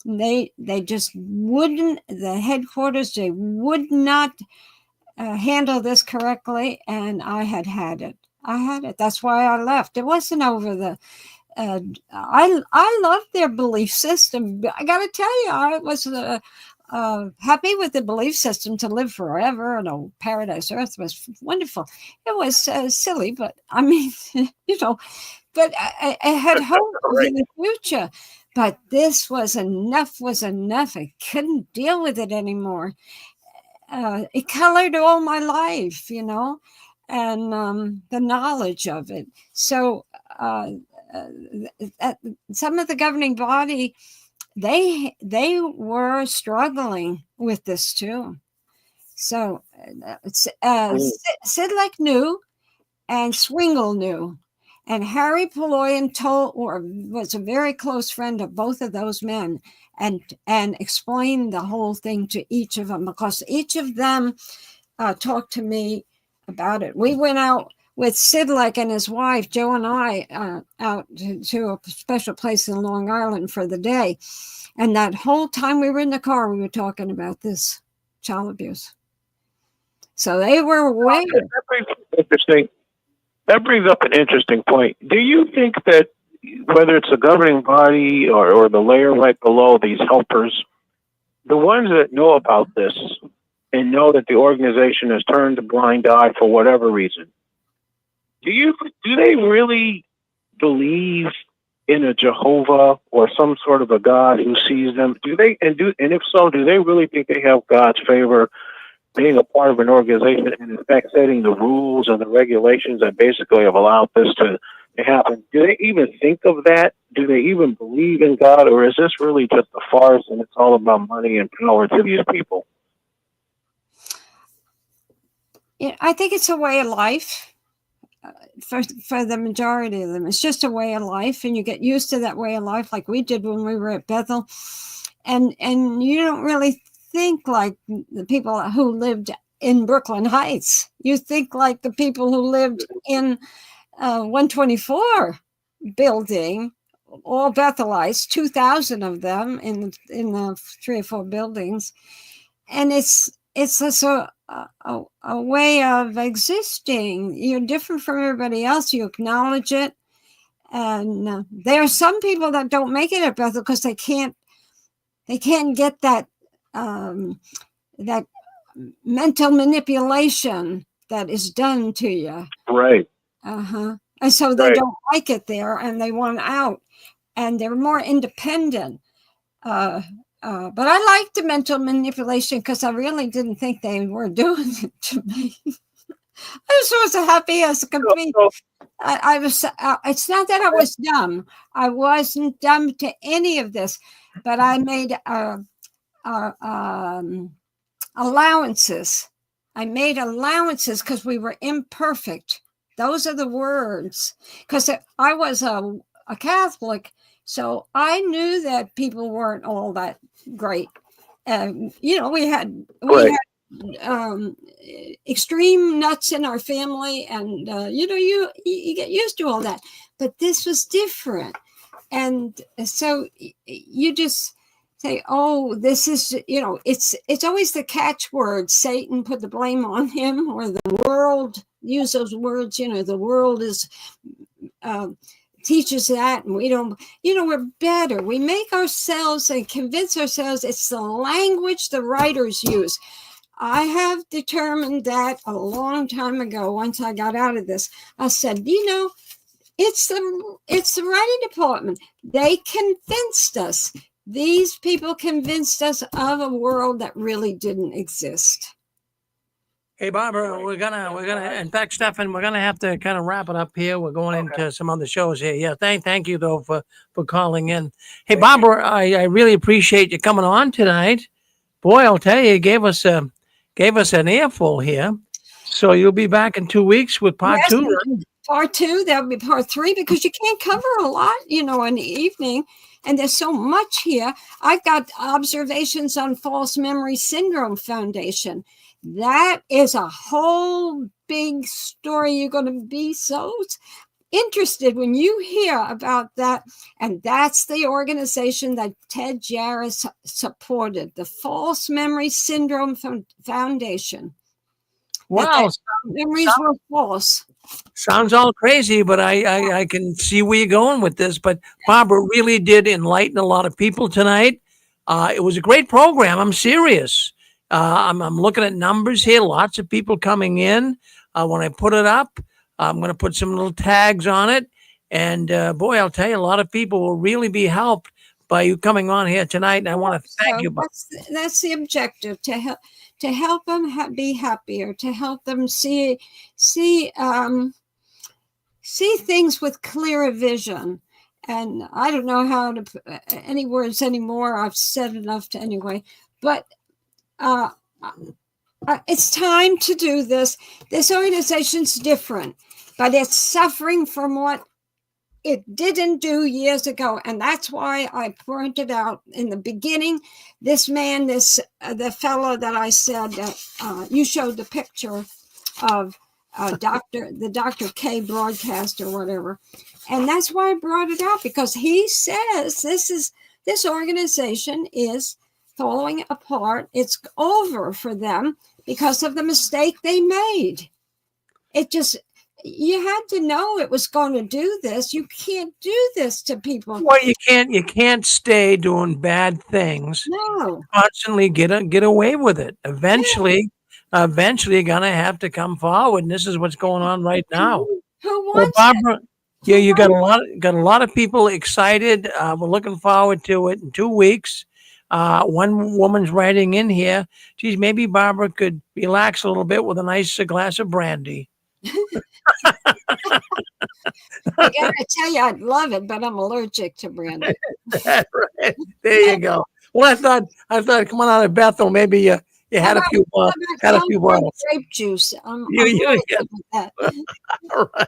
they just wouldn't. The headquarters, they would not handle this correctly, and I had it. That's why I left. It wasn't over the. I loved their belief system. I got to tell you, I was happy with the belief system to live forever. Paradise Earth was wonderful. It was silly, but I mean, but I had hope in the future. But this was enough. I couldn't deal with it anymore. It colored all my life, and the knowledge of it. So some of the governing body, they were struggling with this too. So Sidlek knew, and Swingle knew, and Harry Poloyan was a very close friend of both of those men, and explained the whole thing to each of them, because each of them talked to me about it. We went out with Sidlek and his wife, Joe and I, out to a special place in Long Island for the day. And that whole time we were in the car, we were talking about this child abuse. So they were aware. Interesting. That brings up an interesting point. Do you think that whether it's a governing body or the layer right below, these helpers, the ones that know about this and know that the organization has turned a blind eye for whatever reason, do they really believe in a Jehovah or some sort of a God who sees them? And if so, do they really think they have God's favor being a part of an organization and in fact setting the rules and the regulations that basically have allowed this to happen? Do they even think of that? Do they even believe in God, or is this really just a farce and it's all about money and power to these people? Yeah, I think it's a way of life. For the majority of them, it's just a way of life, and you get used to that way of life, like we did when we were at Bethel, and you don't really think like the people who lived in Brooklyn Heights. You think like the people who lived in 124 building, all Bethelites, 2,000 of them in the 3 or 4 buildings, and it's just a way of existing. You're different from everybody else. You acknowledge it, and there are some people that don't make it at Bethel because they can't get that that mental manipulation that is done to you. Right. And so they don't like it there, and they want out, and they're more independent. But I liked the mental manipulation because I really didn't think they were doing it to me. I was so happy as a complete. I was. It's not that I was dumb. I wasn't dumb to any of this, but I made allowances. I made allowances because we were imperfect. Those are the words. Because I was a Catholic, so I knew that people weren't all that great. We had extreme nuts in our family, and you get used to all that. But this was different, and so you just say, oh, this is, it's always the catchword. Satan put the blame on him, or the world. Use those words. The world is teaches that, and we don't. We're better. We make ourselves and convince ourselves it's the language the writers use. I have determined that a long time ago. Once I got out of this, I said, it's the writing department. They convinced us. These people convinced us of a world that really didn't exist. Hey, Barbara, we're gonna. In fact, Stefan, we're gonna have to kind of wrap it up here. We're going into some other shows here. Yeah, thank you though for calling in. Hey, Barbara, I really appreciate you coming on tonight. Boy, I'll tell you, you gave us an earful here. So you'll be back in 2 weeks with part 2. Part 2, there'll be part 3 because you can't cover a lot, in the evening. And there's so much here. I've got observations on false memory syndrome foundation. That is a whole big story. You're going to be so interested when you hear about that. And that's the organization that Ted Jarrett supported, the False Memory Syndrome Foundation. Wow. Memories were false. Sounds all crazy, but I can see where you're going with this. But Barbara really did enlighten a lot of people tonight. It was a great program. I'm serious. I'm looking at numbers here. Lots of people coming in. When I put it up, I'm going to put some little tags on it. And boy, I'll tell you, a lot of people will really be helped by you coming on here tonight. And I want to thank you. That's the objective, to help them be happier, to help them see things with clearer vision. And I don't know how to put any words anymore. I've said enough to anyway. But it's time to do this. This organization's different, but it's suffering from what it didn't do years ago. And that's why I pointed out in the beginning, this man, the fellow that I said, you showed the picture of the Dr. K broadcast or whatever. And that's why I brought it out, because he says this organization is falling apart. It's over for them because of the mistake they made. You had to know it was going to do this. You can't do this to people. Well, you can't stay doing bad things. No. Constantly get away with it. Eventually you're gonna have to come forward, and this is what's going on right now. Who wants Barbara, yeah, you got a lot of people excited. We're looking forward to it in 2 weeks. One woman's writing in here. Geez, maybe Barbara could relax a little bit with a nice glass of brandy. I gotta tell you, I'd love it, but I'm allergic to brandy. Right. There you go. Well, I thought coming out of Bethel, maybe you had a few bottles. Grape juice. I'm Yeah. with that. All right.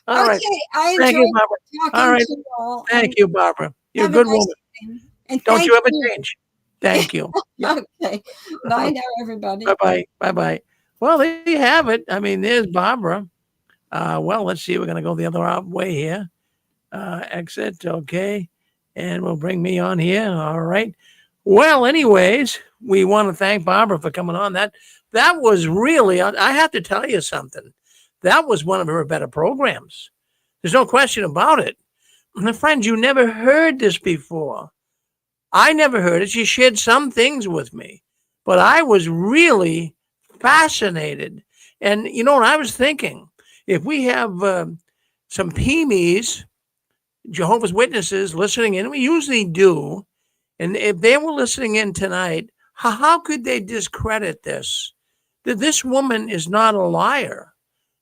All right. Okay, I Thank enjoyed you, Barbara. talking All right. to you all. Thank you, Barbara. You're a Have good nice woman. evening. And Don't thank you ever change. Thank you. Okay. Bye now, everybody. Bye-bye. Bye-bye. Well, there you have it. I mean, there's Barbara. Well, let's see. We're going to go the other way here. Exit. Okay. And we'll bring me on here. All right. Well, anyways, we want to thank Barbara for coming on. That was really, I have to tell you something. That was one of her better programs. There's no question about it. And friends, you never heard this before. I never heard it. She shared some things with me, but I was really fascinated. And you know what I was thinking? If we have some PMEs, Jehovah's Witnesses, listening in, we usually do, and if they were listening in tonight, how could they discredit this? That this woman is not a liar.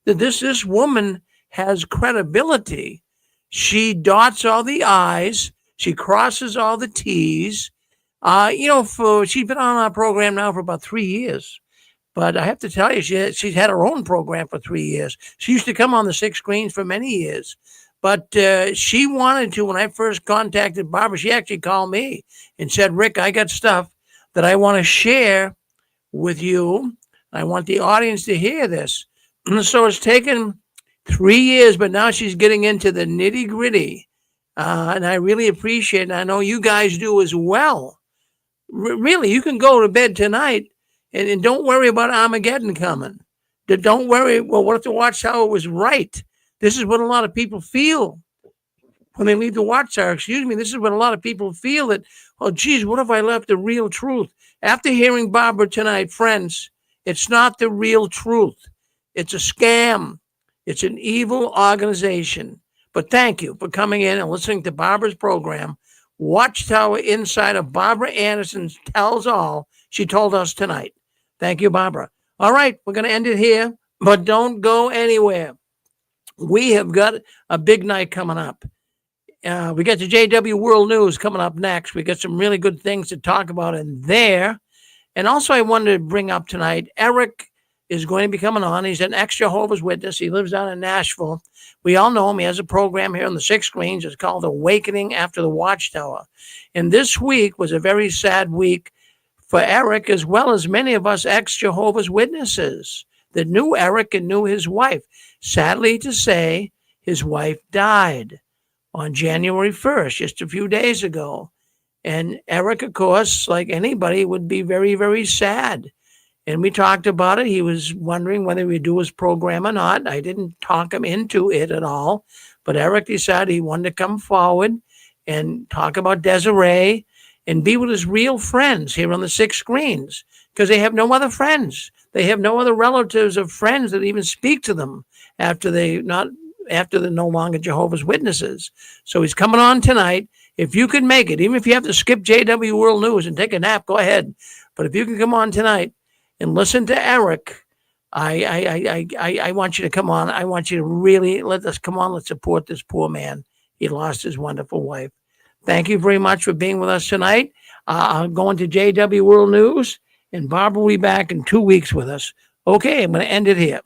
That this woman has credibility. She dots all the I's. She crosses all the T's. She's been on our program now for about 3 years. But I have to tell you, she's had her own program for 3 years. She used to come on the 6 screens for many years. But she wanted to, when I first contacted Barbara, she actually called me and said, Rick, I got stuff that I want to share with you. I want the audience to hear this. So it's taken 3 years, but now she's getting into the nitty gritty. And I really appreciate it. And I know you guys do as well. Really, you can go to bed tonight and don't worry about Armageddon coming. Don't worry, well, what if the Watchtower was right? This is what a lot of people feel when they leave the Watchtower. Excuse me, this is what a lot of people feel that, oh, geez, what if I left the real truth? After hearing Barbara tonight, friends, it's not the real truth. It's a scam. It's an evil organization. But thank you for coming in and listening to Barbara's program, Watchtower Inside of Barbara Anderson Tells All. She told us tonight. Thank you, Barbara. All right, we're going to end it here, but don't go anywhere. We have got a big night coming up. We got the JW World News coming up next. We got some really good things to talk about in there. And also, I wanted to bring up tonight, Eric is going to be coming on. He's an ex-Jehovah's Witness. He lives down in Nashville. We all know him. He has a program here on the 6 screens. It's called Awakening After the Watchtower. And this week was a very sad week for Eric, as well as many of us ex-Jehovah's Witnesses that knew Eric and knew his wife. Sadly to say, his wife died on January 1st, just a few days ago. And Eric, of course, like anybody, would be very, very sad. And we talked about it. He was wondering whether we'd do his program or not. I didn't talk him into it at all. But Eric decided he wanted to come forward and talk about Desiree and be with his real friends here on the 6 screens, because they have no other friends. They have no other relatives or friends that even speak to them after they're no longer Jehovah's Witnesses. So he's coming on tonight. If you can make it, even if you have to skip JW World News and take a nap, go ahead. But if you can come on tonight and listen to Eric, I want you to come on. I want you to really let us come on. Let's support this poor man. He lost his wonderful wife. Thank you very much for being with us tonight. I'm going to JW World News, and Barbara will be back in 2 weeks with us. Okay, I'm going to end it here.